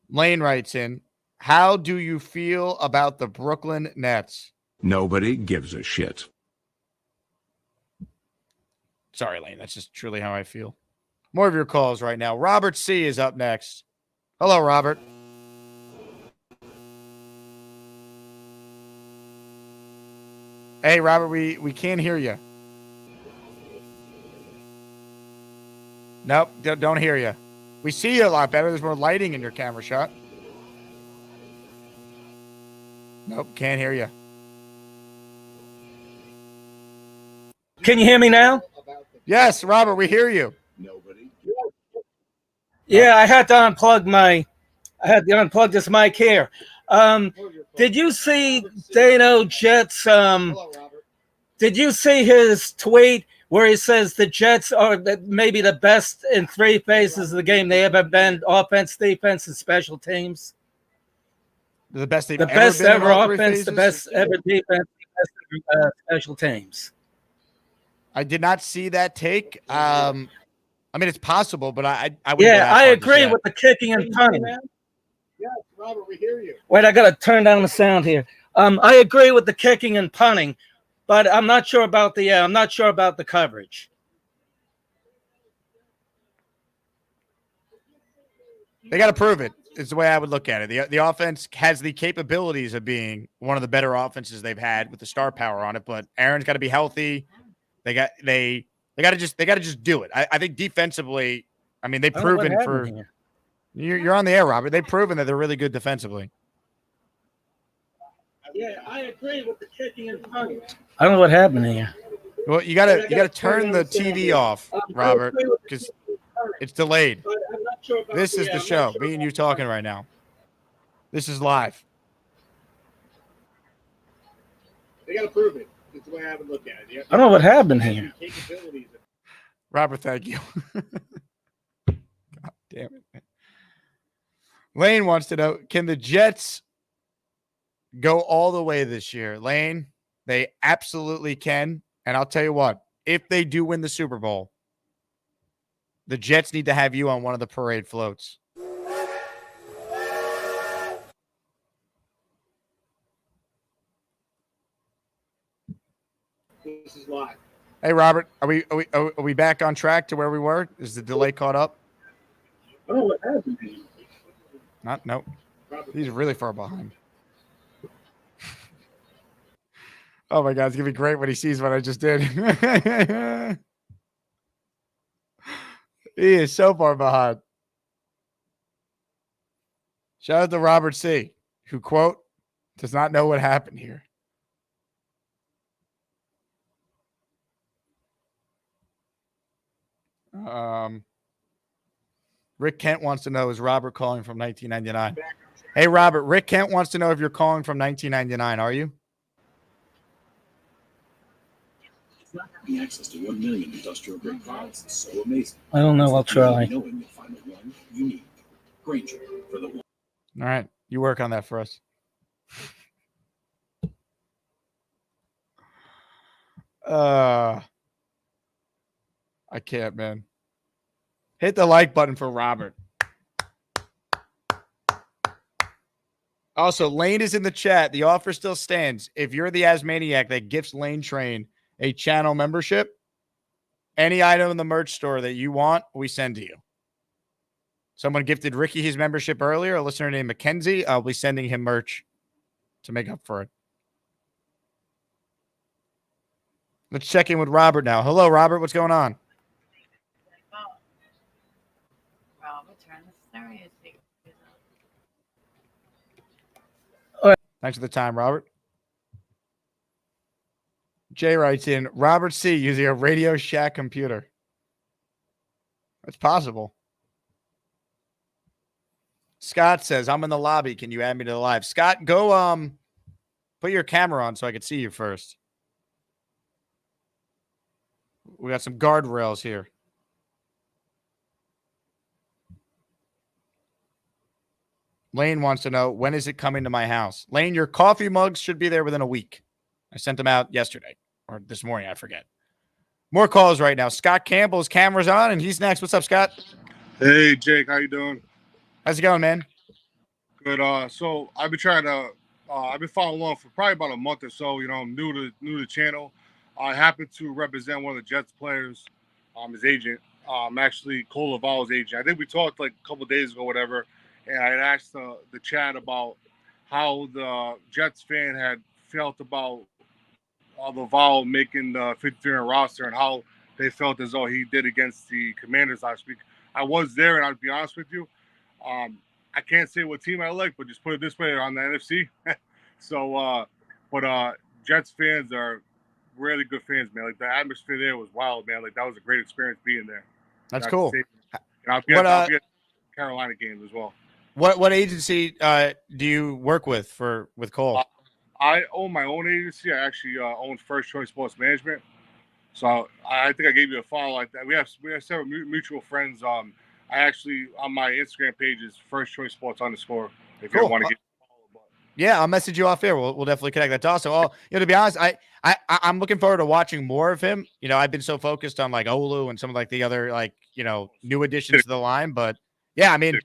Lane writes in, how do you feel about the Brooklyn Nets? Nobody gives a shit. Sorry, Lane. That's just truly how I feel. More of your calls right now. Robert C. is up next. Hello, Robert. Hey, Robert, we can't hear you. Nope, don't hear you. We see you a lot better. There's more lighting in your camera shot. Nope, can't hear you. Can you hear me now? Yes, Robert, we hear you. Yeah, I had to unplug this mic here. Did you see Dano Jets? Did you see his tweet where he says the Jets are maybe the best in three phases of the game they ever been: offense, defense, and special teams? The best they've The ever best been in ever all three offense, the phases? best ever defense, the best ever, special teams. I did not see that take. I mean, it's possible, but I wouldn't go Yeah, that I far agree just with the kicking and punting. Yes, Robert, we hear you. Wait, I got to turn down the sound here. I agree with the kicking and punting, but I'm not sure about the coverage. They got to prove it. Is the way I would look at it. The offense has the capabilities of being one of the better offenses they've had with the star power on it, but Aaron's got to be healthy. They got to just do it. I think defensively, I mean, they've proven for you're on the air, Robert. They've proven that they're really good defensively. Yeah, I agree with the kicking and punting. I don't know what happened here. Well, you gotta turn the TV off, Robert, because it's delayed. This is the show. Me and you talking right now. This is live. They gotta prove it. It's the way I would look at it. I don't know what happened here. Robert, thank you. God damn it. Lane wants to know, can the Jets go all the way this year? Lane, they absolutely can. And I'll tell you what, if they do win the Super Bowl, the Jets need to have you on one of the parade floats. This is live. Hey, Robert, are we back on track to where we were? Is the delay caught up? I don't know what happened here. Nope. He's really far behind. Oh my God, it's gonna be great when he sees what I just did. He is so far behind. Shout out to Robert C., who, quote, does not know what happened here. Rick Kent wants to know, is Robert calling from 1999? Hey, Robert, Rick Kent wants to know if you're calling from 1999. Are you? The access to 1 million industrial grade products is so amazing. I don't know. I'll try. Knowing you'll find the one you need. Granger for the one. All right. You work on that for us. I can't, man. Hit the like button for Robert. Also, Lane is in the chat. The offer still stands. If you're the Asmaniac that gifts Lane Train a channel membership, any item in the merch store that you want, we send to you. Someone gifted Ricky his membership earlier, a listener named Mackenzie. I'll be sending him merch to make up for it. Let's check in with Robert now. Hello, Robert. What's going on? Thanks for the time, Robert. Jay writes in, Robert C. using a Radio Shack computer. That's possible. Scott says, I'm in the lobby. Can you add me to the live? Scott, go put your camera on so I can see you first. We got some guardrails here. Lane wants to know, when is it coming to my house? Lane, your coffee mugs should be there within a week. I sent them out yesterday or this morning. I forget. More calls right now. Scott Campbell's camera's on, and he's next. What's up, Scott? Hey, Jake. How you doing? How's it going, man? Good. So I've been trying to, I've been following along for probably about a month or so. You know, I'm new to the channel. I happen to represent one of the Jets players. His agent. I'm actually Cole Laval's agent. I think we talked like a couple of days ago, whatever. And I had asked the chat about how the Jets fan had felt about Laval making the 53-man roster and how they felt as though he did against the Commanders last week. I was there, and I'll be honest with you, I can't say what team I like, but just put it this way, on the NFC. So, but Jets fans are really good fans, man. Like the atmosphere there was wild, man. Like that was a great experience being there. That's cool. And I'll be at Carolina games as well. What agency do you work with Cole? I own my own agency. I actually own First Choice Sports Management. So I think I gave you a follow like that. We have several mutual friends. I actually on my Instagram page is First Choice Sports _ if you want to get. Yeah, I'll message you off here. We'll definitely connect. That's awesome. Well, to be honest, I'm looking forward to watching more of him. I've been so focused on like Olu and some of like the other new additions to the line. But yeah, I mean,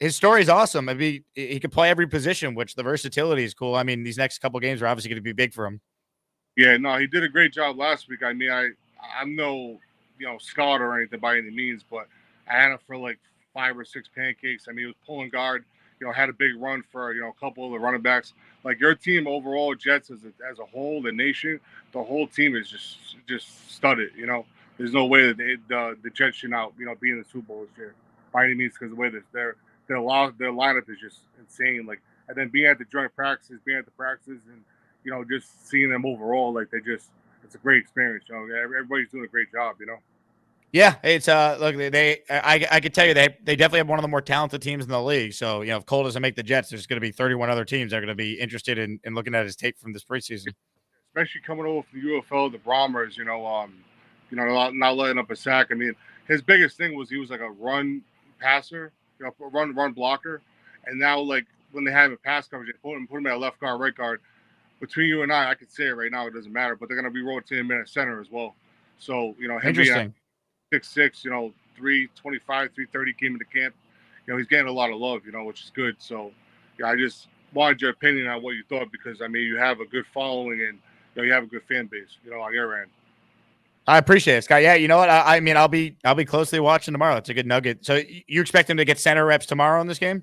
his story is awesome. I mean, he could play every position, which the versatility is cool. I mean, these next couple games are obviously going to be big for him. Yeah, no, he did a great job last week. I mean, I'm no scout or anything by any means, but I had him for like 5 or 6 pancakes. I mean, he was pulling guard. Had a big run for a couple of the running backs. Like your team overall, Jets as a whole, the nation, the whole team is just studded. There's no way that the Jets should not be in the Super Bowl this year by any means, because the way that their lineup is just insane. Like, and then being at the joint practices, and just seeing them overall, like it's a great experience. Everybody's doing a great job. Yeah, it's look, I could tell you they definitely have one of the more talented teams in the league. So if Cole doesn't make the Jets, there's going to be 31 other teams that are going to be interested in looking at his tape from this preseason. Especially coming over from the UFL, the Brahmers, not letting up a sack. I mean, his biggest thing was he was like a run passer, run blocker, and now like when they have a pass coverage, they put him at left guard, right guard. Between you and I could say it right now, it doesn't matter, but they're going to be rotating him in at center as well. So him interesting. 6'6", 325, 330 came into camp. He's getting a lot of love, which is good. So, I just wanted your opinion on what you thought, because I mean, you have a good following and you have a good fan base, on your end. I appreciate it, Scott. Yeah, you know what? I mean, I'll be closely watching tomorrow. It's a good nugget. So you expect him to get center reps tomorrow in this game?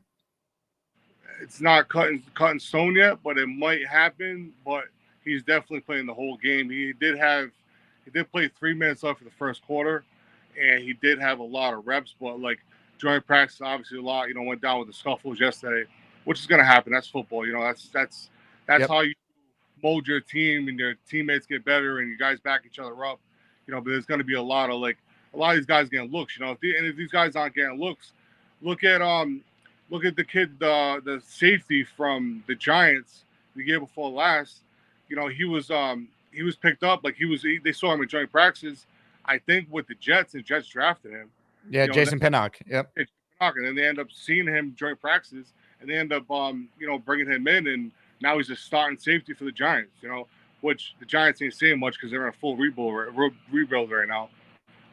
It's not cut in stone yet, but it might happen. But he's definitely playing the whole game. He did play 3 minutes left for the first quarter. And he did have a lot of reps, but like joint practice, obviously a lot, went down with the scuffles yesterday, which is going to happen. That's football. That's how you mold your team and your teammates get better and you guys back each other up, but there's going to be a lot of these guys getting looks, and if these guys aren't getting looks, look at the kid, the safety from the Giants the year before last, he was picked up. Like they saw him in joint practices. I think with the Jets, and Jets drafted him. Yeah, Jason Pinnock. Yep. And then they end up seeing him joint practices, and they end up, bringing him in, and now he's a starting safety for the Giants. Which the Giants ain't saying much because they're in a full rebuild right now.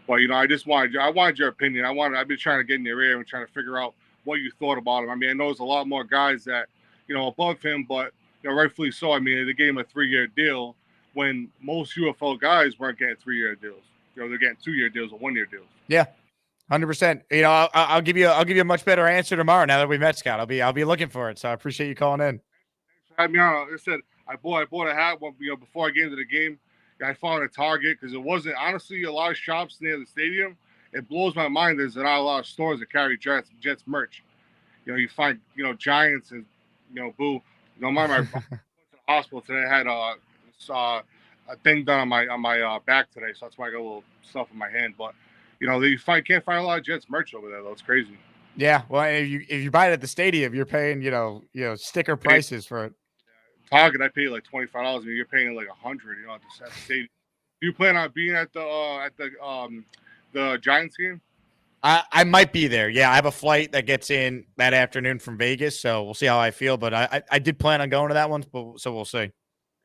But I wanted your opinion. I've been trying to get in your ear and trying to figure out what you thought about him. I mean, I know there's a lot more guys that above him, but rightfully so. I mean, they gave him a 3-year deal when most UFL guys weren't getting 3-year deals. They're getting 2-year deals or 1-year deals. Yeah, 100%. I'll give you a much better answer tomorrow. Now that we met, Scott, I'll be looking for it. So I appreciate you calling in. I mean, like I said, I bought a hat before I came to the game. I found a Target because it wasn't honestly a lot of shops near the stadium. It blows my mind. There's not a lot of stores that carry Jets merch. You find Giants and boo. My hospital today had a thing done on my back today, so that's why I got a little stuff in my hand. But you can't find a lot of Jets merch over there though. It's crazy. Yeah, well, if you buy it at the stadium, you're paying sticker prices for it. Target, I pay like $25. And you're paying like $100. At the stadium. Do you plan on being at the Giants game? I might be there. Yeah, I have a flight that gets in that afternoon from Vegas, so we'll see how I feel. But I did plan on going to that one, so we'll see.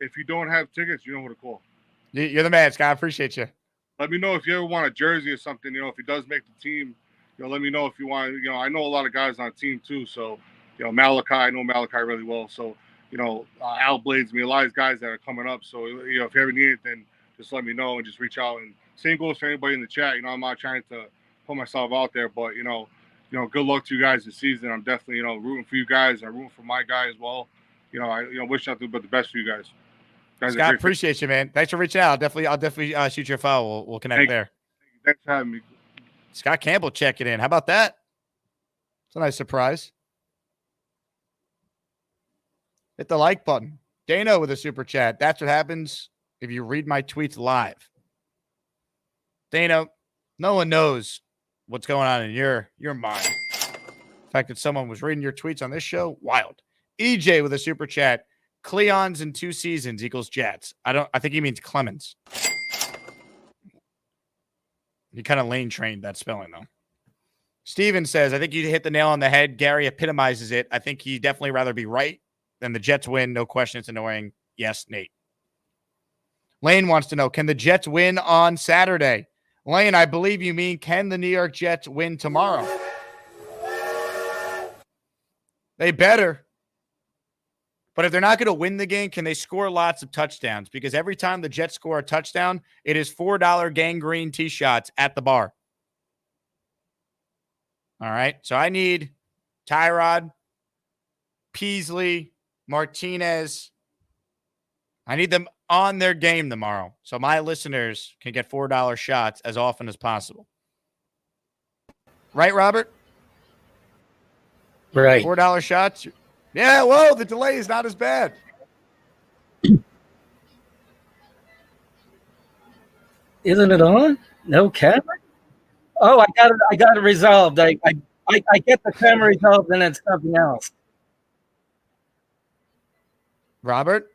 If you don't have tickets, you know who to call. You're the man, Scott. I appreciate you. Let me know if you ever want a jersey or something. If he does make the team, let me know if you want. I know a lot of guys on the team too. So, Malachi, I know Malachi really well. So, Al Blades, a lot of these guys that are coming up. So, if you ever need anything, just let me know and just reach out. And same goes for anybody in the chat. I'm not trying to put myself out there, but good luck to you guys this season. I'm definitely rooting for you guys. I'm rooting for my guy as well. I wish nothing but the best for you guys. Scott, appreciate you, man. Thanks for reaching out. I'll definitely shoot you a follow. We'll connect there. Thanks for having me. Scott Campbell checking in. How about that? It's a nice surprise. Hit the like button. Dana with a super chat. That's what happens if you read my tweets live. Dana, no one knows what's going on in your mind. The fact that someone was reading your tweets on this show, wild. EJ with a super chat. Cleons in 2 seasons equals Jets. I think he means Clemens. He kind of lane trained that spelling, though. Steven says, I think you hit the nail on the head. Gary epitomizes it. I think he'd definitely rather be right than the Jets win. No question. It's annoying. Yes, Nate. Lane wants to know, can the Jets win on Saturday? Lane, I believe you mean, can the New York Jets win tomorrow? They better. But if they're not going to win the game, can they score lots of touchdowns? Because every time the Jets score a touchdown, it is $4 gangrene tee shots at the bar. All right. So I need Tyrod, Peasley, Martinez. I need them on their game tomorrow so my listeners can get $4 shots as often as possible. Right, Robert? Right. $4 shots. Yeah, whoa, the delay is not as bad. Isn't it on? No camera? Oh, I got it resolved. I get the camera resolved and it's something else. Robert?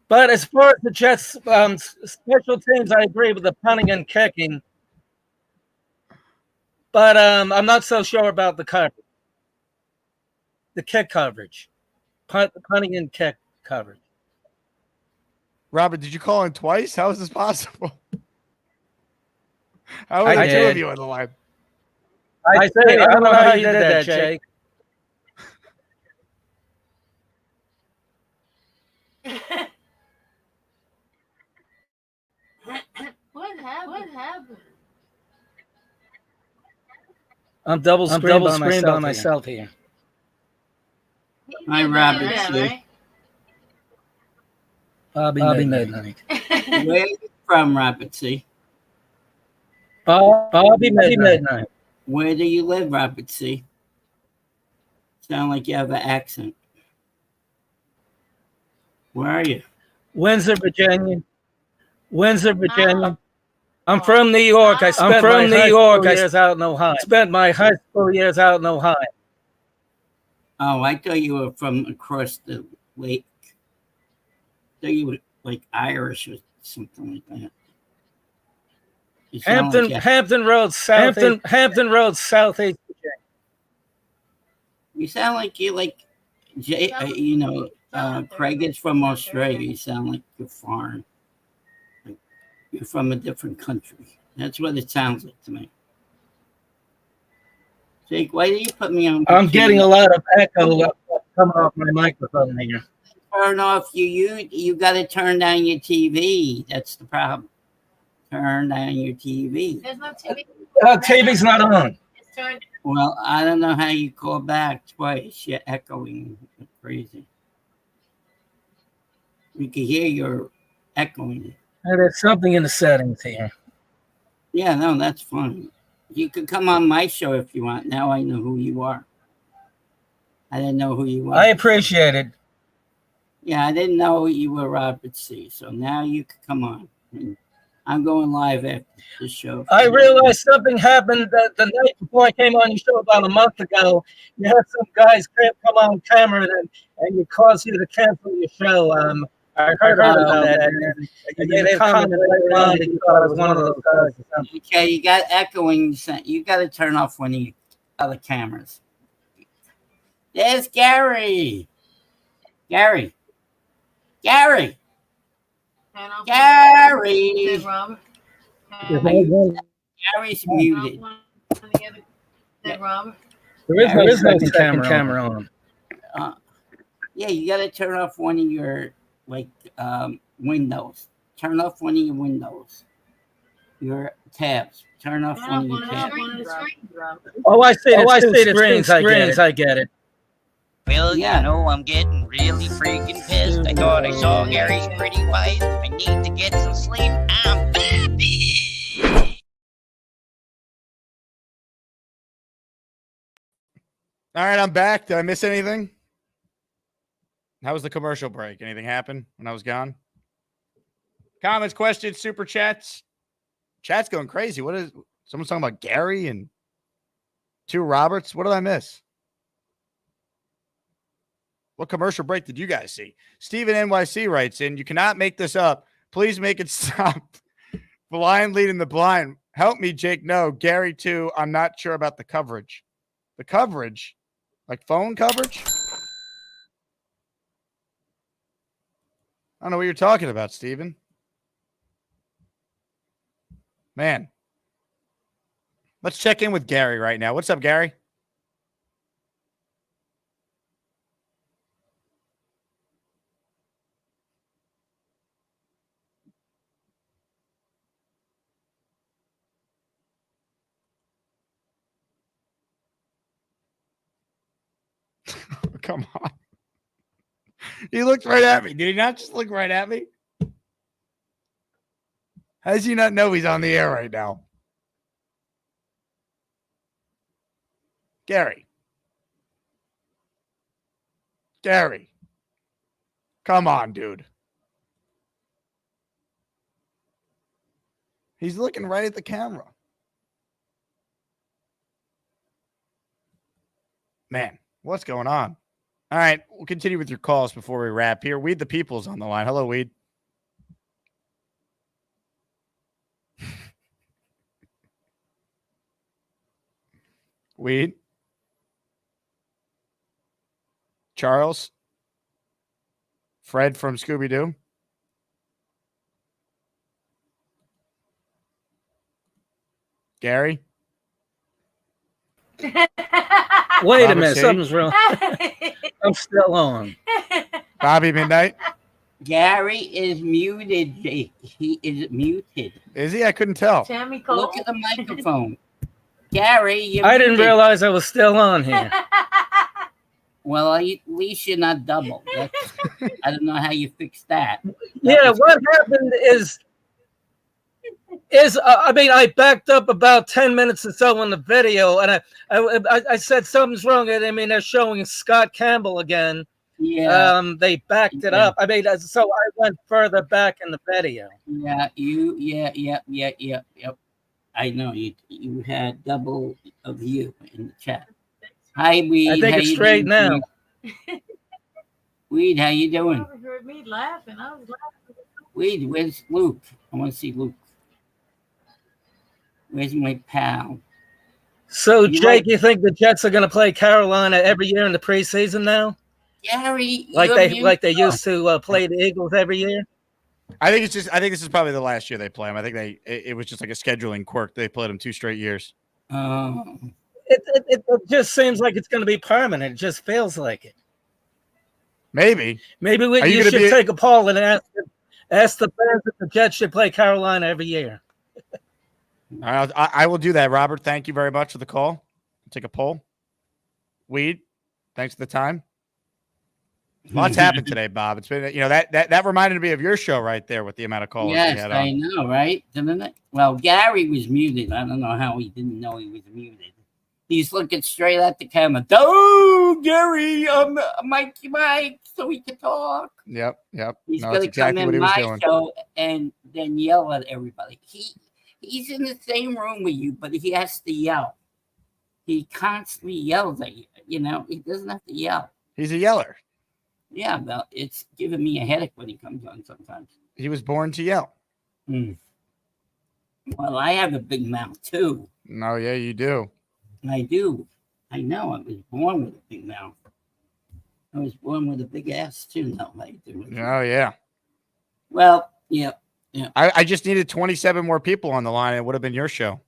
But as far as the Jets special teams, I agree with the punting and kicking. But I'm not so sure about the coverage. The kick coverage. Punting and kick coverage. Robert, did you call in twice? How is this possible? How are the two of you on the line? I don't know how you did that, Jake. What happened? I'm double screened by myself here. Hi, Robert. Right? Bobby Midnight. Where are you from, Robert C? Bobby Midnight. Where do you live, Robert C? Sound like you have an accent. Where are you? Windsor, Virginia. I'm from New York. I spent my high school years out in Ohio. Spent my high school years out in Ohio. Oh, I thought you were from across the lake. I thought you were like Irish or something like that. Hampton Roads, South. Hampton Roads, Southeast Virginia. You sound like you like, Craig is from Australia. You sound like you're foreign. Like you're from a different country. That's what it sounds like to me. Jake, why do you put me on? I'm getting a lot of echo coming off my microphone here. Turn off you got to turn down your TV. That's the problem. Turn down your TV. There's no TV. TV's not on. It's turned. Well, I don't know how you call back twice. You're echoing crazy. We can hear you're echoing. There's something in the settings here. Yeah, no, that's fine. You could come on my show if you want. Now I know who you are. I didn't know who you were. I appreciate it. Yeah, I didn't know you were Robert C. So now you could come on. And I'm going live after the show. I realized something happened the night before I came on your show about a month ago. You had some guys come on camera and it caused you to cancel your show. I heard about that. And they commented later on that you thought I was one of those guys or something. Okay, you got echoing. You got to turn off one of your other cameras. There's Gary. Gary. Gary's muted. There is no second camera on. Yeah, you got to turn off one of your windows. Turn off one of your windows. Your tabs. Turn off one of your tabs. Oh, I see it. Screens. I get it. Well, you know, I'm getting really freaking pissed. I thought I saw Gary's pretty wife. I need to get some sleep. I'm happy. All right, I'm back. Did I miss anything? How was the commercial break? Anything happen when I was gone? Comments, questions, super chats. Chat's going crazy. What is someone's talking about Gary and 2 Roberts? What did I miss? What commercial break did you guys see? Steven NYC writes in, you cannot make this up. Please make it stop. Blind leading the blind. Help me, Jake. No, Gary too. I'm not sure about the coverage. The coverage? Like phone coverage? I don't know what you're talking about, Steven. Man. Let's check in with Gary right now. What's up, Gary? Come on. He looked right at me. Did he not just look right at me? How does he not know he's on the air right now? Gary. Gary. Come on, dude. He's looking right at the camera. Man, what's going on? All right, we'll continue with your calls before we wrap here. Weed the People's on the line. Hello, Weed. Weed. Charles. Fred from Scooby-Doo. Gary. Wait a minute, something's wrong. I'm still on. Bobby Midnight. Gary is muted, Jake. He is muted. Is he? I couldn't tell. Look at the microphone. Gary, you're I didn't muted. realize I was still on here. Well, at least you're not double. I don't know how you fixed that. Yeah, what happened is I mean, I backed up about 10 minutes or so on the video, and I said something's wrong. I mean, they're showing Scott Campbell again. Yeah. They backed it up. I mean, so I went further back in the video. Yeah, yep. I know you had double of you in the chat. Hi, Weed. I think how it's you straight doing, now. Weed, how you doing? You heard me laughing. I was laughing. Weed, where's Luke? I want to see Luke. Where's my pal? So, Jake, you think the Jets are going to play Carolina every year in the preseason now? Gary, like they used to play the Eagles every year? I think this is probably the last year they play them. I think it was just like a scheduling quirk. They played them 2 straight years. It just seems like it's going to be permanent. It just feels like it. Maybe you should take a poll and ask the fans if the Jets should play Carolina every year. I will do that, Robert. Thank you very much for the call. Take a poll. Weed, thanks for the time. Lots happened today, Bob. It's been, that reminded me of your show right there with the amount of calls. Yes, we had I on. know, right? Didn't it? Well, Gary was muted. I don't know how he didn't know he was muted. He's looking straight at the camera. Oh, Gary, Mike, so we can talk. Yep. He's No, going that's to come exactly in what he was my doing. show and then yell at everybody. He's in the same room with you, but he has to yell. He constantly yells at you. He doesn't have to yell. He's a yeller. Yeah, well, it's giving me a headache when he comes on sometimes. He was born to yell. Well, I have a big mouth too. No, yeah, you do. I do. I know. I was born with a big mouth. I was born with a big ass too. No, I do. Oh, yeah. Well, yeah. I just needed 27 more people on the line. It would have been your show.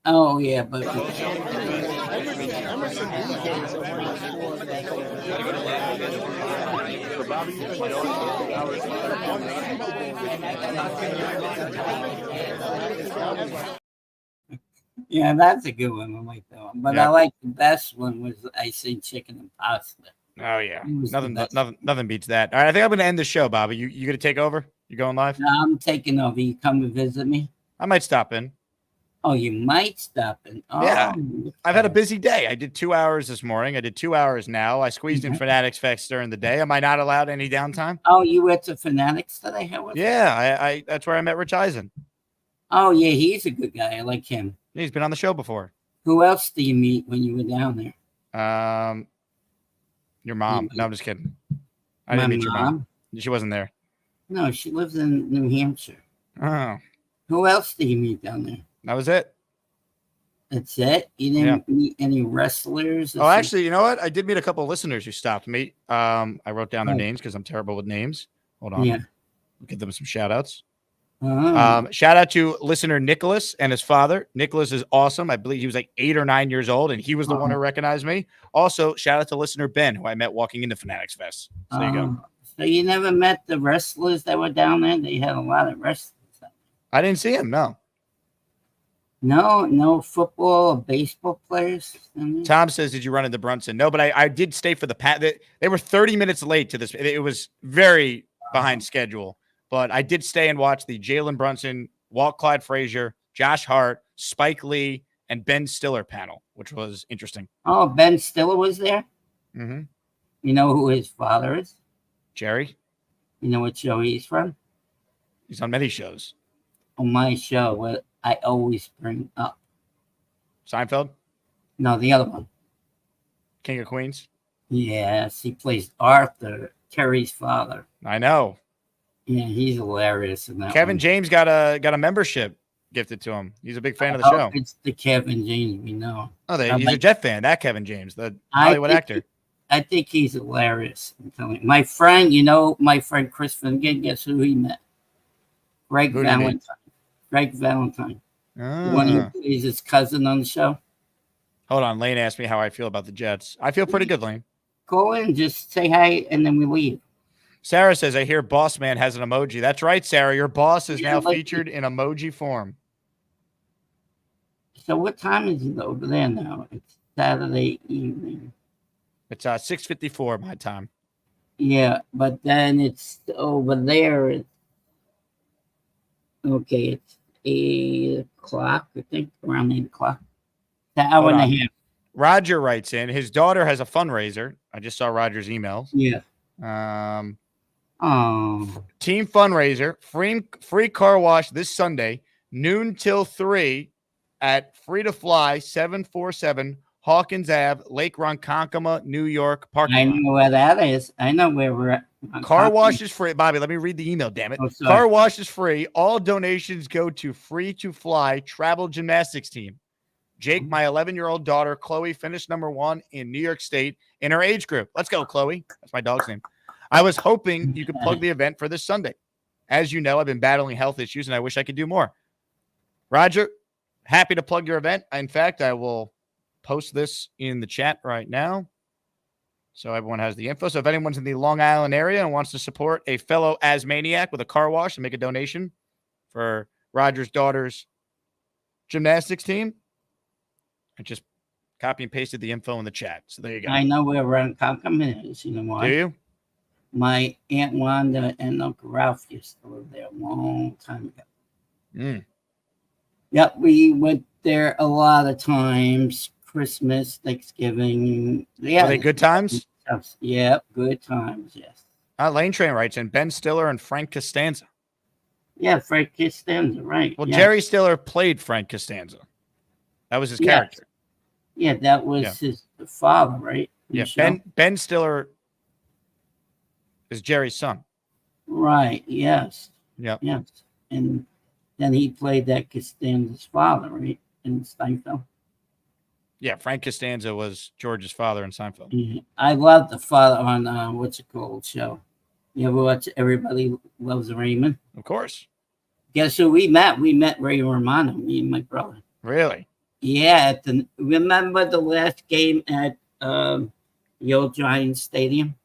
Oh, yeah, but yeah, that's a good one. I like that one. But I like the best one was I seen chicken and pasta. Oh yeah, nothing beats that. All right, I think I'm going to end the show, Bobby. You going to take over? You going live? No, I'm taking over. You come and visit me? I might stop in. Oh, you might stop in. Oh, Yeah. I've had a busy day. I did 2 hours this morning. I did 2 hours now. I squeezed in Fanatics Fest during the day. Am I not allowed any downtime? Oh, you went to Fanatics today? How was it? Yeah, I that's where I met Rich Eisen. Oh, yeah, he's a good guy. I like him. He's been on the show before. Who else do you meet when you were down there? Your mom. No, I'm just kidding. I My didn't meet your mom. mom? She wasn't there. No, she lives in New Hampshire. Oh, Who else do you meet down there? that was it. That's it? You didn't meet any wrestlers? Oh, actually, you know what? I did meet a couple of listeners who stopped me. I wrote down their Oh. names because I'm terrible with names. Hold on. Yeah. I'll give them some shout outs. Oh. Shout out to listener Nicholas and his father. Nicholas is awesome. I believe he was like 8 or 9 years old, and he was the one who recognized me. Also, shout out to listener Ben, who I met walking into Fanatics Fest. So there you go. So you never met the wrestlers that were down there? They had a lot of wrestlers. I didn't see him. No. No football or baseball players. Tom says, "Did you run into Brunson?" No, but I did stay for the They were 30 minutes late to this. It was very behind schedule, but I did stay and watch the Jalen Brunson, Walt Clyde Frazier, Josh Hart, Spike Lee, and Ben Stiller panel, which was interesting. Oh, Ben Stiller was there. Mm-hmm. You know who his father is? Jerry. You know what show he's from? He's on many shows. On my show, what I always bring up. Seinfeld. No, the other one. King of Queens. Yes, he plays Arthur, Terry's father. I know. Yeah, he's hilarious in that. Kevin one. James got a membership gifted to him. He's a big fan of the show. It's the Kevin James we know. Oh, he's a Jet fan. That Kevin James, the I Hollywood think actor. I think he's hilarious. I'm telling you. My friend, my friend Chris Finnegan, guess who he met? Greg Who did he meet? Valentine. Greg Valentine. The one who plays his cousin on the show. Hold on. Lane asked me how I feel about the Jets. I feel pretty good, Lane. Go in, just say hi, and then we leave. Sarah says, I hear Boss Man has an emoji. That's right, Sarah. Your boss is Yeah, now like- featured in emoji form. So what time is it over there now? It's Saturday evening. It's 6:54 my time. Yeah, but then it's over there. It's 8 o'clock, I think, around 8 o'clock. An hour Hold and on. a half. Roger writes in. His daughter has a fundraiser. I just saw Roger's emails. Yeah. Team fundraiser, free car wash this Sunday, noon till 3 at Free to Fly 747 Hawkins Ave, Lake Ronkonkoma, New York parking I lot. know where that is. I know where we're at. Car wash is free. Bobby, let me read the email, damn it. Oh, sorry. Car wash is free. All donations go to Free to Fly travel gymnastics team. Jake, my 11-year-old daughter, Chloe, finished number 1 in New York State in her age group. Let's go, Chloe. That's my dog's name. I was hoping you could plug the event for this Sunday. As you know, I've been battling health issues, and I wish I could do more. Roger, happy to plug your event. In fact, I will post this in the chat right now so everyone has the info. So if anyone's in the Long Island area and wants to support a fellow Asmaniac with a car wash and make a donation for Roger's daughter's gymnastics team, I just copy and pasted the info in the chat. So there you go. I know where Ronkonkoma is. You know why? Do you? My Aunt Wanda and Uncle Ralph used to live there a long time ago. Yep, we went there a lot of times. Christmas, Thanksgiving. Yeah, Are they good times? Yep, good times, yes. Lane Train writes in Ben Stiller and Frank Costanza. Yeah, Frank Costanza, right. Well, yes. Jerry Stiller played Frank Costanza. That was his Yes. character. Yeah, that was his father, right? Yeah, Michelle? Ben Stiller is Jerry's son. Right, yes. Yep. Yes. And then he played that Costanza's father, right? In Steinfeld. Yeah, Frank Costanza was George's father in Seinfeld. Mhm. I love the father on what's it called show. You ever watch Everybody Loves Raymond? Of course. Guess who we met? We met Ray Romano, me and my brother. Really? Yeah, remember the last game at the old Giants Stadium?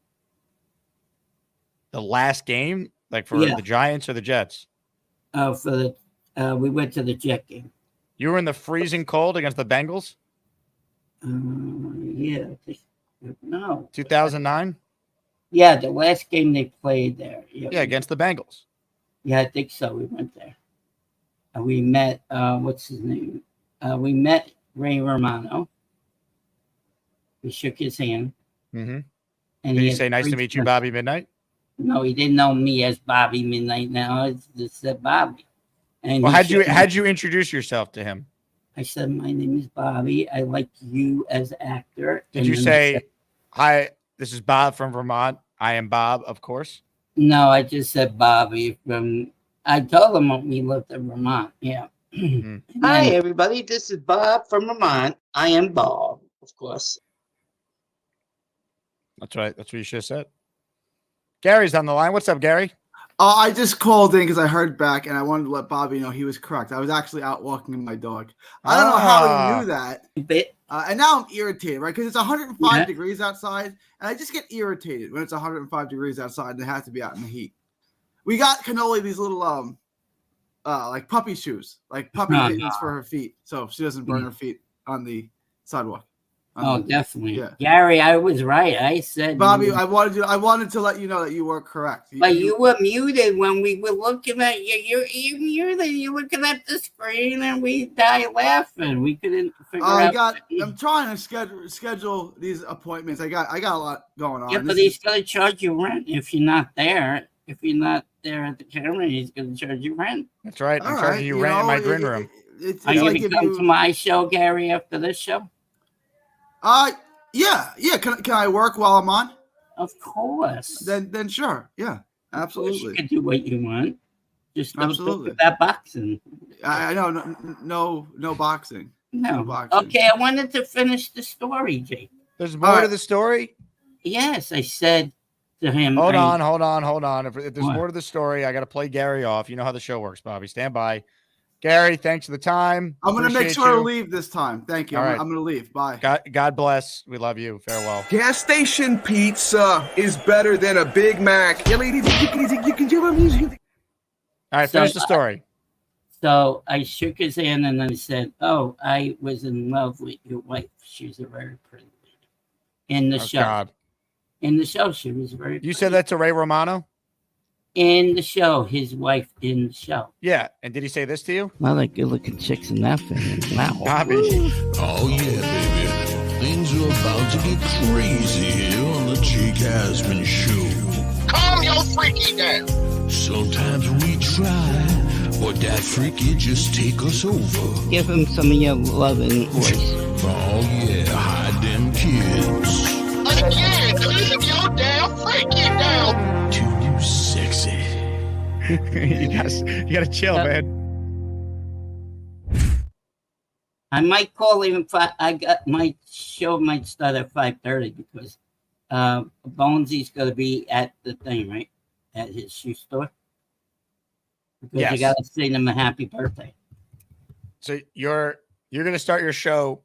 The last game? Like for Yeah. the Giants or the Jets? We went to the Jet game. You were in the freezing cold against the Bengals? Yeah. No. 2009? Yeah, the last game they played there. Yeah, against the Bengals. Yeah, I think so. We went there. We met, what's his name? We met Ray Romano. We shook his hand. Mm-hmm. And Did he had say, "Nice to meet you, Bobby Midnight"? No, he didn't know me as Bobby Midnight. Now it's just said Bobby. And Well, he how'd you introduce yourself to him? I said, "My name is Bobby. I like you as actor." Did you say, "Hi, this is Bob from Vermont. I am Bob, of course"? No, I just said Bobby from. I told him when we lived in Vermont. Yeah. Hi, everybody. This is Bob from Vermont. I am Bob, of course. That's right. That's what you should have said. Gary's on the line. What's up, Gary? I just called in because I heard back and I wanted to let Bobby know he was correct. I was actually out walking my dog. I don't know how he knew that. And now I'm irritated, right? Because it's 105 degrees outside, and I just get irritated when it's 105 degrees outside and they have to be out in the heat. We got Cannoli these little like puppy shoes, like puppy mittens for her feet, so she doesn't burn her feet on the sidewalk. Oh, definitely. Yeah. Gary, I was right. I said, Bobby, I wanted to let you know that you were correct. But you were muted when we were looking at you. You're muted. You're looking at the screen, and we died laughing. We couldn't figure out. I'm trying to schedule these appointments. I got a lot going on. Yeah, but he's going to charge you rent if you're not there. If you're not there at the camera, he's going to charge you rent. That's right. I'm charging you rent in my green room. Are you going to come to my show, Gary, after this show? Yeah. Can I work while I'm on? Of course. Then sure. Yeah, absolutely. You can do what you want. Just don't talk about boxing. I know. No boxing. No. Boxing. Okay, I wanted to finish the story, Jake. There's more to the story? Yes, I said to him. Hold on. If there's more to the story, I got to play Gary off. You know how the show works, Bobby. Stand by. Gary, thanks for the time. I'm going to make sure to leave this time. Thank you. All right. I'm going to leave. Bye. God bless. We love you. Farewell. Gas station pizza is better than a Big Mac. All right, finish the story. So I shook his hand and I said, "Oh, I was in love with your wife. She's a very pretty lady." In the show. God. In the show, she was very pretty. You said that to Ray Romano? In the show, his wife in the show. Yeah, and did he say this to you? A lot of good-looking chicks in that family. Wow. Bobby. Oh, yeah, baby. Things are about to get crazy here on the Jake Asman Show. Calm your freaky down. Sometimes we try, but that freaky just take us over. Give him some of your loving voice. Oh, yeah, hide them kids. Again, leave your damn freaky down. Too sexy. you gotta chill, man. I might call even. I got my show might start at 5:30 because Bonesy's going to be at the thing, right, at his shoe store. Because I got to sing him a happy birthday. So you're gonna start your show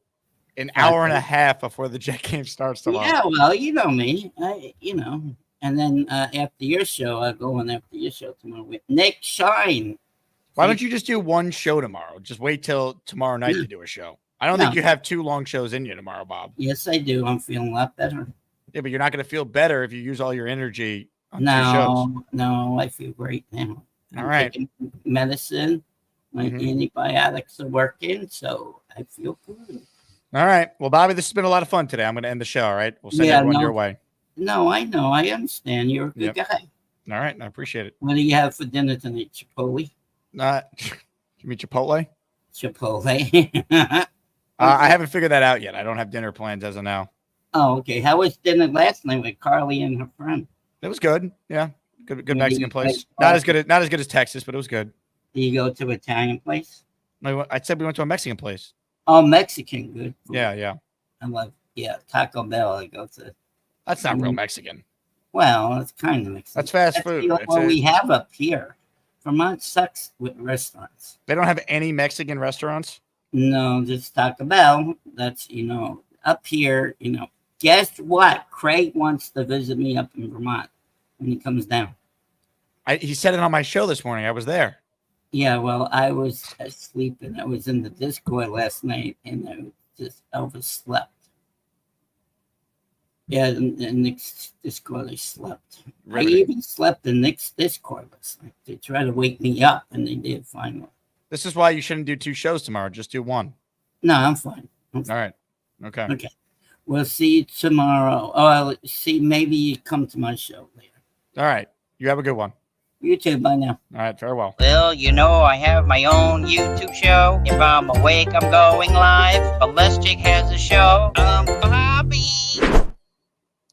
an hour and a half before the Jet game starts tomorrow. Yeah, well, you know me. And then after your show, I'll go on after your show tomorrow with Nick Shine. Why don't you just do one show tomorrow? Just wait till tomorrow night to do a show. I don't think you have 2 long shows in you tomorrow, Bob. Yes, I do. I'm feeling a lot better. Yeah, but you're not going to feel better if you use all your energy on 2 shows. No, I feel great now. All right. Taking medicine. My antibiotics are working, so I feel good. All right. Well, Bobby, this has been a lot of fun today. I'm going to end the show, all right? We'll send everyone your way. No, I know. I understand. You're a good guy. All right. I appreciate it. What do you have for dinner tonight? Chipotle? You mean Chipotle? Chipotle. I haven't figured that out yet. I don't have dinner plans as of now. Oh, okay. How was dinner last night with Carly and her friend? It was good. Yeah. Good Mexican place. Not as good as Texas, but it was good. Do you go to an Italian place? I said we went to a Mexican place. Oh, Mexican. Good. Yeah. I love, Taco Bell. I go to. That's not real Mexican. Well, it's kind of Mexican. That's fast food. What we have up here. Vermont sucks with restaurants. They don't have any Mexican restaurants? No, just Taco Bell. That's, up here, Guess what? Craig wants to visit me up in Vermont when he comes down. He said it on my show this morning. I was there. Yeah, well, I was asleep and I was in the Discord last night and I just overslept. Yeah, the Nick's Discord, I slept. Riveting. I even slept in Nick's Discord last night. They tried to wake me up and they did finally. This is why you shouldn't do 2 shows tomorrow. Just do 1. No, I'm fine. All right. Okay. Okay. We'll see you tomorrow. Oh, I'll see. Maybe you come to my show later. All right. You have a good one. You too. Bye now. All right. Farewell. Well, you know I have my own YouTube show. If I'm awake, I'm going live. But Les Jake has a show. Bobby.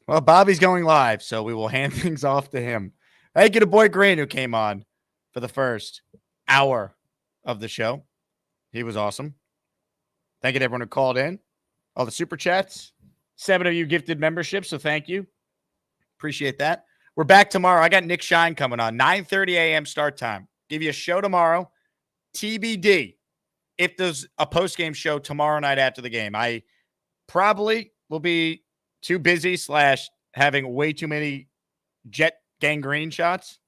Well, Bobby's going live, so we will hand things off to him. Thank you to Boy Green, who came on for the first hour of the show. He was awesome. Thank you to everyone who called in. All the super chats. 7 of you gifted memberships, so thank you. Appreciate that. We're back tomorrow. I got Nick Shine coming on. 9:30 a.m. start time. Give you a show tomorrow. TBD. If there's a post-game show tomorrow night after the game. I probably will be too busy / having way too many jet gangrene shots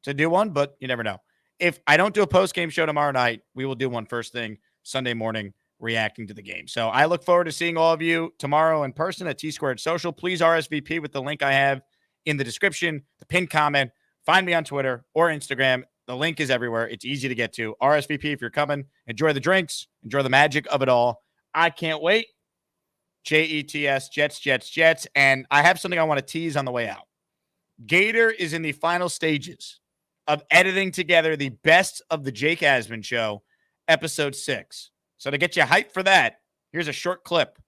to do one, but you never know. If I don't do a post-game show tomorrow night, we will do one first thing Sunday morning reacting to the game. So I look forward to seeing all of you tomorrow in person at T-Squared Social. Please RSVP with the link I have in the description, the pinned comment. Find me on Twitter or Instagram. The link is everywhere. It's easy to get to. RSVP if you're coming. Enjoy the drinks. Enjoy the magic of it all. I can't wait. JETS, Jets. And I have something I want to tease on the way out. Gator is in the final stages of editing together the best of the Jake Asman Show, episode 6. So to get you hyped for that, here's a short clip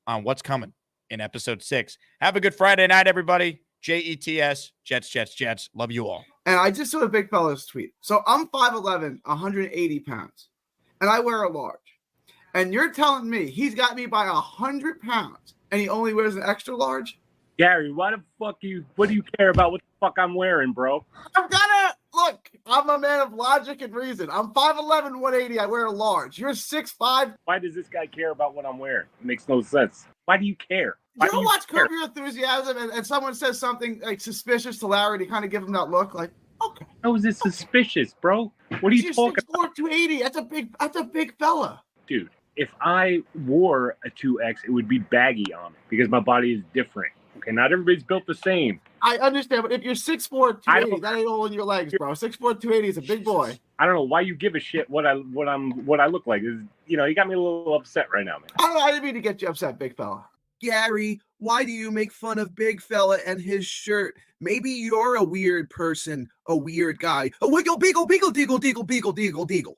on what's coming in episode 6. Have a good Friday night, everybody. JETS, Jets. Love you all. And I just saw a big fella's tweet. So I'm 5'11", 180 pounds, and I wear a large. And you're telling me he's got me by 100 pounds, and he only wears an extra large? Gary, what do you care about what the fuck I'm wearing, bro? Look, I'm a man of logic and reason. I'm 5'11", 180. I wear a large. You're 6'5". Why does this guy care about what I'm wearing? It makes no sense. Why do you care? Why You do don't you watch care? Curb Your Enthusiasm and someone says something like suspicious to Larry to kind of give him that look like, okay. How is this suspicious, bro? What are you talking about? 280. That's a big fella. Dude, if I wore a 2X, it would be baggy on me because my body is different. Okay, not everybody's built the same. I understand, but if you're 6'4", 280, that ain't all in your legs, bro. 6'4", 280 is a big boy. I don't know why you give a shit what I look like. You got me a little upset right now, man. I didn't mean to get you upset, big fella. Gary, why do you make fun of Big Fella and his shirt? Maybe you're a weird person, a weird guy. Oh, wiggle, beagle, deagle.